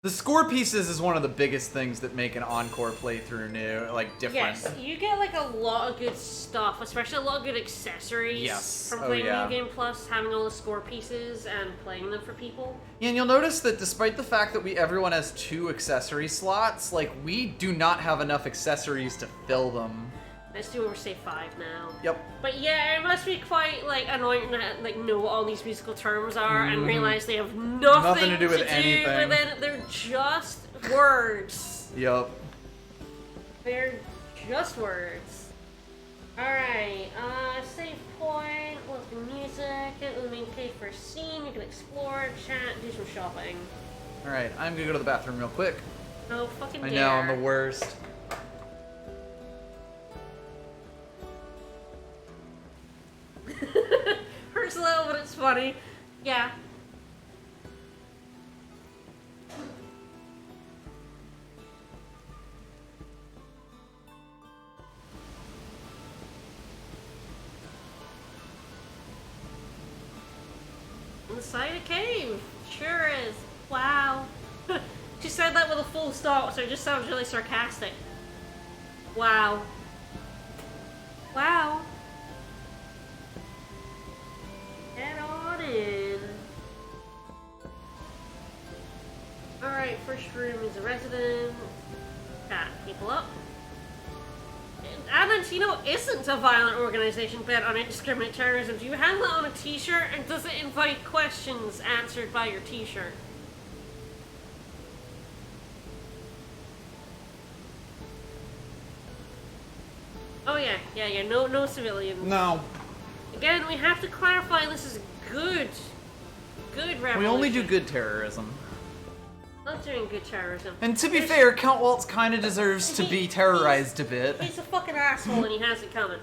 The score pieces is one of the biggest things that make an encore playthrough new, like different. Yes, you get like a lot of good stuff, especially a lot of good accessories Yes. from Oh, playing yeah. New Game Plus, having all the score pieces and playing them for people. Yeah, and you'll notice that despite the fact that everyone has 2 accessory slots, like we do not have enough accessories to fill them. Let's do over say 5 now. Yep. But yeah, it must be quite like annoying to like know what all these musical terms are and realize they have nothing to do with anything. with it. They're just words. Yep. They're just words. Alright, save point, let's do music, get the main page for a scene, you can explore, chat, do some shopping. Alright, I'm gonna go to the bathroom real quick. No fucking I dare. know, I'm the worst. Hurts a little, but it's funny. Yeah. Inside a cave. Sure is. Wow. She said that with a full stop, so it just sounds really sarcastic. Wow. Wow. Head on in. Alright, first room is a resident. Chat people up. Adantino isn't a violent organization bent on indiscriminate terrorism. Do you have that on a t-shirt? And does it invite questions answered by your t-shirt? Oh yeah, no civilians. No. Again, we have to clarify this is good revolution. We only do good terrorism. Not doing good terrorism. And to be fair, Count Waltz kinda deserves to be terrorized a bit. He's a fucking asshole and he has it coming.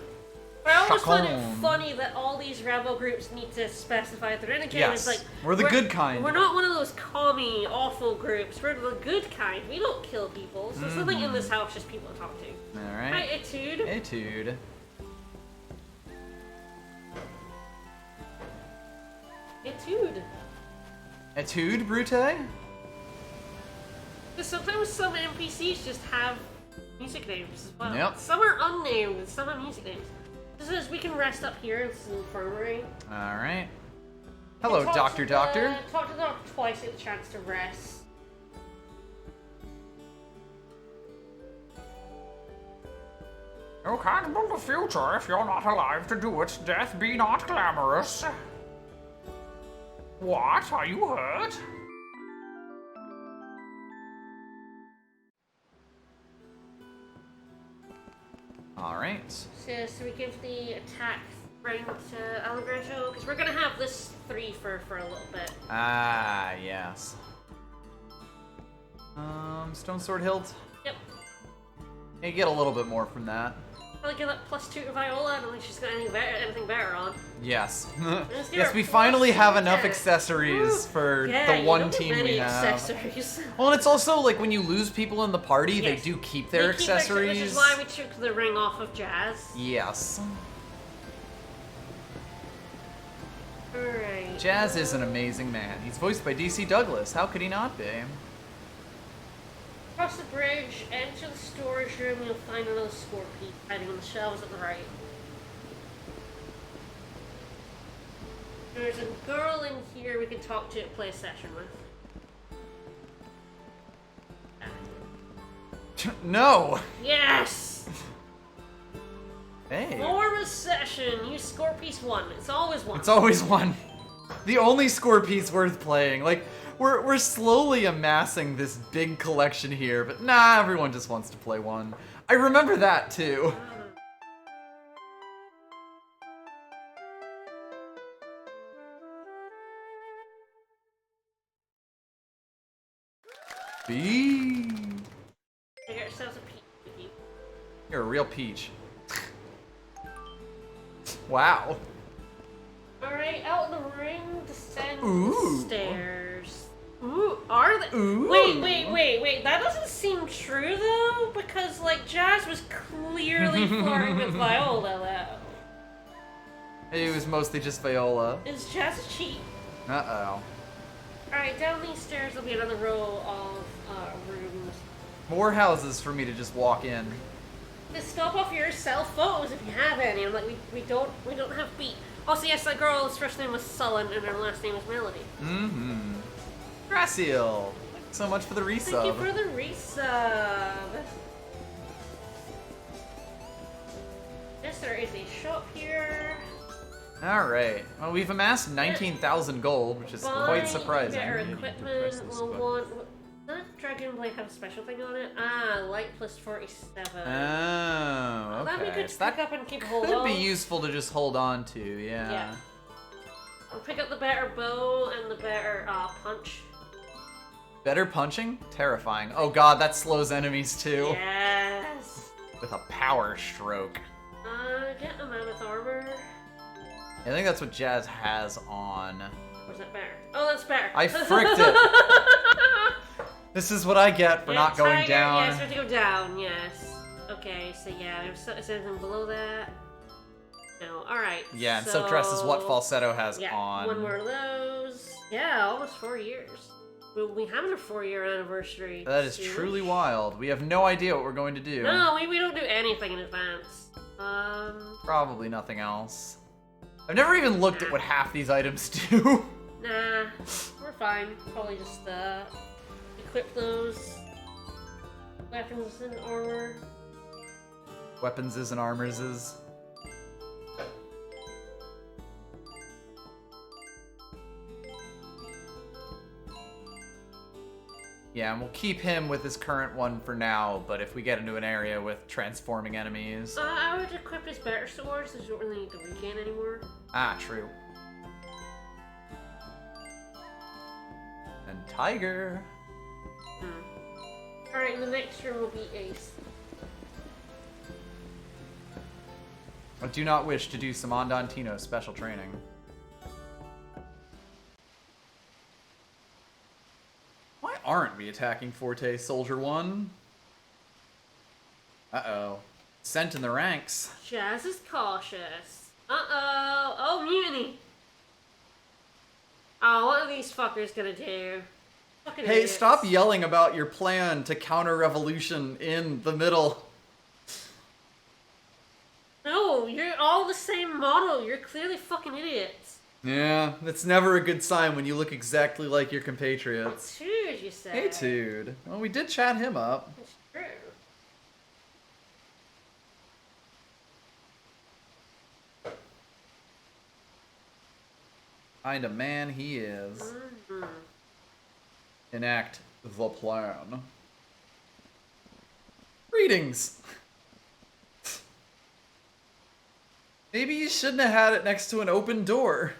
But I always find it Chacon. funny that all these rebel groups need to specify that they're in a game. Yes, It's like we're the good kind. We're not one of those commie, awful groups. We're the good kind. We don't kill people. So there's nothing in this house, just people to talk to. Hi, Alright. Etude. Etude. Etude. Etude, Brute? Because sometimes some NPCs just have music names as well. Yep. Some are unnamed and some have music names. This is, we can rest up here. This is an infirmary. Alright. Hello, Talk Doctor to the- Doctor. Talk to the doctor twice, get the chance to rest. You can't build a future if you're not alive to do it. Death be not glamorous. What? Are you hurt? Alright. So we give the attack rank to Allegretto, because we're gonna have this 3 for a little bit. Ah, yes. Stone Sword Hilt? Yep. You get a little bit more from that. Probably give that +2 to Viola. I don't think she's got anything better on. Yes. Let's give Yes, her we finally have enough +10. accessories for Yeah, the you one don't get team many we have. accessories. Well, and it's also like when you lose people in the party, they Yes. do keep their They keep accessories. which is why we took the ring off of Jazz. Yes. Alright. Jazz is an amazing man. He's voiced by DC Douglas. How could he not be? Cross the bridge, enter the storage room, you'll find another Scorpion hiding on the shelves at the right. There's a girl in here we can talk to and play a session with. No! Yes! Hey. Form a session, use Scorpius 1. It's always one. It's always one. The only score piece worth playing. Like, we're slowly amassing this big collection here, but nah, everyone just wants to play one. I remember that too. B. Get ourselves a peek with you. You're a real peach. Wow. Alright, out in the ring, descend Ooh. the stairs. Ooh, are they? Ooh. Wait. That doesn't seem true though, because like Jazz was clearly flirting with Viola though. It was mostly just Viola. Is Jazz a cheat? Uh-oh. Alright, down these stairs will be another row of rooms. More houses for me to just walk in. Just stop off your cell photos if you have any. I'm like, we don't have beat. Also, yes, that girl's first name was Sullen and her last name was Melody. Mm-hmm. Graciel. Thanks so much for the resub. Thank you for the resub. Yes, there is a shop here. Alright. Well, we've amassed 19,000 gold, which is quite surprising. Better You need to press equipment. this We'll button. want. Does Dragon Blade have a special thing on it? Ah, light plus 47. Oh, That'd be okay. good to So pick that up and keep hold could of. be useful to just hold on to, yeah. Yeah. I'll pick up the better bow and the better punch. Better punching? Terrifying. Oh god, that slows enemies too. Yes. With a power stroke. Get a mammoth armor. I think that's what Jazz has on. Where's that bear? Oh, that's bear. I fricked it. This is what I get for Yeah, not going tiger, down. Yes, we have to go down, yes. Okay, so yeah, is there anything below that? No, alright. Yeah, and so Dress is what Falsetto has Yeah, on. one more of those. Yeah, almost 4 years. We'll be having a 4-year anniversary. That is soon. truly wild. We have no idea what we're going to do. No, we don't do anything in advance. Probably nothing else. I've never even looked at what half these items do. Nah, we're fine. Probably just equip those weapons and armor. Weapons and armors is. Yeah, and we'll keep him with his current one for now, but if we get into an area with transforming enemies... I would equip his better swords, so you don't really need to regain anymore. Ah, true. And Tiger. Alright, the next room will be Ace. I do not wish to do some Andantino special training. Why aren't we attacking Forte Soldier 1? Uh-oh. Sent in the ranks. Jazz is cautious. Uh-oh. Oh, mutiny. Oh, what are these fuckers gonna do? Fucking Hey, idiots. stop yelling about your plan to counter revolution in the middle. No, you're all the same model. You're clearly fucking idiots. Yeah, it's never a good sign when you look exactly like your compatriots. Dude, you say. Hey, dude. Well, we did chat him up. It's true. Kind of man he is. Enact the plan. Greetings! Maybe you shouldn't have had it next to an open door.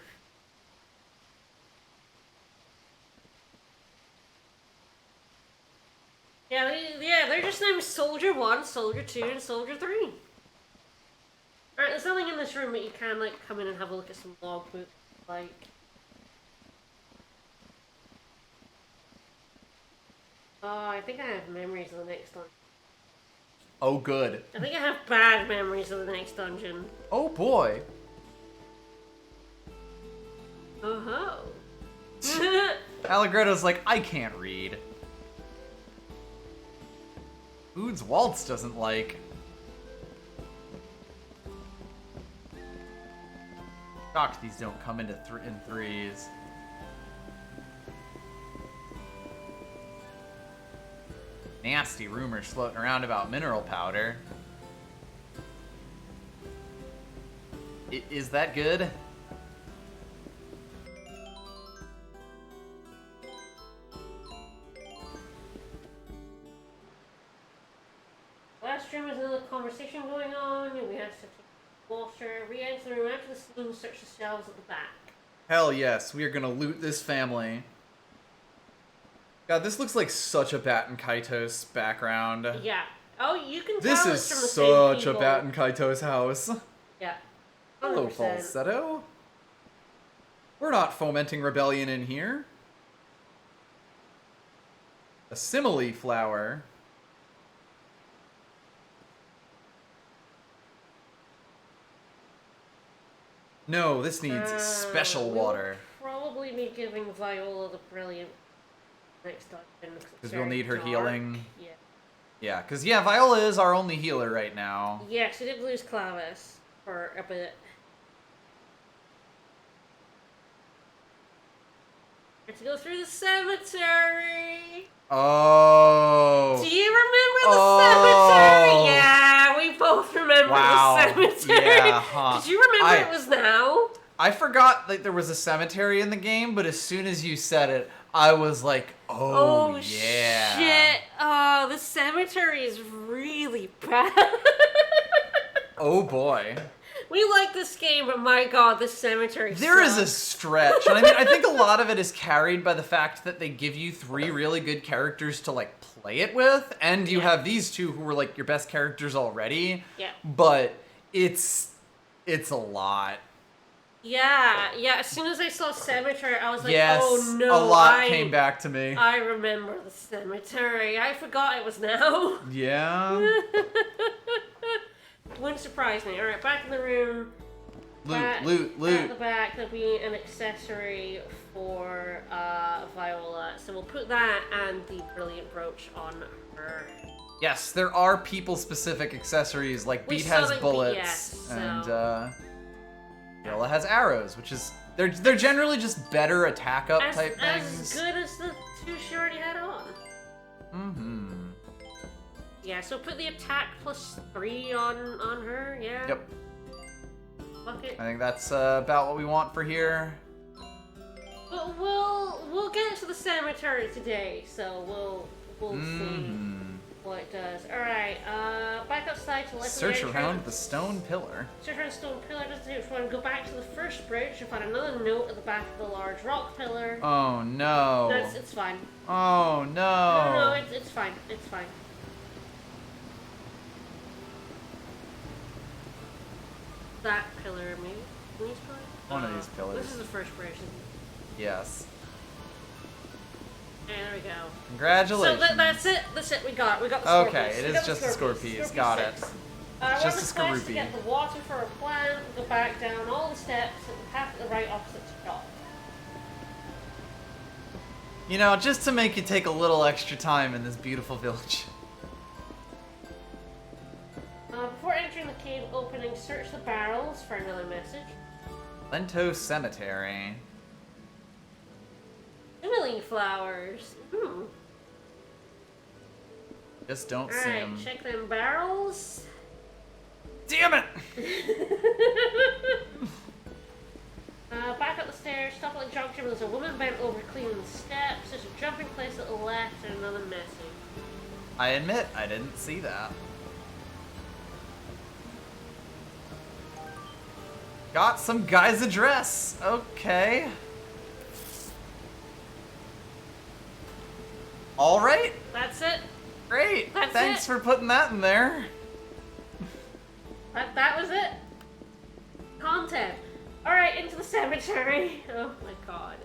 Yeah, they're just named Soldier 1, Soldier 2, and Soldier 3. Alright, there's nothing in this room that you can, like, come in and have a look at some logbooks, like... Oh, I think I have memories of the next dungeon. Oh, good. I think I have bad memories of the next dungeon. Oh, boy. Oh ho. Allegretto's like, I can't read. Foods Waltz doesn't like. Shocked these don't come into in threes. Nasty rumors floating around about mineral powder. Is that good? Last room is another conversation going on. We have to take water. Re-enter the room after the saloon. Search the shelves at the back. Hell yes, we are gonna loot this family. God, this looks like such a Bat and Kaitos background. Yeah. Oh, you can This tell is it's from the such same a people. Bat and Kaitos house. Yeah. Hello, 100%. falsetto. We're not fomenting rebellion in here. A simile flower. No, this needs special we'll water. Probably be giving Viola the brilliant next dungeon. Because we'll need her healing. Yeah. Yeah, because, yeah, Viola is our only healer right now. Yes, we did lose Clavis for a bit. We have to go through the cemetery. Oh. Do you remember the Oh. cemetery? Yeah, we both remember Wow. the cemetery. Yeah, huh. Did you remember it was now? I forgot that there was a cemetery in the game, but as soon as you said it, I was like, oh yeah. Shit. Oh, the cemetery is really bad. Oh boy. We like this game, but my god, this cemetery There is a sucks. stretch. And I mean, I think a lot of it is carried by the fact that they give you 3 really good characters to, like, play it with. And you have these 2 who were, like, your best characters already. Yeah. But it's a lot. Yeah, as soon as I saw cemetery, I was like, Yes, oh no, a lot came back to me. I remember the cemetery. I forgot it was now. Yeah. Wouldn't surprise me. Alright, back in the room. At Loot. the back, there'll be an accessory for Viola. So we'll put that and the brilliant brooch on her. Yes, there are people-specific accessories, like We Beat saw has that bullets, yes, and so- Viola has arrows, which is they're generally just better attack up type As things. good as the 2 she already had on. Mm-hmm. Yeah, so put the attack +3 on her, yeah? Yep. Fuck it. I think that's about what we want for here. But we'll get to the cemetery today, so we'll see what it does. Alright, back outside to left Search of the around entrance. the stone pillar. Search around the stone pillar, doesn't take much fun. Go back to the first bridge and find another note at the back of the large rock pillar. Oh no. No, it's fine. Oh no. No, it's fine. It's fine. That pillar, maybe? These pillars? One of these pillars. This is the first bridge. Isn't it? Yes. And there we go. Congratulations. So that's it. That's it. We got the score Okay, piece. it We is got the just a score score piece. piece. Score Got piece it. 6. Just one a request scoropy. to get the water for a plant, go back down all the steps and the path at the right opposite shop. You know, just to make you take a little extra time in this beautiful village. Before entering the cave opening, search the barrels for another message. Lento Cemetery. Simile flowers. Just don't see Alright, him. check them barrels. Damn it! Back up the stairs, stop at the junction where there's a woman bent over cleaning the steps. There's a jumping place at the left and another message. I admit, I didn't see that. Got some guy's address. Okay. Alright. That's it. Great. That's Thanks it. for putting that in there. That was it. content. Alright, into the cemetery. Oh my god.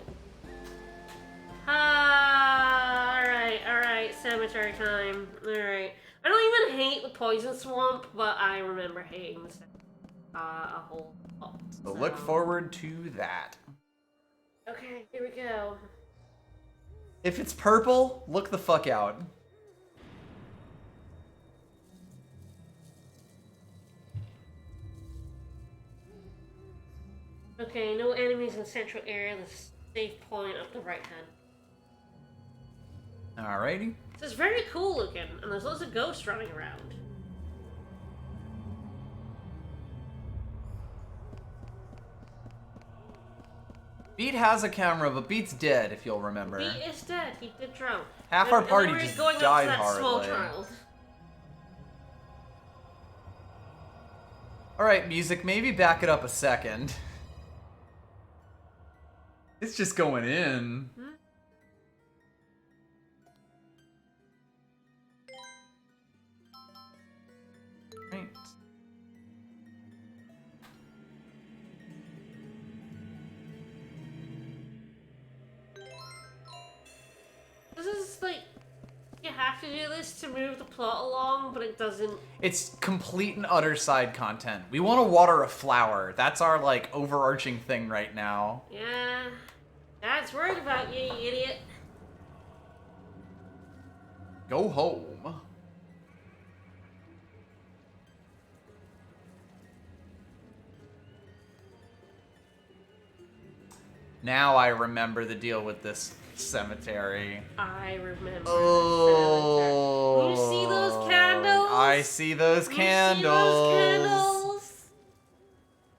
Alright, cemetery time. Alright. I don't even hate the poison swamp, but I remember hating the a whole lot. So look forward to that. Okay, here we go. If it's purple, look the fuck out. Okay, no enemies in central area. The safe point up the right hand. Alrighty. This is very cool looking, and there's lots of ghosts running around. Beat has a camera, but Beat's dead, if you'll remember. He is dead. He did drown. Half our party and just going died up to that small horribly. child. Alright, music, maybe back it up a second. It's just going in. Right. This is like, you have to do this to move the plot along, but it doesn't. It's complete and utter side content. We want to water a flower. That's our, like, overarching thing right now. Yeah. Dad's worried about you, you idiot. Go home. Now I remember the deal with this cemetery. I remember. Oh. You see those candles? I see those You candles. see those candles?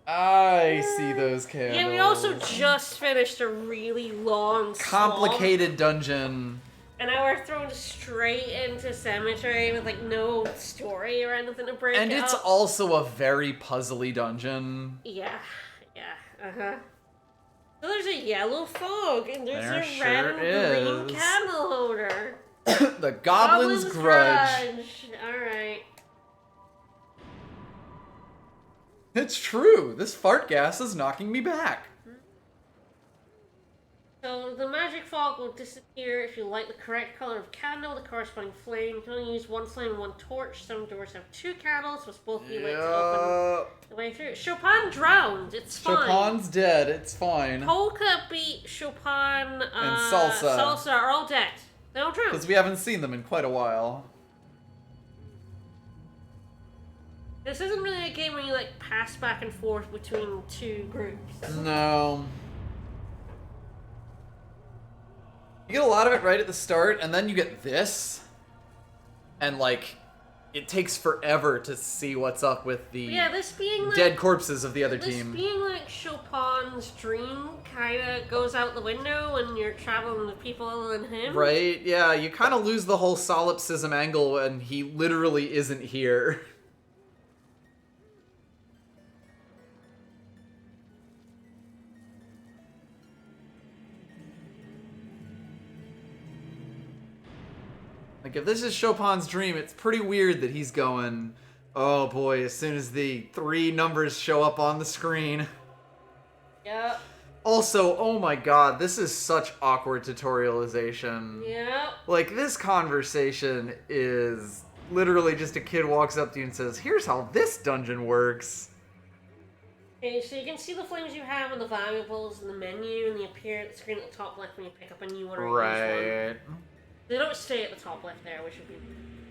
I see those candles. Yeah, we also just finished a really long, complicated dungeon. and now we're thrown straight into cemetery with like no story or anything to break And it it's up. also a very puzzly dungeon. Yeah, So there's a yellow fog, and there's There a sure red and green is. candle holder. The Goblin's Grudge. Alright. It's true. This fart gas is knocking me back. So the magic fog will disappear if you light the correct color of candle, the corresponding flame. You can only use one flame and one torch. Some doors have two candles, so both be lit to open the way through. Chopin drowned. It's fine. Chopin's dead. It's fine. Polka beat Chopin And Salsa. Salsa are all dead. They all drowned. Because we haven't seen them in quite a while. This isn't really a game where you like pass back and forth between two groups. No. You get a lot of it right at the start, and then you get this. And, like, it takes forever to see what's up with the Yeah, this being like dead corpses of the other this team. being like Chopin's dream kind of goes out the window when you're traveling with people other than him. Right? Yeah, you kind of lose the whole solipsism angle when he literally isn't here. Like, if this is Chopin's dream, it's pretty weird that he's going, oh boy, as soon as the 3 numbers show up on the screen. Yep. Also, oh my god, this is such awkward tutorialization. Yep. Like, this conversation is literally just a kid walks up to you and says, here's how this dungeon works. Okay, so you can see the flames you have and the valuables in the menu, and they appear at the screen at the top left when you pick up a new one or use one. Right. They don't stay at the top left there, which would be...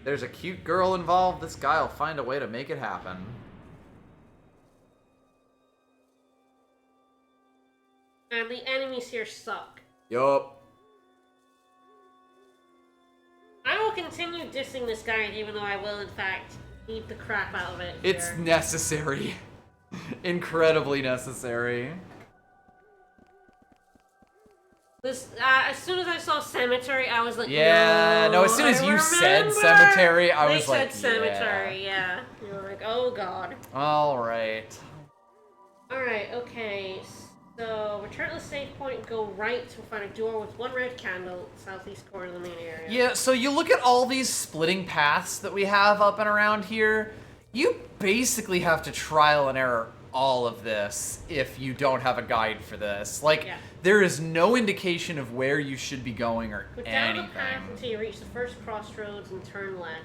There's a cute girl involved. This guy will find a way to make it happen. And the enemies here suck. Yup. I will continue dissing this guy, even though I will, in fact, beat the crap out of it. It's here. necessary. Incredibly necessary. This, as soon as I saw cemetery, I was like, Yeah, no, as soon as you said cemetery, I was like, They said cemetery, yeah. You were like, oh god. Alright. Alright, okay. So, return to the safe point, go right to find a door with one red candle, southeast corner of the main area. Yeah, so you look at all these splitting paths that we have up and around here, you basically have to trial and error all of this if you don't have a guide for this. Like, Yeah. there is no indication of where you should be going or Go down the anything. path until you reach the first crossroads and turn left.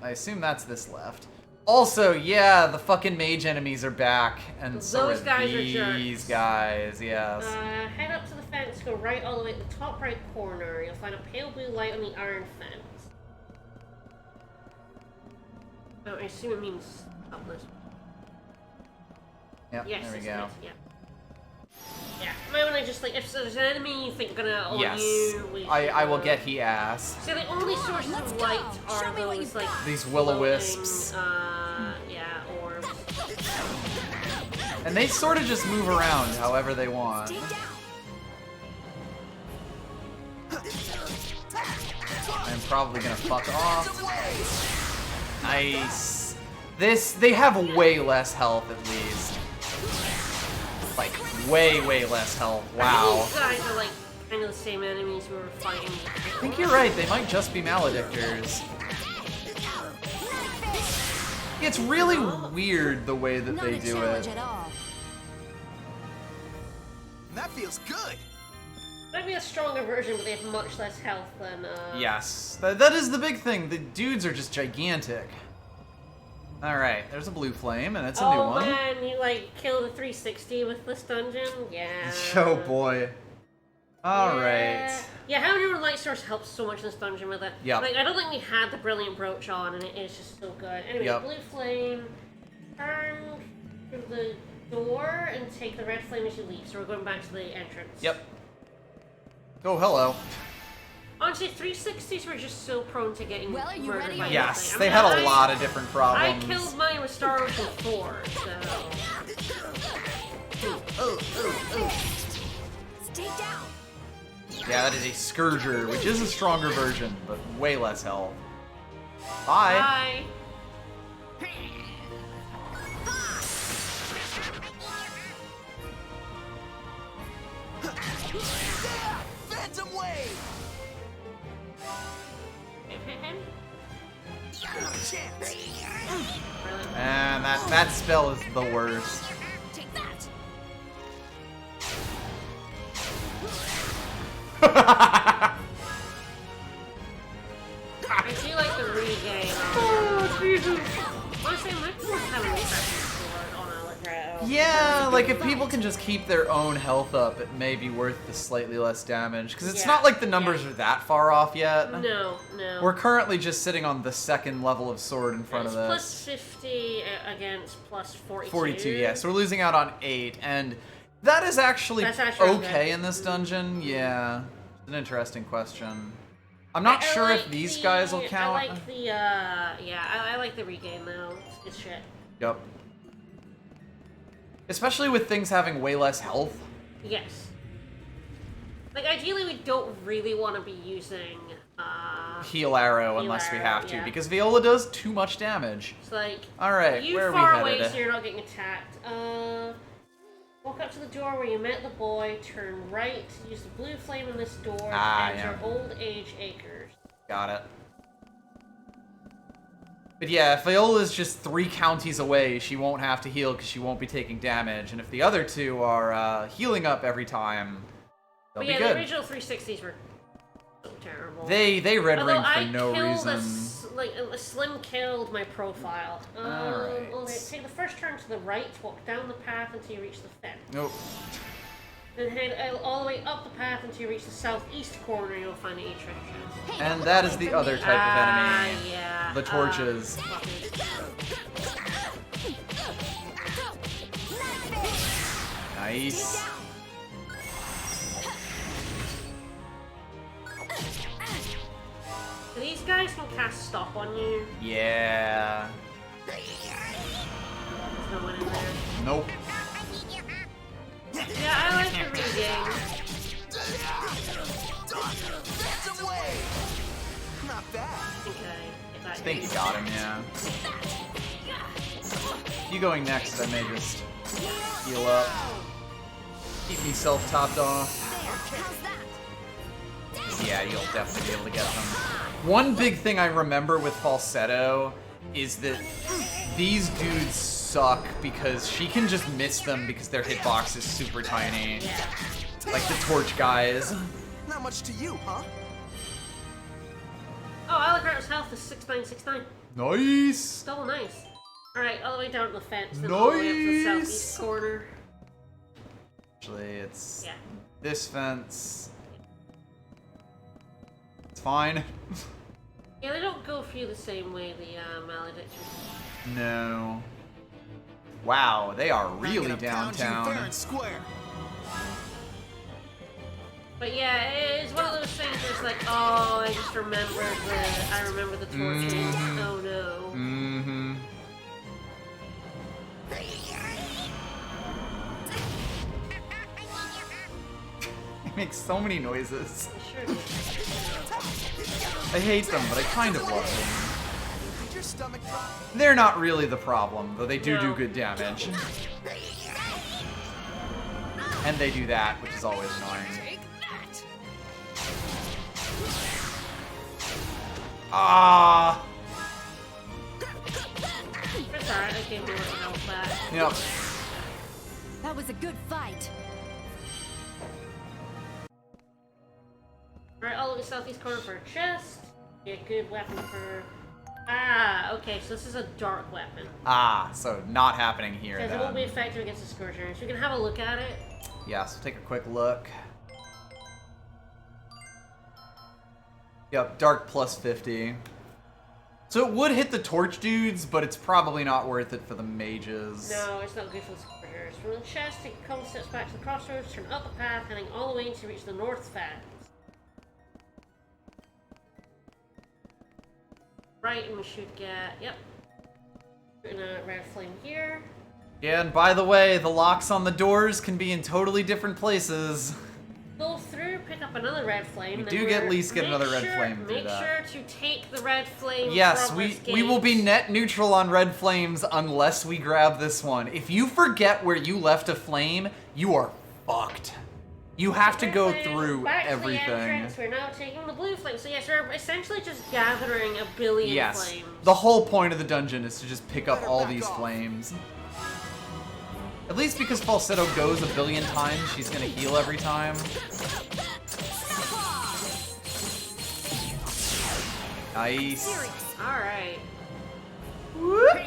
I assume that's this left. Also, yeah, the fucking mage enemies are back, and so Those are guys are these jerks. guys, yes. Head up to the fence, go right all the way at the top right corner. You'll find a pale blue light on the iron fence. Oh, I assume it means up this. Yep, Yes, there we it's go. this, yeah. Yeah, might wanna just like, if there's an enemy you think gonna own Yes, you, we I will should, get he ass. So the only sources let's of go. light Show are me what those you've like got. These floating, will-o-wisps. Yeah, orbs. And they sort of just move around however they want. Dig down. I'm probably gonna fuck off. Nice. They have way less health at least. Like, way less health. Wow. These guys are like kind of the same enemies we were fighting. I think you're right, they might just be maledictors. It's really weird the way that Not they a do challenge it. at all. That feels good. Might be a stronger version, but they have much less health than. Yes, that is the big thing. The dudes are just gigantic. Alright, there's a blue flame, and it's a new Oh one. man, you like killed a 360 with this dungeon? Yeah. Oh boy. Alright. Yeah, having your light source helps so much in this dungeon with it. Yep. Like, I don't think we had the brilliant brooch on, and it is just so good. Anyway, Yep. blue flame, turn through the door and take the red flame as you leave. So we're going back to the entrance. Yep. Oh, hello. Honestly, 360s were just so prone to getting Well, are you murdered ready? by Yes, nothing. they I mean, had a lot of different I problems. killed mine with Star Ocean 4, so... Stay down. Yeah, that is a Scourger, which is a stronger version, but way less health. Bye. Bye. Yeah! Phantom Wave! Not a chance. Really? And that spell is the worst. Take that. I do like the regain. Oh, Jesus. Honestly, I might be worth having a second sword on Allegretto. Yeah, like if people can just keep their own health up, it may be worth the slightly less damage. Because it's Yeah, not like the numbers yeah. are that far off yet. No, no. We're currently just sitting on the second level of sword in front It's of plus this. 50 against plus 42. 42, yeah. So we're losing out on 8, and that is actually, That's actually okay okay. in this dungeon. Yeah, it's an interesting question. I'm not I sure like if these the- guys will count. I like the, I like the regain though. It's shit. Yep. Especially with things having way less health. Yes. Like, ideally, we don't really want to be using, Heal arrow Heal unless we arrow, have to, yeah. because Viola does too much damage. it's like, Alright, you where are we far away headed? so you're not getting attacked. Walk up to the door where you met the boy, turn right, use the blue flame in this door Ah, to enter yeah. Old Age Acres. Got it. But yeah, if Viola's just 3 counties away, she won't have to heal because she won't be taking damage. And if the other 2 are healing up every time, they'll But be yeah, good. the original 360s were so terrible. They red Although ring for I no killed reason. a slim killed my profile. Alright. Okay, take the first turn to the right, walk down the path until you reach the fence. Nope. Then head all the way up the path until you reach the southeast corner, you'll find a treasure chest. Hey, And don't that look is away the from other me. type of enemy. Yeah. The torches. Nice. These guys can cast stop on you. Yeah. There's no one in there. Nope. Yeah, I like the regain. Phantom Wave! Not bad. I think I think you got him, yeah. You going next, I may just heal up. Keep me self-topped off. How's that? Yeah, you'll definitely be able to get them. One big thing I remember with Falsetto is that these dudes suck because she can just miss them because their hitbox is super tiny. Yeah. Like the torch guys. Not much to you, huh? Oh, Allegretto's health is 6969. Nice! Still nice. Alright, all the way down to the fence, then all the way up to the Nice. southeast corner. Actually, it's Yeah. this fence. It's fine. Yeah, they don't go for you the same way the Maledictions. No. Wow, they are really I'm gonna pound you fair downtown. and square. But yeah, it's one of those things where it's like, oh, I just remember the torches. Oh no. Mm-hmm. It makes so many noises. I sure do. I hate them, but I kind of love them. Did your stomach drop? They're not really the problem, though they do No. good damage. And they do that, which is always annoying. Take that! Ah! It's alright, I gave me a little health back. Yep. That was a good fight. Alright, all the way southeast corner for a chest. Be a good weapon for... Ah, okay, so this is a dark weapon. Ah, so not happening here Because it won't be then. effective against the Scourger. So we can have a look at it. Yes, we'll take a quick look. Yep, dark plus 50. So it would hit the torch dudes, but it's probably not worth it for the mages. No, it's not good for the Scourgers. From the chest, take a couple steps back to the crossroads, turn up the path, heading all the way to reach the north fence. Right, and we should get, yep. Putting a red flame here. Yeah, and by the way, the locks on the doors can be in totally different places. Go through, pick up another red flame. We then do at we're- least get make another red sure- flame through Make that. sure to take the red flame Yes, from we this will be gate. net neutral on red flames unless we grab this one. If you forget where you left a flame, you are fucked. You have to Red go flame, through back to the everything. entrance, we're now taking the blue flame. So yes, we're essentially just gathering a billion Yes. flames. The whole point of the dungeon is to just pick up Better all back these off. flames. At least because Falsetto goes a billion times, she's gonna heal every time. Nice. Alright. Whoop. Well,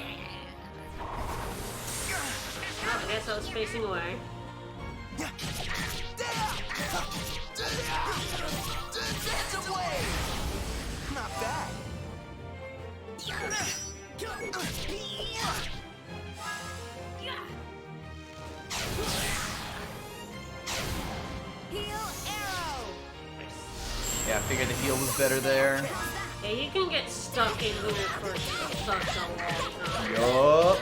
I guess I was facing away. Dance away! Not bad. Heal arrow. Yeah, I figured the heal was better there. Yeah, you can get stuck in here for such a long time. Yup.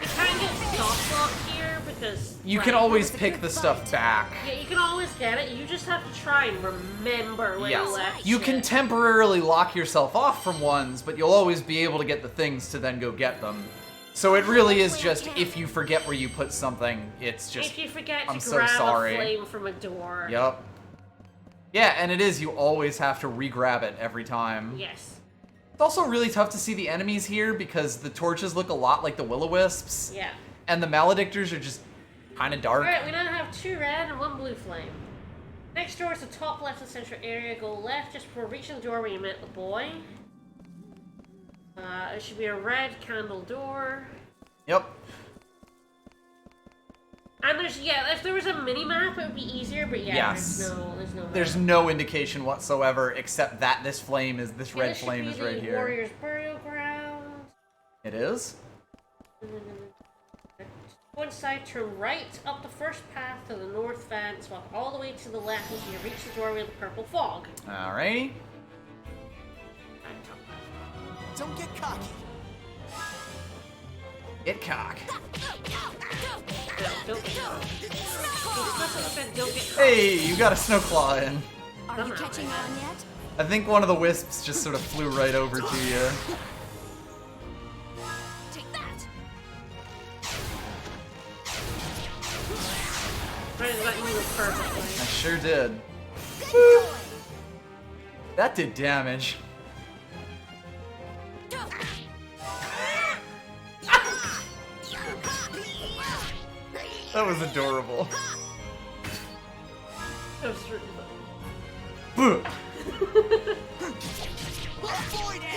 You can get soft lock here because You right, can always was a pick good the stuff fight. back. Yeah, you can always get it. You just have to try and remember where you left Yes. You can shit. temporarily lock yourself off from ones, but you'll always be able to get the things to then go get them. So it really is just if you forget where you put something, it's just If you forget I'm to so grab sorry. a flame from a door. Yup. Yeah, and it is, you always have to re-grab it every time. Yes. It's also really tough to see the enemies here because the torches look a lot like the will-o-wisps, Yeah. and the maledictors are just kind of dark. Alright, we now have 2 red and 1 blue flame. Next door is the top left of the central area. Go left just before reaching the door where you met the boy. It should be a red candle door. Yep. And there's, yeah, if there was a mini-map, it would be easier, but yeah, Yes. there's no map. There's no indication whatsoever except that this flame is, this Yeah, red this should flame be is right the here. Warrior's Burial Ground. It is? One side, turn right up the first path to the north fence, walk all the way to the left until you reach the doorway of the purple fog. Alrighty. Right, top left. Don't get cocky. Get cock. No, don't get caught. He explicitly said don't get caught. Hey, you got a snow claw in. Are you catching on yet? I think one of the wisps just sort of flew right over to you. Take that! Right, let me move perfectly. I sure did. That did damage. That was adorable. That was really funny. Boo. Avoid it!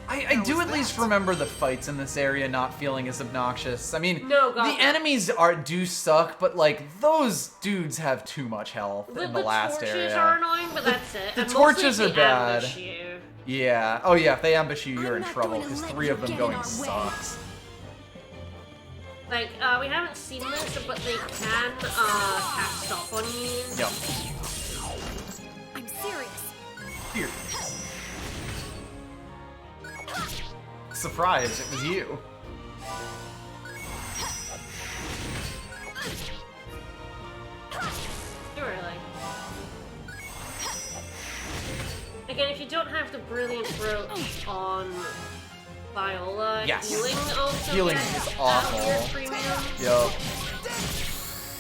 I do at least remember the fights in this area not feeling as obnoxious. I mean, No, God, the no. enemies do suck, but like those dudes have too much health in the last torches area. are annoying, but that's it. The And mostly torches if are they bad. ambush you. Yeah. Oh yeah, if they ambush you, you're I'm in not trouble going to because let 3 you of them get in going our way. sucks. Like, we haven't seen this, but they can cast stop on you. Yep. I'm serious. Here. Surprise, it was you. Really. Again, if you don't have the brilliant brooch on Viola, Yes. healing also Healing gets is a awful. weird premium. Yup.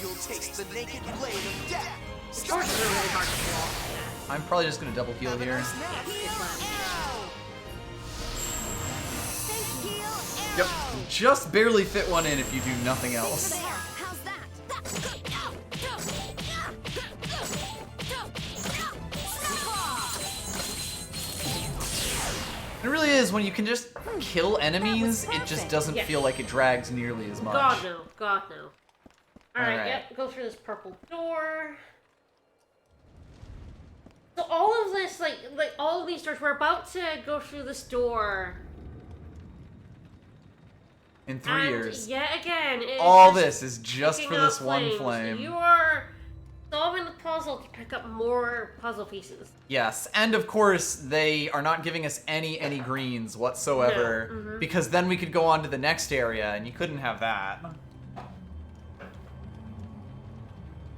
You'll taste the naked blade of death. Torches are really hard to block. I'm probably just gonna double heal Have a here. nice nap. Yeah, it's fun. Yep. Just barely fit one in if you do nothing else. How's that? It really is, when you can just kill enemies, it just doesn't Yes. feel like it drags nearly as much. God no, God no. Alright, Alright. yep, go through this purple door. So all of this, like all of these doors, we're about to go through this door. In 3 And years. yet again, it's All just this is just picking for this up one flames. flame. You are solving the puzzle to pick up more puzzle pieces. Yes, and of course, they are not giving us any greens whatsoever, No, mhm. because then we could go on to the next area, and you couldn't have that.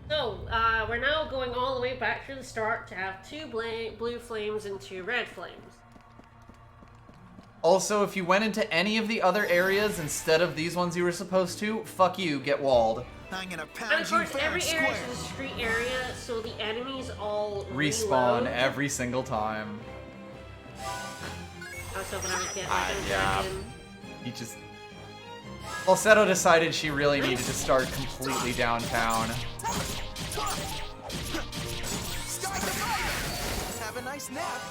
So, we're now going all the way back to the start to have 2 blue flames and 2 red flames. Also, if you went into any of the other areas instead of these ones you were supposed to, fuck you, get walled. I'm gonna pound And of you course, fair every and area square. is a street area, so the enemies all Respawn reload. every single time. I was hoping I would get like a yeah. dragon. You just... Falsetto decided she really needed to start completely downtown. Sky divider. Have a nice nap.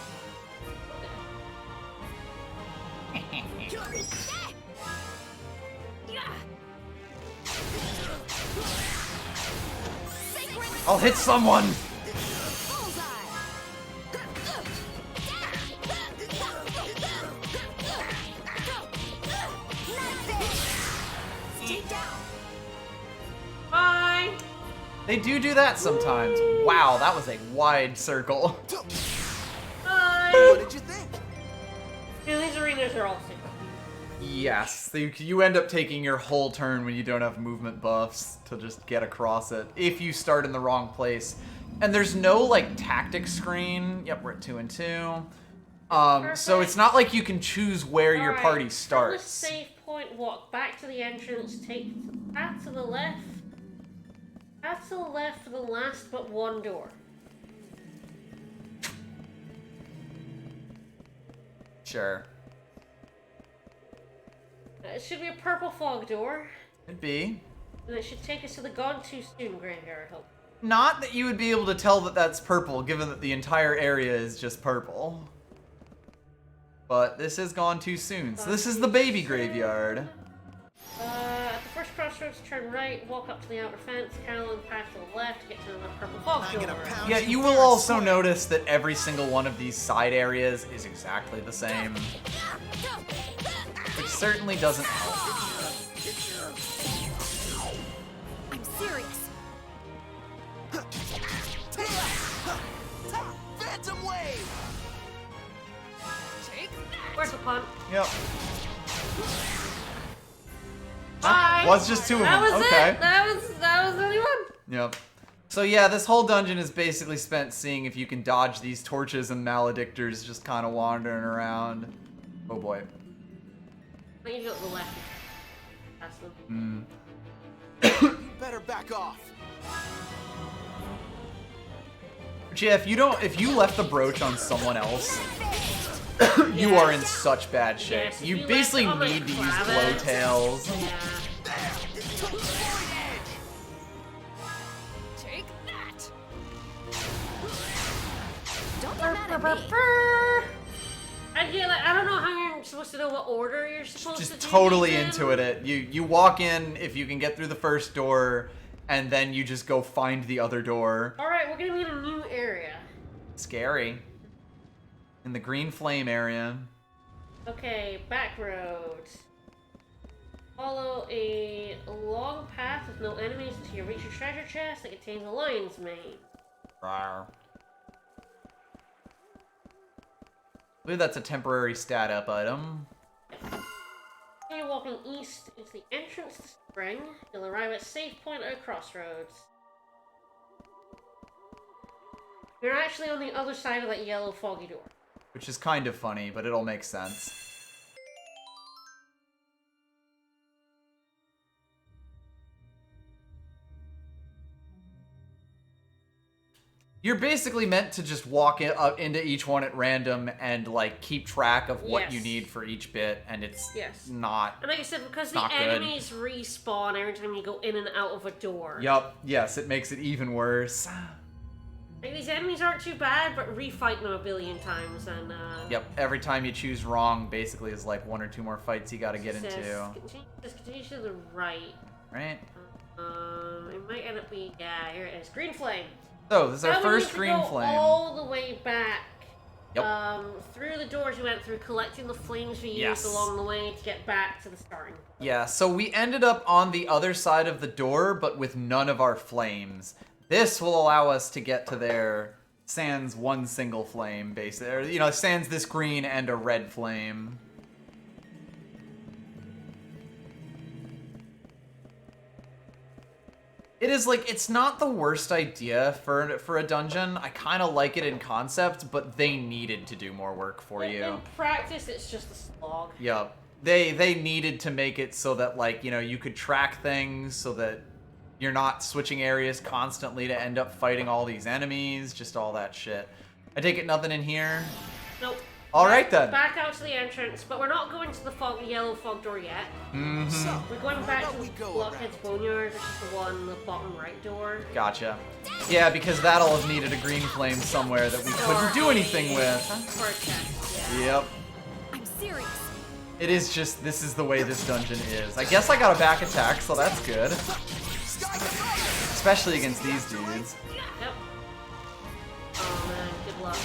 I'll hit someone! Bye! They do that sometimes. Wow, that was a wide circle. Bye! What did you think? Yeah, these arenas are all super. Yes, you end up taking your whole turn when you don't have movement buffs to just get across it, if you start in the wrong place. And there's no, like, tactics screen. Yep, we're at 2 and 2. So it's not like you can choose where your Alright, party From the starts. save point, walk back to the entrance, take the path to the left. Path to the left for the last but one door. Sure. It should be a purple fog door, Could be. and it should take us to the Gone Too Soon graveyard, I hope. Not that you would be able to tell that that's purple, given that the entire area is just purple. But this has gone too soon. So this is the baby graveyard. At the first crossroads, turn right, walk up to the outer fence, Carolyn path to the left, get to the purple fog I'm door. gonna pound Yeah, you you fair will and also square. notice that every single one of these side areas is exactly the same. Which certainly doesn't help. I'm serious. Phantom wave. Where's the punt? Yep. Bye! Was just 2 of That them. was Okay. it! That was the only one! Yep. So yeah, this whole dungeon is basically spent seeing if you can dodge these torches and maledictors just kind of wandering around. Oh boy. I need to go to the left. That's them. You better back off. Jeff, if you left the brooch on someone else, you are in such bad shape. Yes, if you you basically left it on need to the use Travis. blowtails. Yeah. Take that! Don't get mad at me. I don't know how you're supposed to know what order you're supposed to do Just totally these in. into it. You walk in if you can get through the first door, and then you just go find the other door. Alright, we're gonna be in a new area. Scary. In the green flame area. Okay, back road. Follow a long path with no enemies until you reach a treasure chest that contains a lion's mane. Rawr. I believe that's a temporary stat up item. You're walking east into the entrance to spring. You'll arrive at a safe point at a crossroads. You're actually on the other side of that yellow foggy door. Which is kind of funny, but it all makes sense. You're basically meant to just walk into each one at random and like keep track of what you Yes. need for each bit, and it's Yes. not. And like I said, because the Not good. enemies respawn every time you go in and out of a door. Yup, yes, it makes it even worse. Like, these enemies aren't too bad, but refight them a billion times and Yep, every time you choose wrong, basically is like one or two more fights you gotta get it says, into. continue to the right. Right? It might end up being, yeah, here it is. Green flame. So, this is our Now we first need to green go flame. all the way back. Yep. Through the doors we went through, collecting the flames we Yes. used along the way to get back to the starting. Yeah, so we ended up on the other side of the door, but with none of our flames. This will allow us to get to there sans one single flame, basically. Or, you know, sans this green and a red flame. It is like, it's not the worst idea for a dungeon. I kind of like it in concept, but they needed to do more work for you. In practice, it's just a slog. Yep. They needed to make it so that, like, you know, you could track things so that you're not switching areas constantly to end up fighting all these enemies, just all that shit. I take it nothing in here? Nope. All right, then. Back out to the entrance, but we're not going to the yellow fog door yet. Mm-hmm. So, We're going back to we the go Blockhead's Boneyard, which is the one, the bottom right door. Gotcha. Yeah, because that'll have needed a green flame somewhere that we couldn't do anything with. For a chest, yeah. Yep. I'm serious. It is just, this is the way this dungeon is. I guess I got a back attack, so that's good. Especially against these dudes. Yep. Oh man, good luck.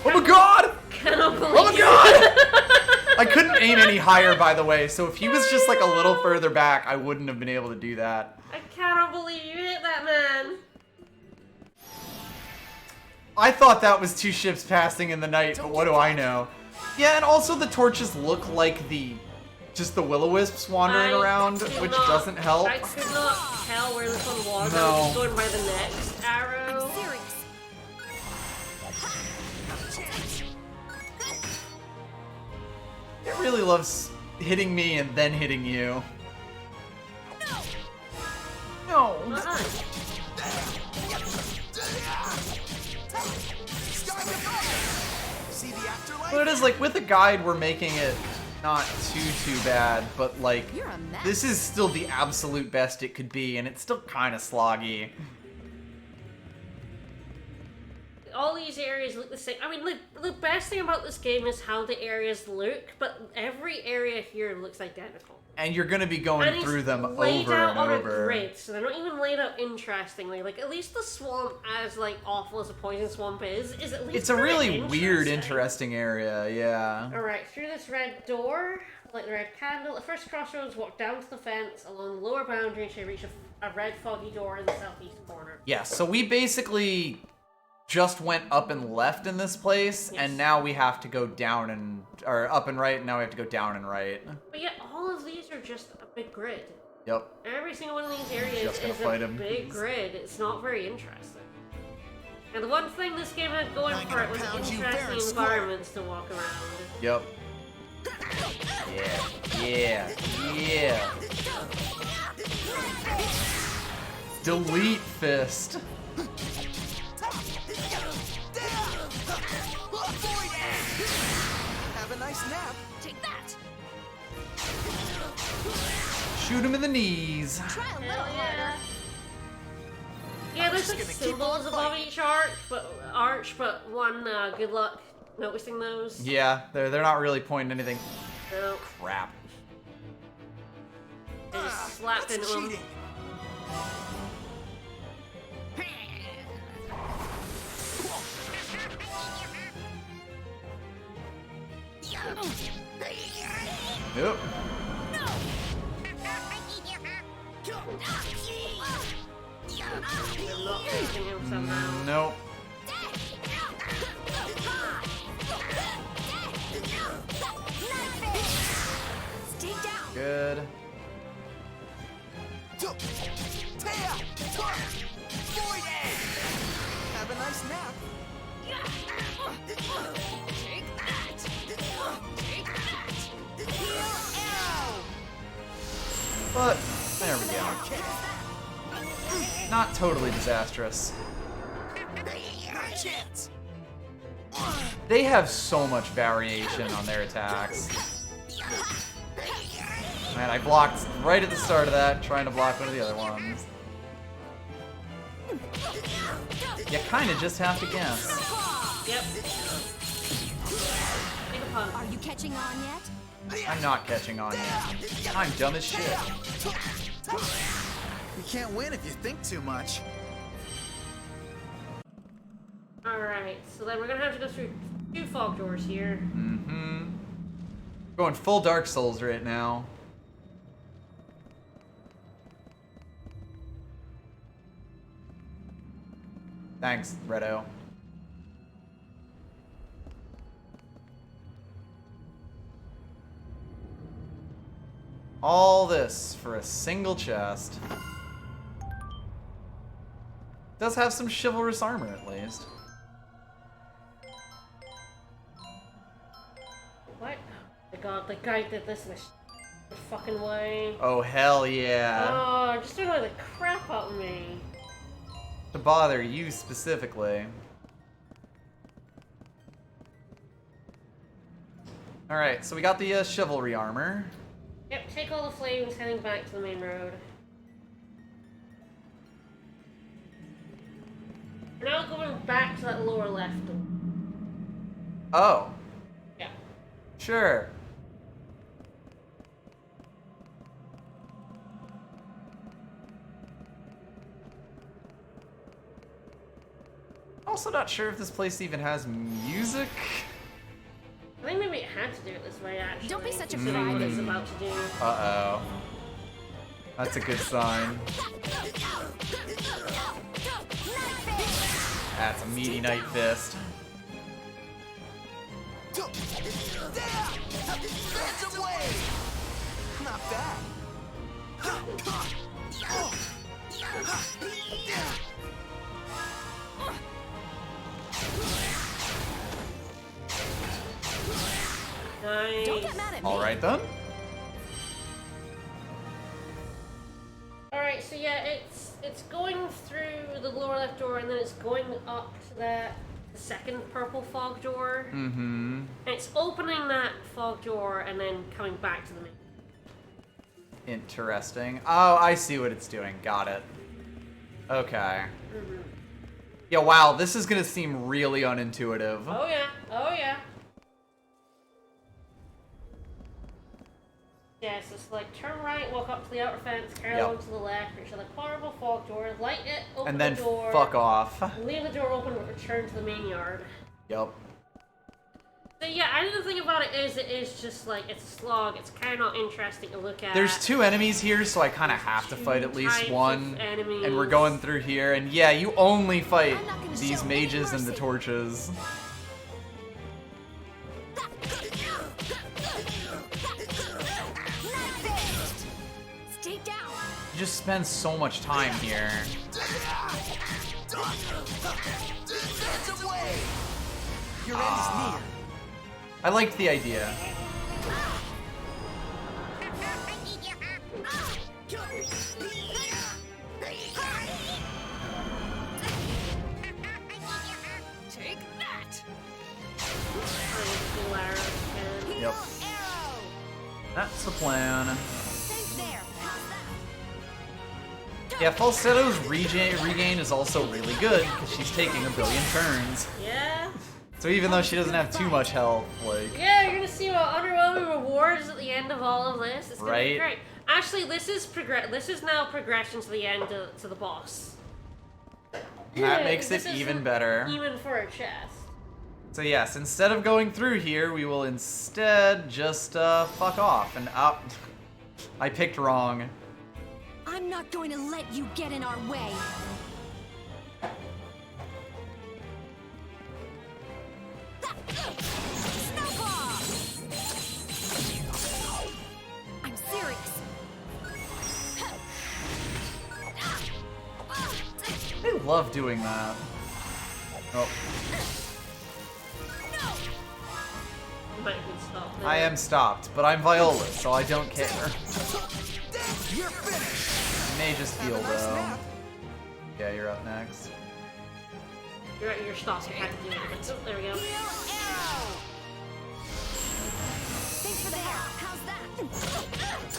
Oh my god! Cannot believe Oh my god! I couldn't aim any higher, by the way, so if he was just like a little further back, I wouldn't have been able to do that. I cannot believe you hit that man. I thought that was two ships passing in the night, but what do I know? Yeah, and also the torches look like just the will-o-wisps wandering around, could which not- doesn't help. I could not tell where this one was. No. I was just going by the next arrow. Serious. It really loves hitting me and then hitting you. No. Nice. See the afterlife? But it is like, with a guide, we're making it not too bad, but like, You're a mess. this is still the absolute best it could be, and it's still kind of sloggy. All these areas look the same. I mean, the best thing about this game is how the areas look, but every area here looks identical. And you're gonna be going And through them laid over out and on a over. grid, so they're not even laid out interestingly. Like, at least the swamp, as like awful as a poison swamp is at least It's a kinda really weird, interesting. interesting area, yeah. Alright, through this red door, like the red candle, at first crossroads, walk down to the fence along the lower boundary until you reach a red foggy door in the southeast corner. Yeah, so we basically just went up and left in this place, Yes. and now we have to go down and, or up and right, and now we have to go down and right. But yet, all of these are just a big grid. Yep. Every single one of these areas Just gonna is fight a 'em. big grid. It's not very interesting. And the one thing this game had going for it was 900 pounds, you fair interesting and square. environments to walk around. Yep. Yeah. Delete fist. Have a nice nap. Take that! Shoot him in the knees. Try a little Hell harder. yeah. Yeah, there's just like gonna keep symbols on above fighting. each arch, but one, good luck noticing those. Yeah, they're not really pointing anything. No, Crap. they just slapped That's into him. cheating. Nope. I'm not facing him somehow. Nope. Stay down. Good. Void Edge. Have a nice nap. Take that! Take that! Arrow. But there we go. Not totally disastrous. Not a chance. They have so much variation on their attacks. Man, I blocked right at the start of that, trying to block one of the other ones. You kind of just have to guess. Yep. Take a punt. Are you catching on yet? I'm not catching on yet. I'm dumb as shit. You can't win if you think too much. Alright, so then we're gonna have to go through 2 fog doors here. Mm-hmm. Going full Dark Souls right now. Thanks, Redo. All this for a single chest. Does have some chivalrous armor at least. What? Oh my god, the guy did this in a fucking way. Oh hell yeah. Oh, just doing like the crap out of me. To bother you specifically. Alright, so we got the chivalry armor. Yep, take all the flames heading back to the main road. We're now going back to that lower left door. Oh, Yeah. sure. Also not sure if this place even has music. I think maybe it had to do it this way, actually. Don't be such a considering what it's crybaby. about to do. Uh-oh. That's a good sign. That's a meaty night fist. Dance away. Not bad. Nice. Don't get mad at me. Alright then. Alright, so yeah, it's going through the lower left door and then it's going up to the second purple fog door. Mm-hmm. And it's opening that fog door and then coming back to the main. Interesting. Oh, I see what it's doing. Got it. Okay. Yeah, wow, this is gonna seem really unintuitive. Oh yeah, oh yeah. Yeah, so it's like turn right, walk up to the outer fence, carry Yep. along to the left, reach the purple fog door, light it, open And then the door, fuck off. leave the door open, return to the main yard. Yep. So yeah, I think the thing about it is just like, it's a slog, it's kind of not interesting to look at. There's 2 enemies here, so I kind of have to Two fight at least types of one. enemies. And we're going through here, and yeah, you only fight I'm not gonna these show any mages and the mercy. torches. Stay down. You just spend so much time here. Dance away. Your end is near. I liked the idea. Take that! Yep. That's the plan. Stay there. Past Yeah, Falsetto's regain is also really good because she's taking a billion turns. Yeah. So even though she doesn't have too much health, like... Yeah, you're gonna see what underwhelming rewards at the end of all of this. It's gonna be Right. great. Actually, this is now progression to the end to the boss. That makes This it is even better. Even for a chest. So yes, instead of going through here, we will instead just fuck off and up. I picked wrong. I'm not going to let you get in our way. Snowball! I'm serious. I love doing that. Oh, You might have been stopped. I am stopped, but I'm Viola, so I don't care. You're finished. May just heal Have a nice though. nap. Yeah, you're up next. You're stopped. You had to do it. Oh, there we go. Thanks for the help. How's that?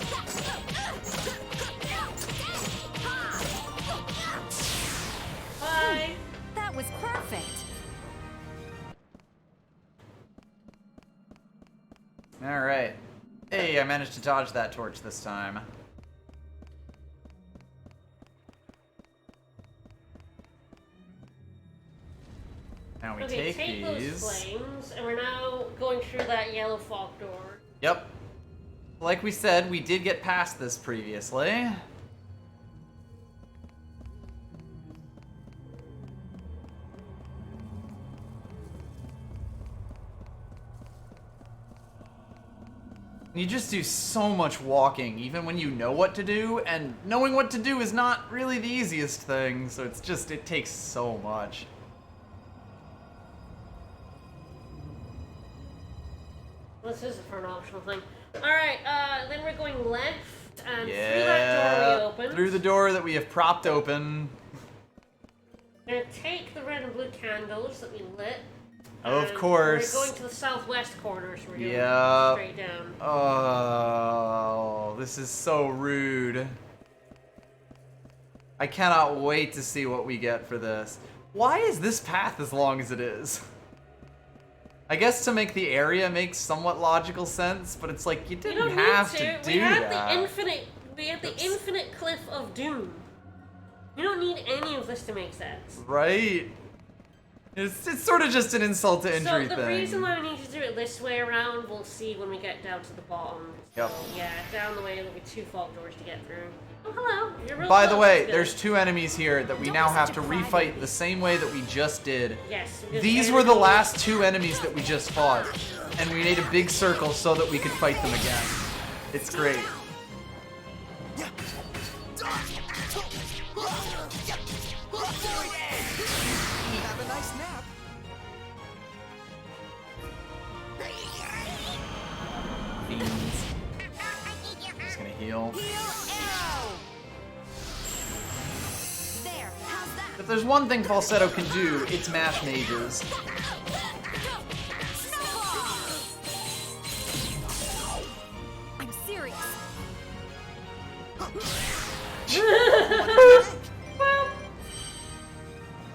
Bye. That was perfect. Alright. Hey, I managed to dodge that torch this time. Now we Okay, take those these. flames, and we're now going through that yellow fog door. Yep. Like we said, we did get past this previously. You just do so much walking, even when you know what to do, and knowing what to do is not really the easiest thing, so it's just, it takes so much. This is for an optional thing. Alright, then we're going left, and through that door Yeah, we opened. through the door that we have propped open. We're gonna take the red and blue candles that we lit. Of and course. We're going to the southwest corner, so we're going Yep. straight down. Oh, this is so rude. I cannot wait to see what we get for this. Why is this path as long as it is? I guess to make the area make somewhat logical sense, but it's like you We didn't don't have need to do we have that. we have the infinite cliff of doom. You don't need any of this to make sense. Right? It's sort of just an insult to injury So the thing. reason why we need to do it this way around, we'll see when we get down to the bottom. Yep. So, yeah, down the way there'll be 2 fog doors to get through. Oh, hello. You're real By the close, way, that's good. there's 2 enemies here that we Don't now be have such to a crybaby. refight the same way that we just did. Yes. because These were the enemies- last 2 enemies that we just fought, and we made a big circle so that we could fight them again. It's great. Have a nice nap. Fiends. Just gonna heal. There, how's that? If there's one thing Falsetto can do, it's mash mages. I'm serious.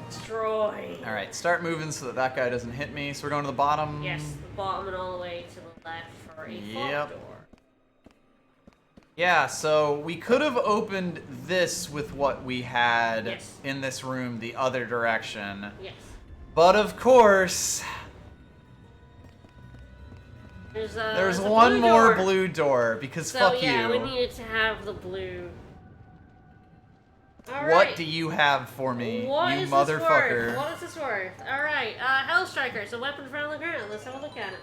Destroy. Alright, start moving so that that guy doesn't hit me. So we're going to the bottom. Yes, the bottom and all the way to the left for a Yep. fog door. Yeah, so we could have opened this with what we had Yes. in this room the other direction. Yes. But of course, there's a one blue more door. blue door because So fuck yeah, you. we needed to have the blue. All What right. do you have for me, What you is this worth? motherfucker? What is this worth? Alright, Hell Striker, it's a weapon found on the ground. Let's have a look at it.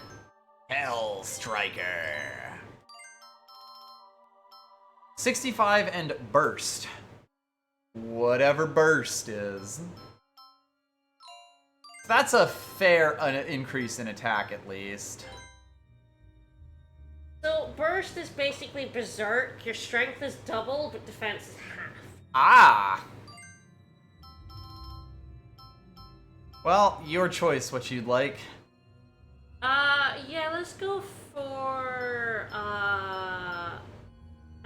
Hell Striker. 65 and burst. Whatever burst is. That's a fair increase in attack at least. So, Burst is basically Berserk. Your strength is double, but defense is half. Ah! Well, your choice what you'd like. Yeah, let's go for,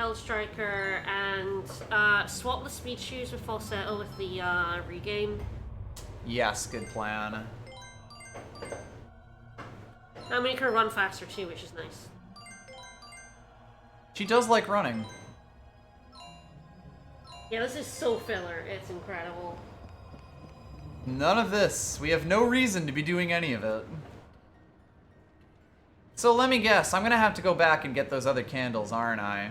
Hellstriker and swap the speed shoes with falsetto with the regain. Yes, good plan. That'll make her run faster too, which is nice. She does like running. Yeah, this is so filler. It's incredible. None of this. We have no reason to be doing any of it. So let me guess, I'm gonna have to go back and get those other candles, aren't I?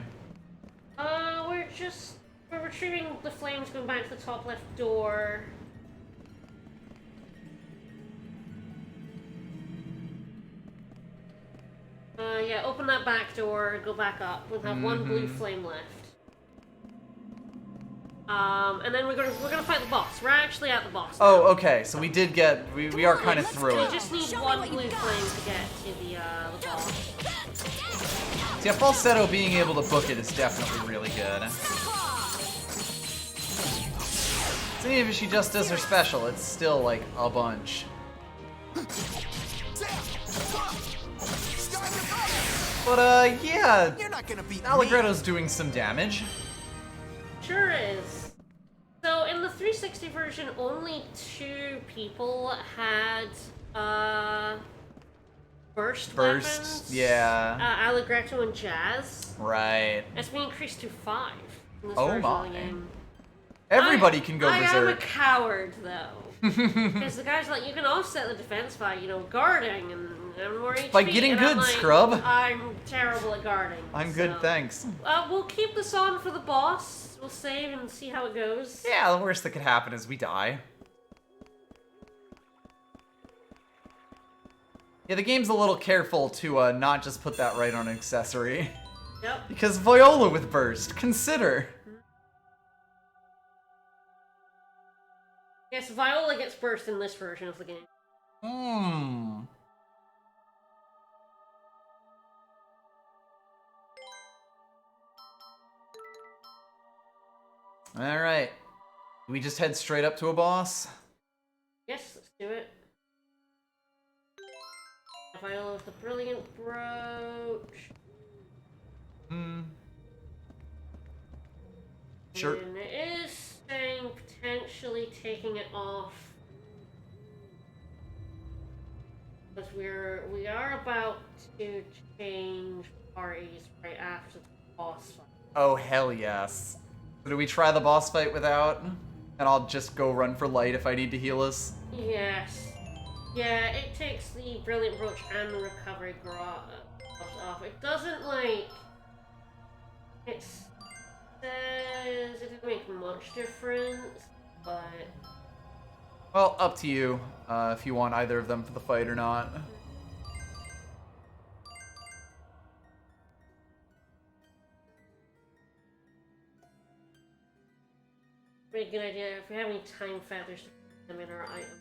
We're retrieving the flames going back to the top left door. Yeah, open that back door, go back up. We'll have one blue flame left. And then we're gonna fight the boss. We're actually at the boss now. Oh, okay, so we did get, we are kind of through We it. just need one blue flame to get to the boss. See, a falsetto being able to book it is definitely really good. So even if she just does her special, it's still like a bunch. But yeah, You're not gonna beat me. Allegretto's doing some damage. Sure is. So in the 360 version, only 2 people had burst weapons. Yeah. Allegretto and Jazz. Right. It's been increased to 5 in this Oh version my. of the game. Everybody can go I am a berserk. coward, though. Because the guy's like, you can offset the defense by, guarding and more HP. By getting and good, I'm like, scrub. I'm terrible at guarding. I'm good, so. thanks. We'll keep this on for the boss. We'll save and see how it goes. Yeah, the worst that could happen is we die. Yeah, the game's a little careful to not just put that right on an accessory. Yep. Because Viola with burst, consider. Yes, Viola gets burst in this version of the game. Hmm. Alright. We just head straight up to a boss? Yes, let's do it. Viola with the brilliant brooch. Sure. And it is saying potentially taking it off. Because we are about to change parties right after the boss fight. Oh, hell yes. So do we try the boss fight without? And I'll just go run for light if I need to heal us? Yes. Yeah, it takes the brilliant brooch and the recovery gloves off. It doesn't like. It says it didn't make much difference, but. Well, up to you, if you want either of them for the fight or not. Pretty good idea. If we have any time feathers, put them in our item.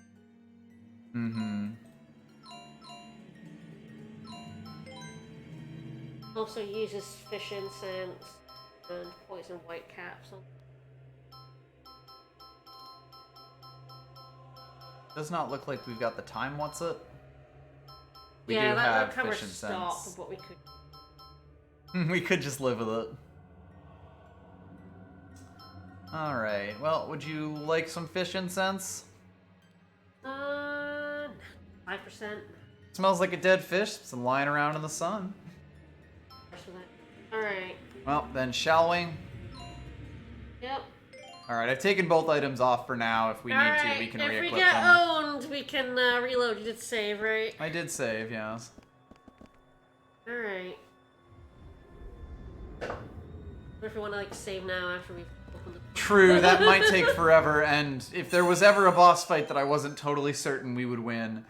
Also uses fish incense and poison white capsule. Does not look like we've got the time, what's it? We Yeah, do that have covers fish stop, incense. but we could. We could just live with it. Alright, well, would you like some fish incense? 5%. Smells like a dead fish, it's been lying around in the sun. Alright. Well, then shall we? Yep. Alright, I've taken both items off for now. If we need to, we can if re-equip we get them. owned, we can reload. You did save, right? I did save, yes. Alright. What if we want to like save now after we've opened the... True, that might take forever, and if there was ever a boss fight that I wasn't totally certain we would win,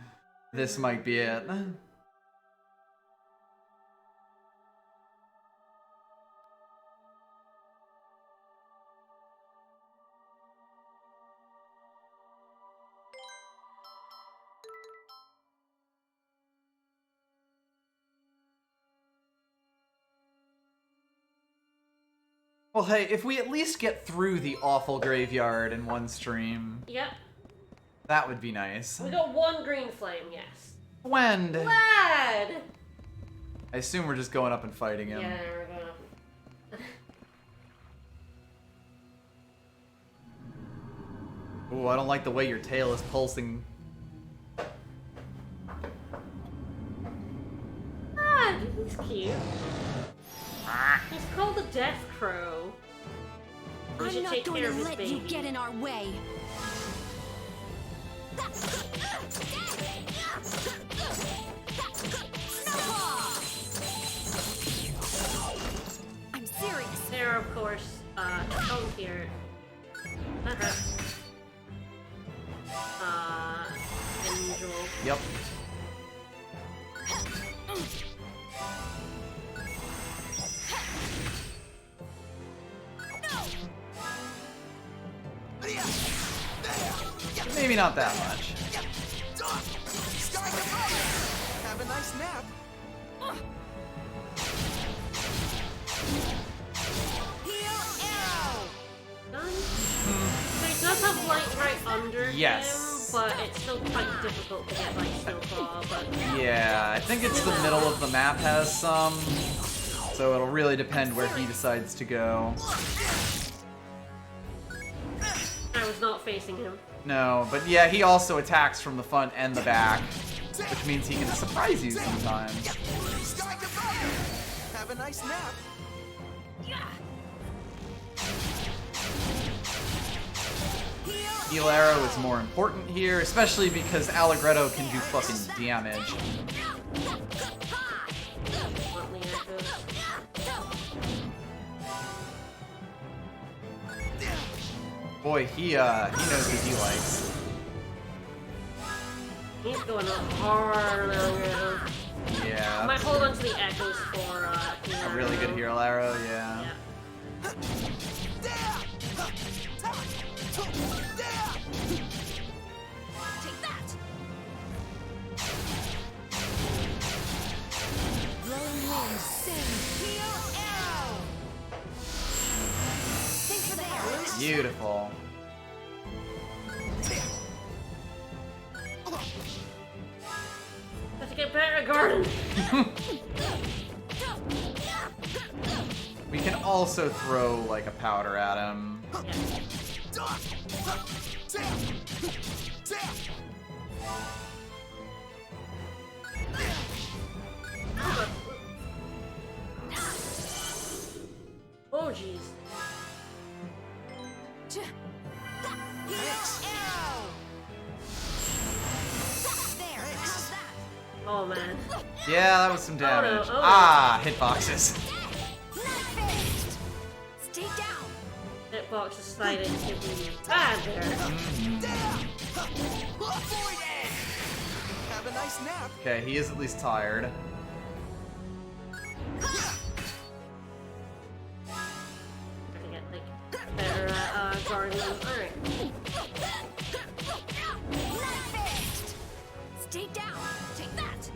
this might be it. Well, hey, if we at least get through the awful graveyard in one stream, Yep. that would be nice. We got one green flame, yes. When? Lad! I assume we're just going up and fighting him. Yeah, we're going up. Ooh, I don't like the way your tail is pulsing. Ah, he's cute. He's called the Death Crow. We I'm should not take going care to of his let baby. you get in our way. I'm serious. There, of course, Tongue here. That hurt. Angel. Yep. Maybe not that much. Sky goodbye. Have a nice nap. Heal arrow. Done. So he does have light right under Yes. him, but it's still quite difficult to get light so far, but... Yeah, I think it's the middle of the map has some, so it'll really depend where he decides to go. I was not facing him. No, but yeah, he also attacks from the front and the back, which means he can surprise you sometimes. Sky goodbye. Have a nice nap. Heal arrow is more important here, especially because Allegretto can do fucking damage. Bluntly echoes. Boy, he knows what he likes. He's going up hard on him. I Yeah, might hold on to the echoes for, a really good heal arrow, yeah. Yeah. Take that. Blowing wind, sing. Heal arrow. Thanks for the arrow. Beautiful. Have to get better at garden. We can also throw like a powder at him. Oh jeez. Heal arrow. There. How's that? Oh man. Yeah, that was some damage. oh no. Ah, hitboxes. Knife. Stay down. Hitbox decided to be bad there. Avoid it. Have a nice nap. Okay, he is at least tired. I can get like better at garden. Alright. Knife. Stay down. Take that.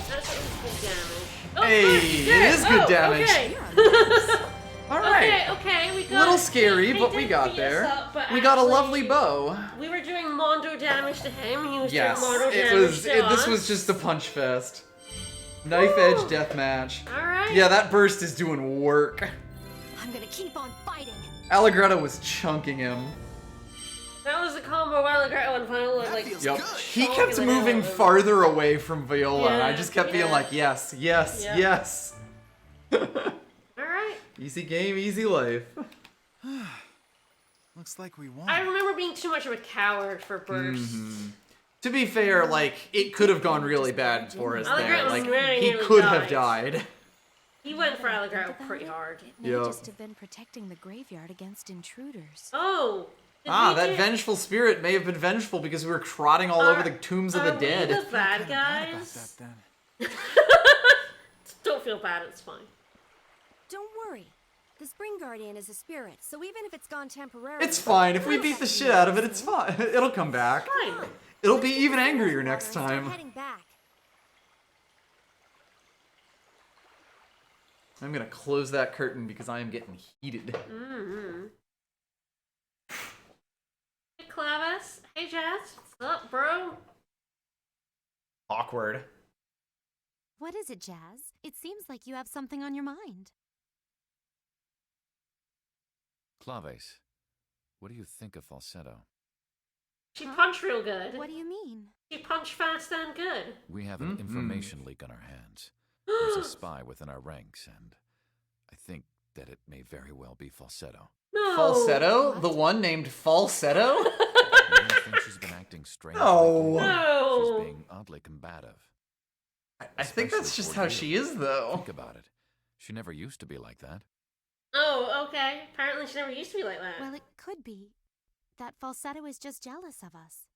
That's at least good damage. Oh, Hey, good, it good. is good Oh, damage. Okay. Alright. Okay, we got Little it. scary, They but we did got beat there. us up, but We got a actually, lovely bow. We were doing Mondo damage to him. He was Yes, doing Mondo it damage was. to us. This was just a punch fest. Knife edge deathmatch. All right. Yeah, that burst is doing work. I'm gonna keep on fighting. Allegretto was chunking him. That was a combo a while ago and finally That like. feels Yep. good. He Chunking kept the moving hell out of him. farther away from Viola, and I Yeah, just kept being yeah. like, yes, yes, Yeah. yes. All right. Easy game, easy life. Looks like we won. I remember being too much of a coward for bursts. To be fair, like, it could have gone really bad for us Allegretto there. was Like, very he nearly could have died. died. He went for Allegretto pretty hard. It may Yep. just have been protecting the graveyard against intruders. Oh. did Ah, we that do- vengeful vengeful spirit may have been vengeful because we were trotting all over the tombs of the We dead. the bad Kinda bad about guys. that then. Don't feel bad. It's fine. Don't worry. The Spring Guardian is a spirit, so even if it's gone temporarily... It's fine. If we beat the shit out of it, it's fine. It'll come back. Fine. It'll be even angrier next Start time. heading back. I'm gonna close that curtain because I am getting heated. Hey, Clavis. Hey, Jazz. What's up, bro? Awkward. What is it, Jazz? It seems like you have something on your mind. Claves, what do you think of falsetto? She punched real good. What do you mean? She punched fast and good. We have an information leak on our hands. There's a spy within our ranks, and I think that it may very well be falsetto. No. Falsetto? The one named Falsetto? Maybe I think she's been acting strange. No. No. She's being oddly combative. I think that's Especially just toward how you. she is, though. Think about it. She never used to be like that. Oh, okay. Apparently she never used to be like that. Well, it could be. That falsetto is just jealous of us.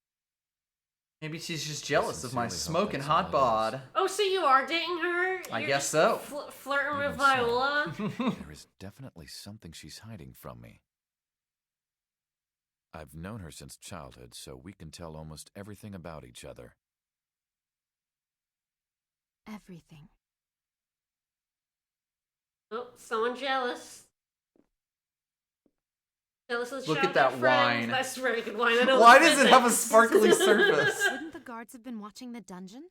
Maybe she's just jealous of my Sincerely hope smoking that's hot all it bod. Oh, so you are dating her? I You're guess just so. Flirting with Even so. Viola? There is definitely something she's hiding from me. I've known her since childhood, so we can tell almost everything about each other. Everything. Oh, someone jealous. Jealous of the Look at childhood that friend. wine. That's very good wine. I know Why the does it have a physics. sparkly surface? Wouldn't the guards have been watching the dungeon?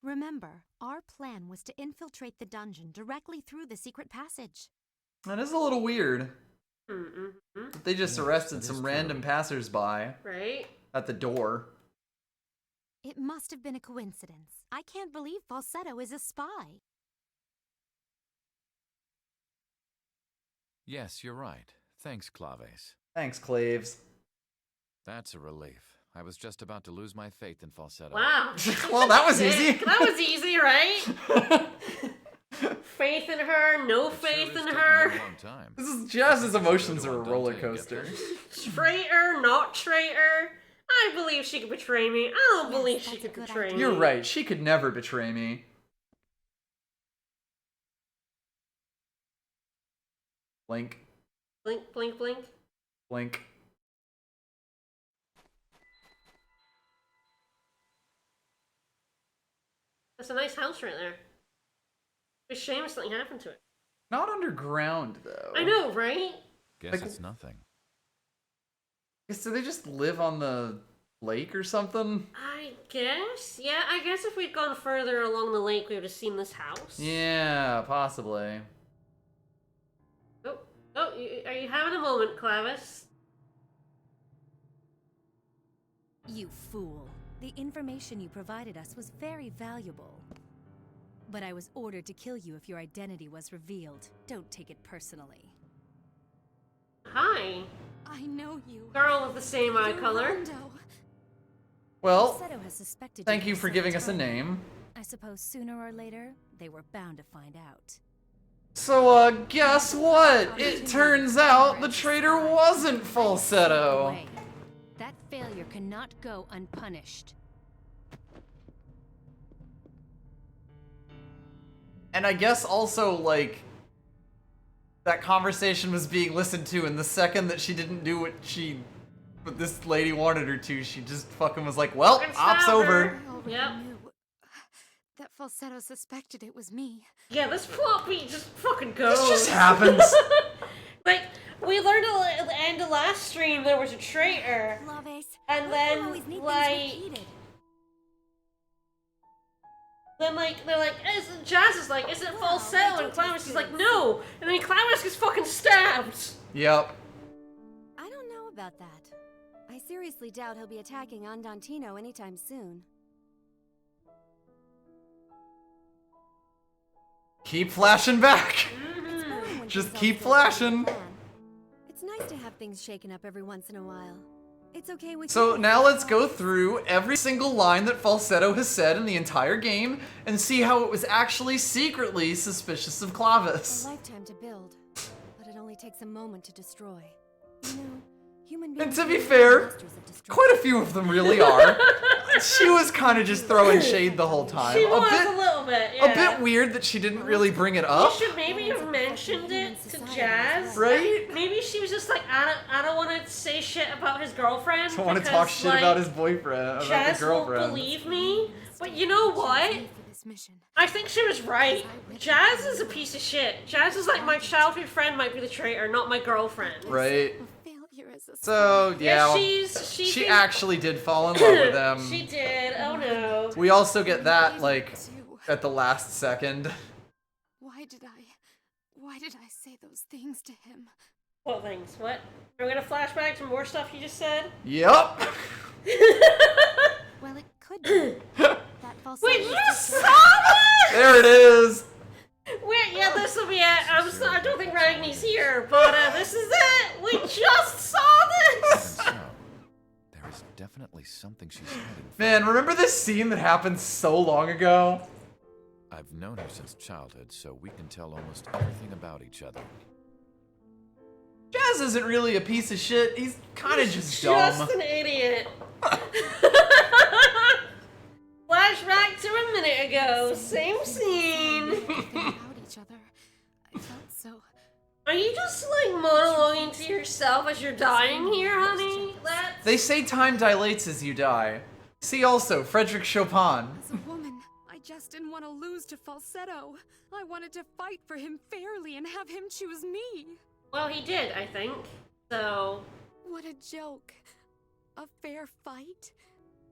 Remember, our plan was to infiltrate the dungeon directly through the secret passage. That is a little weird. Mm-mm-mm. They just Yes, arrested that is some true. random passersby Right? at the door. It must have been a coincidence. I can't believe Falsetto is a spy. Yes, you're right. Thanks, Claves. Thanks, Claves. That's a relief. I was just about to lose my faith in falsetto. Wow. Well, that was easy. That was easy, right? Faith in her, no It sure faith is in taking her. me a long time. This is Jazz's emotions are a Don't roller take it. coaster. Traitor, not traitor. I believe she could betray me. I don't Yes, believe she that's a could good betray idea. me. You're right. She could never betray me. Blink, Blink, blink, blink. blink. That's a nice house right there. It's a shame something happened to it. Not underground, though. I know, right? Guess Like- it's nothing. Guess, do they just live on the lake or something? I guess. Yeah, I guess if we'd gone further along the lake, we would have seen this house. Yeah, possibly. Oh, are you having a moment, Clavis? You fool. The information you provided us was very valuable. But I was ordered to kill you if your identity was revealed. Don't take it personally. Hi. I know you. Girl with the same eye You're color. Rondo. Well, Falsetto has suspected thank you for for some giving us a time. name. I suppose sooner or later, they were bound to find out. So, guess what? It turns out the traitor wasn't Falsetto. Away. That failure cannot go unpunished. And I guess also, like, that conversation was being listened to, and the second that she didn't do what this lady wanted her to, she just fucking was like, well, Fucking op's stab over. her. I already Yep. knew. That Falsetto suspected it was me. Yeah, this plot beat just fucking goes. This just happens. Like, we learned at the end of last stream there was a traitor. Laves, And why do you then, always need like- things repeated? Then, like, they're like, Jazz is like, is it Falsetto? And Clavis is like, no! And then Clavis gets fucking stabbed! Yep. I don't know about that. I seriously doubt he'll be attacking Andantino anytime soon. Keep flashing back. It's boring when Just things keep all go according flashing. to plan. It's nice to have things shaken up every once in a while. It's okay with So you. now let's go through every single line that Falsetto has said in the entire game and see how it was actually secretly suspicious of A Clavis. lifetime to build, but it only takes a moment to destroy. You know, human And beings to be are fair, masters of destruction. quite a few of them really are. She was kind of just throwing shade the whole time. She A was bit, a little bit, yeah. a bit weird that she didn't really bring it You up, should maybe have mentioned it to Jazz. right? Maybe she was just like, I don't want to say shit about his girlfriend. Don't want to because, talk shit like, about his boyfriend, about Jazz the girlfriend. won't believe me. But you know what? Me for this mission. I think she was right. Jazz is a piece of shit. Jazz is like, my childhood friend might be the traitor, not my girlfriend. Right. A failure as a So yeah, well, she she actually did fall in love with him. She did. Oh no. We also get that like too. at the last second. Why did I? Why did I say those things to him? What things? What? Are we gonna flash back to more stuff you just said? Yup. Well, it could be. That falsetto We was just just saw this! There it is. Wait, yeah, this will be it. I don't think Ragni's here, but this is it! We just saw And this! so, there is definitely something she's hiding. Man, remember this scene that happened so long ago? I've known her since childhood, so we can tell almost everything about each other. Jazz isn't really a piece of shit. He's kind of just dumb. Just an idiot. Flashback to a minute ago. Same scene. everything about each other. I felt so. Are you just like monologuing to yourself as you're dying here, honey? That's... They say time dilates as you die. See also Frederick Chopin. As a woman, I just didn't want to lose to falsetto. I wanted to fight for him fairly and have him choose me. Well, he did, I think. So... What a joke. A fair fight?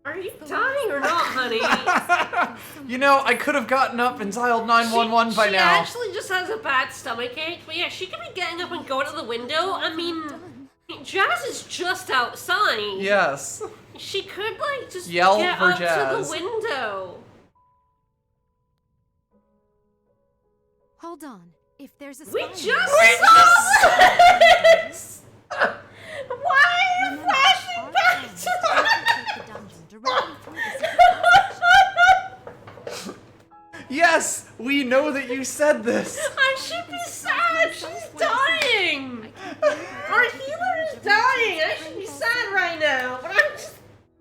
Are you dying or not, honey? You know, I could have gotten up and dialed 911 by she now. actually just has a bad stomach ache, but yeah, she could be getting up and going to the window. I mean, Jazz is just outside. Yes. She could, like, just Yell get for up Jazz. to the window. Hold on. If there's a We spy just in saw there- this! Why are you flashing Our back plan is to to that? infiltrate the dungeon directly through the secret passage. Yes, we know that you said this. I should be sad. She's dying. Our healer is dying. I should be sad right now, but I'm just...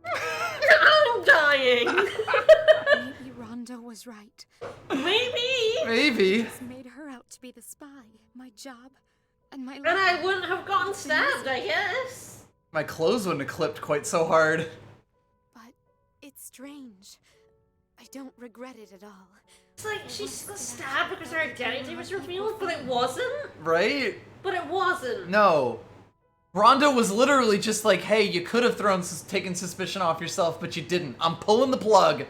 I'm dying. Maybe Rondo was right. Maybe. Maybe. Just made her out to be the spy. My job and my And I wouldn't have gotten stabbed, I guess. My clothes wouldn't have clipped quite so hard. But it's strange. I don't regret it at all. It's like she's stabbed because her identity was revealed, but it wasn't. Right? But it wasn't. No. Rondo was literally just like, hey, you could have taken suspicion off yourself, but you didn't. I'm pulling the plug.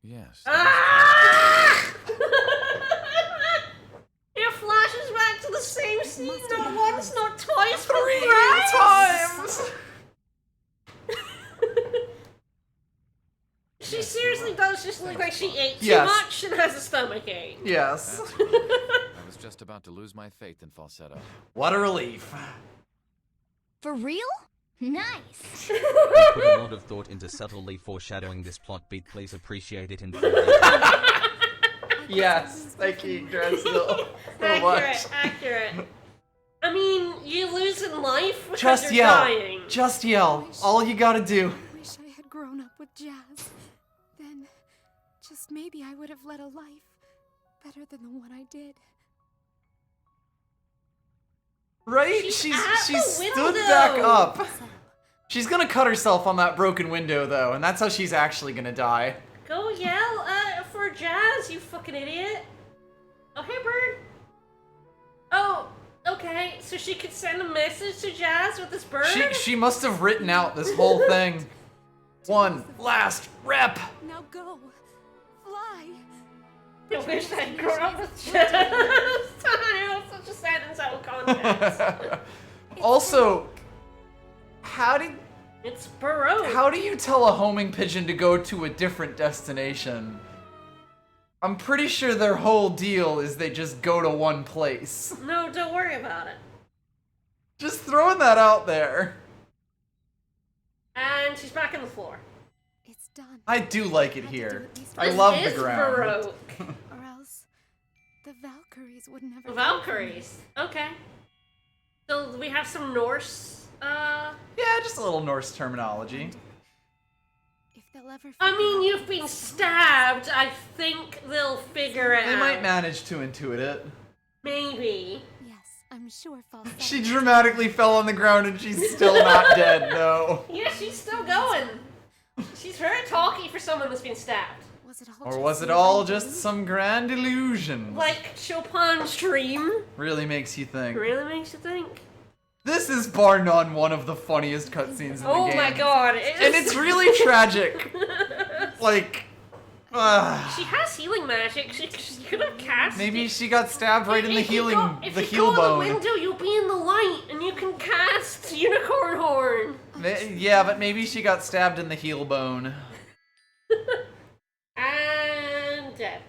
Yes. Ah! It flashes back to the same scene not once, not twice, but 3 thrice! times! She seriously does just look like she ate too Yes. much and has a stomach ache. Yes. That's right. I was just about to lose my faith in falsetto. What a relief. For real? Nice. Put a lot of thought into subtly foreshadowing this plot beat. Please appreciate it in full detail. Yes, thank you, Dressel, so much. Accurate. I mean, you lose in life because Just you're yell. dying. Just yell. All you gotta do. I wish I had grown up with Jazz. Then, just maybe I would have led a life better than the one I did. Right? She's at She the stood window. back up. So, She's gonna cut herself on that broken window, though, and that's how she's actually gonna die. Go yell for Jazz, you fucking idiot. Oh, hey, bird. Oh, okay. So she could send a message to Jazz with this bird? She must have written out this whole thing. One last rep. now go. Fly. I wish I'd grown up with Jazz. That was such a sentence out of context. Also, how do It's Baroque. how do you tell a homing pigeon to go to a different destination? I'm pretty sure their whole deal is they just go to one place. No, don't worry about it. Just throwing that out there. And she's back on the floor. It's done. I do like it here. I This love the is ground. Baroque. Or else, the Valkyries would never. The Valkyries. Okay. So we have some Norse. Yeah, just a little Norse terminology. If they'll ever. I figure mean, out you've who been the spy stabbed. I think they'll figure it They out. might manage to intuit it. Maybe. is. Yes, I'm sure falsetto. She dramatically fell on the ground and she's still not dead, no. Yeah, she's still going. She's very talky for someone that's been stabbed. Was it all Or just was it my all own just dream? some grand illusion? Like Chopin's dream. Really makes you think. Really makes you think. This is bar none one of the funniest cutscenes in the Oh game. my god. And it's really tragic. Like, She has healing magic. She could have cast. Maybe she got stabbed right in the healing, If the you heel go bone. in the window, you'll be in the light, and you can cast Unicorn Horn. Yeah, but maybe she got stabbed in the heel bone. And dead.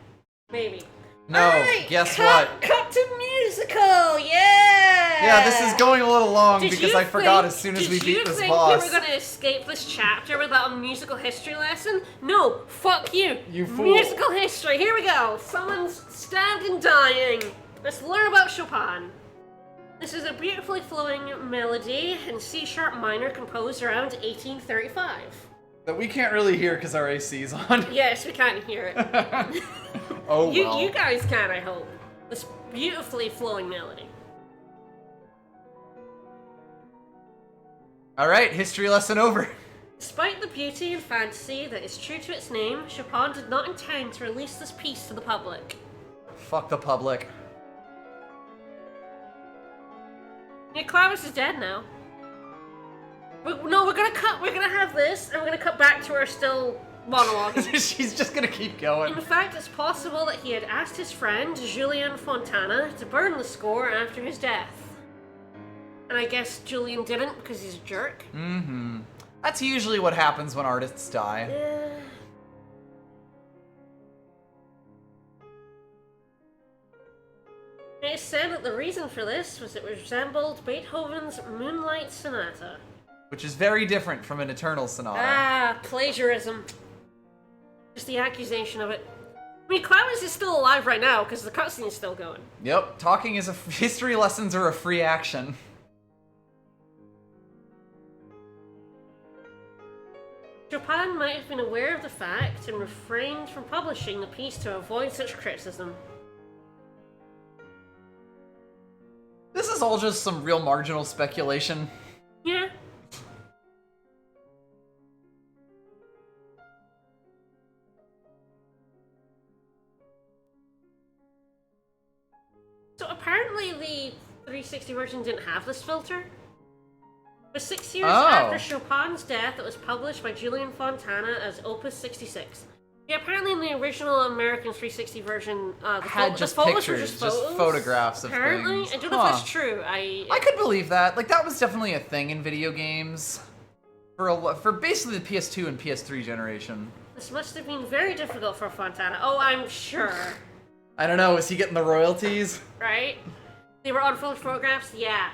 Maybe. No, Alright, guess cut, what? Cut to musical, yeah! Yeah, this is going a little long Did because you I forgot think- as soon as we Did beat you this think boss. we were gonna escape this chapter without a musical history lesson? No, fuck you. You fool. Musical history, here we go. Someone's stabbed and dying. Let's learn about Chopin. This is a beautifully flowing melody in C sharp minor composed around 1835. That we can't really hear because our AC's on. Yes, we can't hear it. Oh well. You guys can, I hope. This beautifully flowing melody. Alright, history lesson over. Despite the beauty and fantasy that is true to its name, Chopin did not intend to release this piece to the public. Fuck the public. Yeah, Clavis is dead now. No, we're gonna have this, and we're gonna cut back to our still monologue. She's just gonna keep going. In fact, it's possible that he had asked his friend, Julien Fontana, to burn the score after his death. And I guess Julien didn't because he's a jerk. Mm-hmm. That's usually what happens when artists die. Yeah. It is said that the reason for this was it resembled Beethoven's Moonlight Sonata. Which is very different from an Eternal Sonata. Ah, plagiarism. Just the accusation of it. I mean, Clavis is still alive right now because the cutscene is still going. Yep, talking is history lessons are a free action. Chopin might have been aware of the fact and refrained from publishing the piece to avoid such criticism. This is all just some real marginal speculation. Yeah. So apparently the 360 version didn't have this filter. But 6 years after Chopin's death, it was published by Julien Fontana as Opus 66. Yeah, apparently in the original American 360 version, the Had just photos pictures, were just just photos. photographs of Apparently, things. I don't know if that's true. I could believe that. Like, that was definitely a thing in video games. For basically the PS2 and PS3 generation. This must have been very difficult for Fontana. Oh, I'm sure. I don't know, is he getting the royalties? Right? They were unfilmed photographs? Yeah.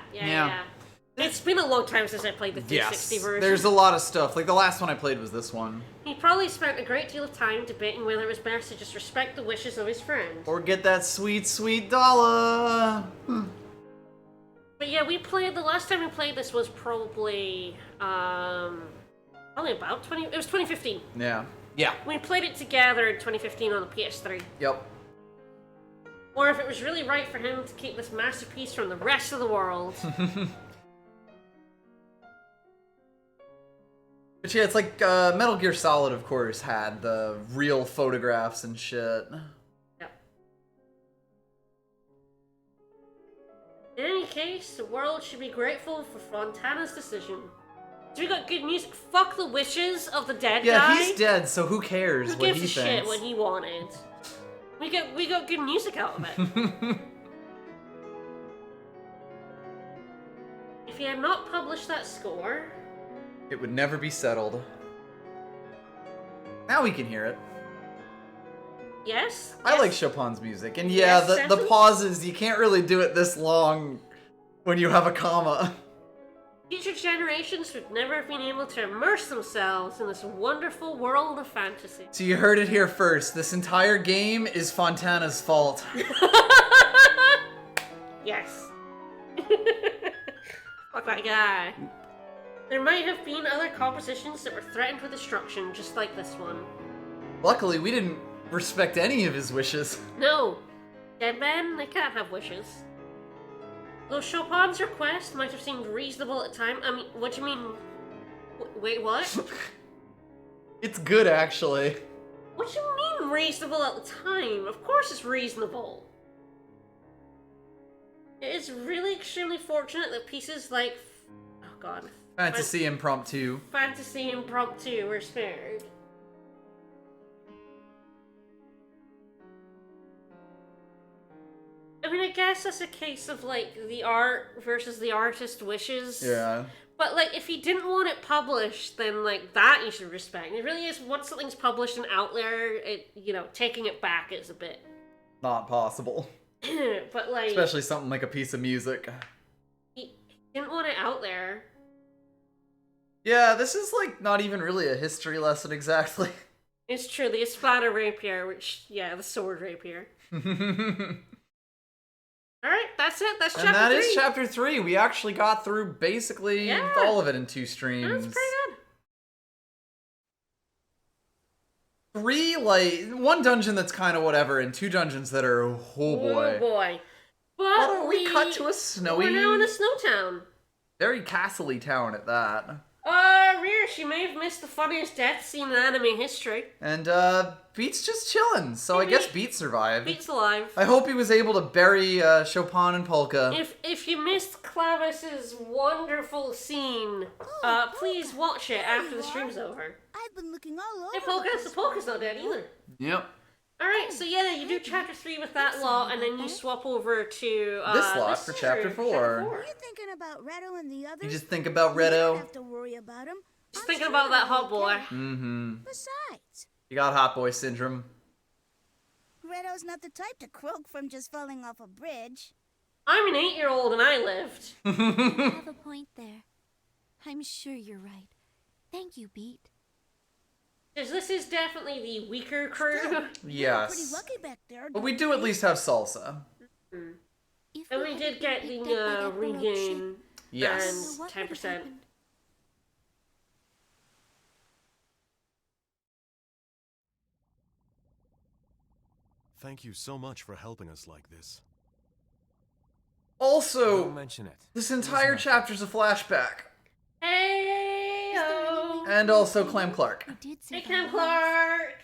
It's been a long time since I played the 360 version. There's a lot of stuff. Like, the last one I played was this one. He probably spent a great deal of time debating whether it was best to just respect the wishes of his friend. Or get that sweet, sweet dollar. But yeah, the last time we played this was probably about 20, it was 2015. Yeah. We played it together in 2015 on the PS3. Yep. Or if it was really right for him to keep this masterpiece from the rest of the world. But yeah, it's like Metal Gear Solid, of course, had the real photographs and shit. Yep. In any case, the world should be grateful for Fontana's decision. So we got good music. Fuck the wishes of the dead guy. Yeah, he's dead, so who cares Who what gives he a shit thinks? what he wanted? We got good music out of it. If he had not published that score, It would never be settled. Now we can hear it. yes. I like Chopin's music, and yeah, Yes, the sentence? pauses, you can't really do it this long when you have a comma. Future generations would never have been able to immerse themselves in this wonderful world of fantasy. So you heard it here first. This entire game is Fontana's fault. Yes. Fuck that guy. There might have been other compositions that were threatened with destruction, just like this one. Luckily, we didn't respect any of his wishes. No. Dead men, they can't have wishes. Though Chopin's request might have seemed reasonable at the time. I mean, what do you mean? Wait, what? It's good, actually. What do you mean reasonable at the time? Of course it's reasonable. It is really extremely fortunate that pieces like... Oh god. Fantasy Impromptu. Fantasy Impromptu were spared. I mean, I guess that's a case of, like, the art versus the artist's wishes. Yeah. But, like, if he didn't want it published, then, like, that you should respect. It really is, once something's published and out there, it, you know, taking it back is a bit... Not possible. But, like... Especially something like a piece of music. He didn't want it out there. Yeah, this is, like, not even really a history lesson exactly. It's true, the Espada rapier, which, yeah, the sword rapier. Alright, that's it. That's chapter 3. And that is chapter 3. We actually got through basically all of it in 2 streams. That's pretty good. 3, like, 1 dungeon that's kind of whatever, and 2 dungeons that are, oh boy. Oh boy. But we cut to a snowy... We're now in a snow town. Very castle-y town at that. Rear, you may have missed the funniest death scene in anime history. And, Beat's just chilling, so I guess Beat survived. Beat's alive. I hope he was able to bury, Chopin and Polka. If you missed Clavis's wonderful scene, please watch it after the stream's over. I've been looking all over. Hey, Polka's not dead either. Yep. Alright, so yeah, you do chapter 3 with that lot, and then you swap over to, this lot for chapter 4. Are you thinking about Redo and the others? You just think about You don't Redo. have to worry about him. Just thinking about that hot boy. Mm-hmm. Besides, You got hot boy syndrome. Redo's not the type to croak from just falling off a bridge. I'm an 8-year-old and I lived. You have a point there. I'm sure you're right. Thank you, Beat. Because this is definitely the weaker crew. Yes. Pretty lucky back there. But we do at least have salsa. If And we hadn't did been get picked the up by that baroque regain ship, Yes. what and would have 10%. happened? Thank you so much for helping us like this. Also, Don't mention it. this entire chapter's a flashback. Hey, And also Clam Clark. You did Hey, survive Cam once. Clark.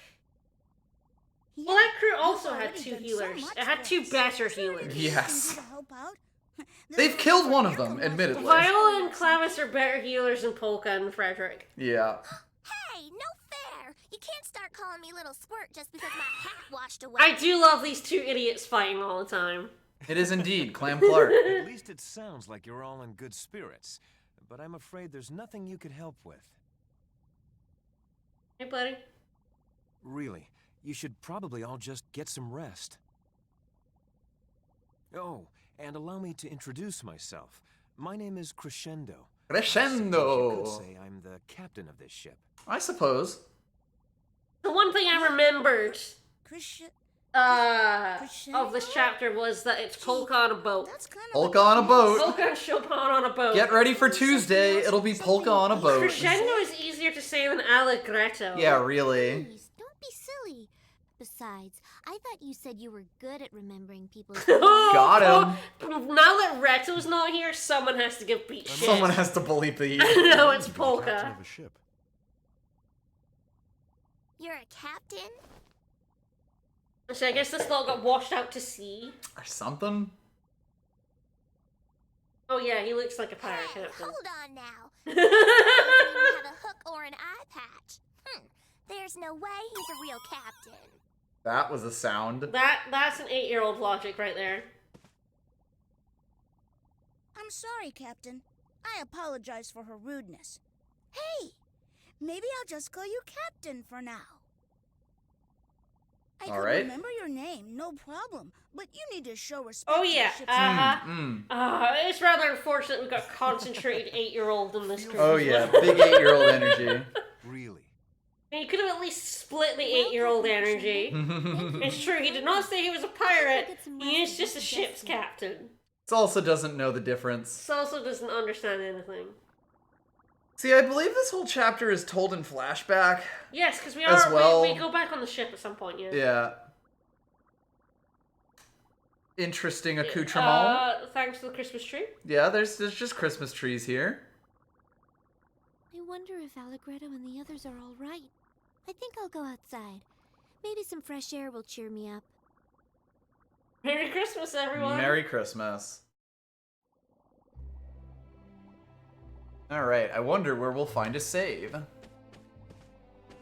Yeah, Well, that crew also you've had already 2 done so healers. much It had for 2 us. better healers. Yes. To help out. They've killed one of them, admittedly. Viola and Clavis are better healers than Polka and Frederick. Yeah. Hey, no fair! You can't start calling me Little Squirt just because my hat washed away. I do love these 2 idiots fighting all the time. It is indeed Clam Clark. At least it sounds like you're all in good spirits. But I'm afraid there's nothing you could help with. Hey, buddy. Really, you should probably all just get some rest. Oh, and allow me to introduce myself. My name is Crescendo. Crescendo! You could say I'm the captain of this ship. I suppose. The one thing I remembered Christian. of this chapter was that it's Polka on a boat. That's kind of Polka on a boat. Polka and Chopin on a boat. Get ready for Tuesday. It'll be Polka on a boat. Crescendo is easier to say than Allegretto. Yeah, really. Please, don't be silly. Besides, I thought you said you were good at remembering people's Got him. Now that Reto's not here, someone has to give Beat shit. Someone has to bully Beat. No, it's Captain Polka. of a ship. You're a captain? So I guess this lot got washed out to sea. Or something. Oh yeah, he looks like a pirate Hey, captain. hold on now. He doesn't even have a hook or an eye patch. There's no way he's a real captain. That was a sound. That's an 8-year-old logic right there. I'm sorry, Captain. I apologize for her rudeness. Hey, maybe I'll just call you Captain for now. I All can right. remember your name, no problem. But you need to show respect. Oh to yeah, the ship's it's rather unfortunate we got concentrated 8-year-old in this group. Oh yeah, big 8-year-old energy. Really? You could have at least split the 8-year-old energy. It's true, he did not say he was a pirate. He is just a ship's captain. Salsa doesn't know the difference. Salsa doesn't understand anything. See, I believe this whole chapter is told in flashback. Yes, because we As well. we go back on the ship at some point, yeah. Yeah. Interesting accoutrement. Thanks to the Christmas tree. Yeah, there's just Christmas trees here. I wonder if Allegretto and the others are all right. I think I'll go outside. Maybe some fresh air will cheer me up. Merry Christmas, everyone. Merry Christmas. Alright, I wonder where we'll find a save.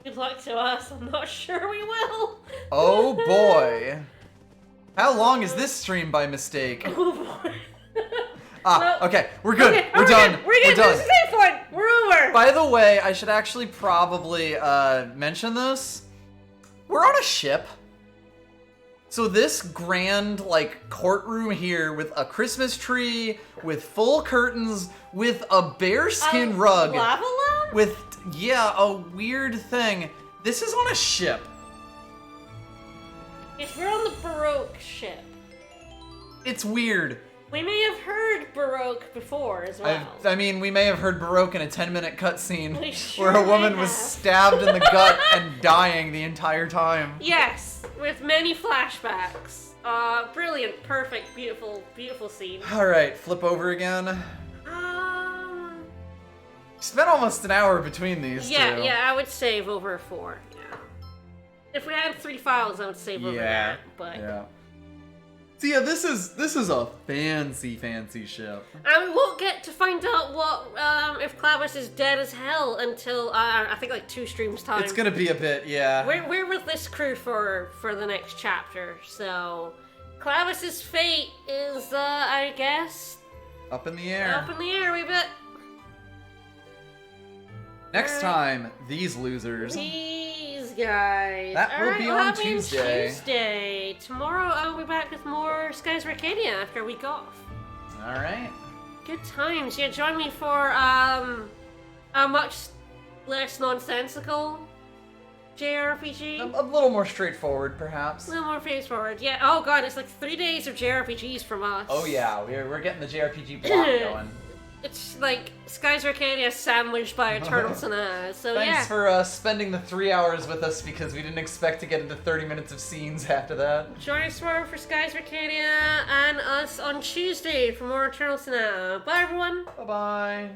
Good luck to us. I'm not sure we will. Oh boy. How long is this stream by mistake? Oh boy. Okay, we're good. Okay, we're done. We're good. This is a safe one. We're over. By the way, I should actually probably mention this. We're on a ship. So this grand, like, courtroom here with a Christmas tree, with full curtains, with a bearskin rug. Lava lamp? With, yeah, a weird thing. This is on a ship. Yes, we're on the Baroque ship. It's weird. We may have heard Baroque before as well. I mean, we may have heard Baroque in a 10-minute cutscene We sure where a woman may was have. stabbed in the gut and dying the entire time. Yes, with many flashbacks. Brilliant, perfect, beautiful, beautiful scene. Alright, flip over again. Spent almost an hour between these two. Yeah, I would save over 4. Yeah. If we had 3 files, I would save over that. But Yeah. So yeah, this is a fancy ship. and we won't get to find out what if Clavis is dead as hell until I think like 2 streams time. It's gonna be a bit, yeah. We're with this crew for the next chapter, so Clavis's fate is I guess Up in the air. up in the air a wee bit. Next time, these losers. These guys. That will be we'll on have it Tuesday. Tuesday. Tomorrow I'll be back with more Skies of Arcadia after a week off. Alright. Good times. Yeah, join me for a much less nonsensical JRPG. A little more straightforward, perhaps. A little more straightforward. Yeah. Oh god, it's like 3 days of JRPGs from us. Oh yeah, we're getting the JRPG block going. It's like Skies of Arcadia sandwiched by Eternal Sonata. So Thanks yeah. for spending the 3 hours with us because we didn't expect to get into 30 minutes of scenes after that. Join us tomorrow for Skies of Arcadia and us on Tuesday for more Eternal Sonata. Bye everyone. Bye-bye.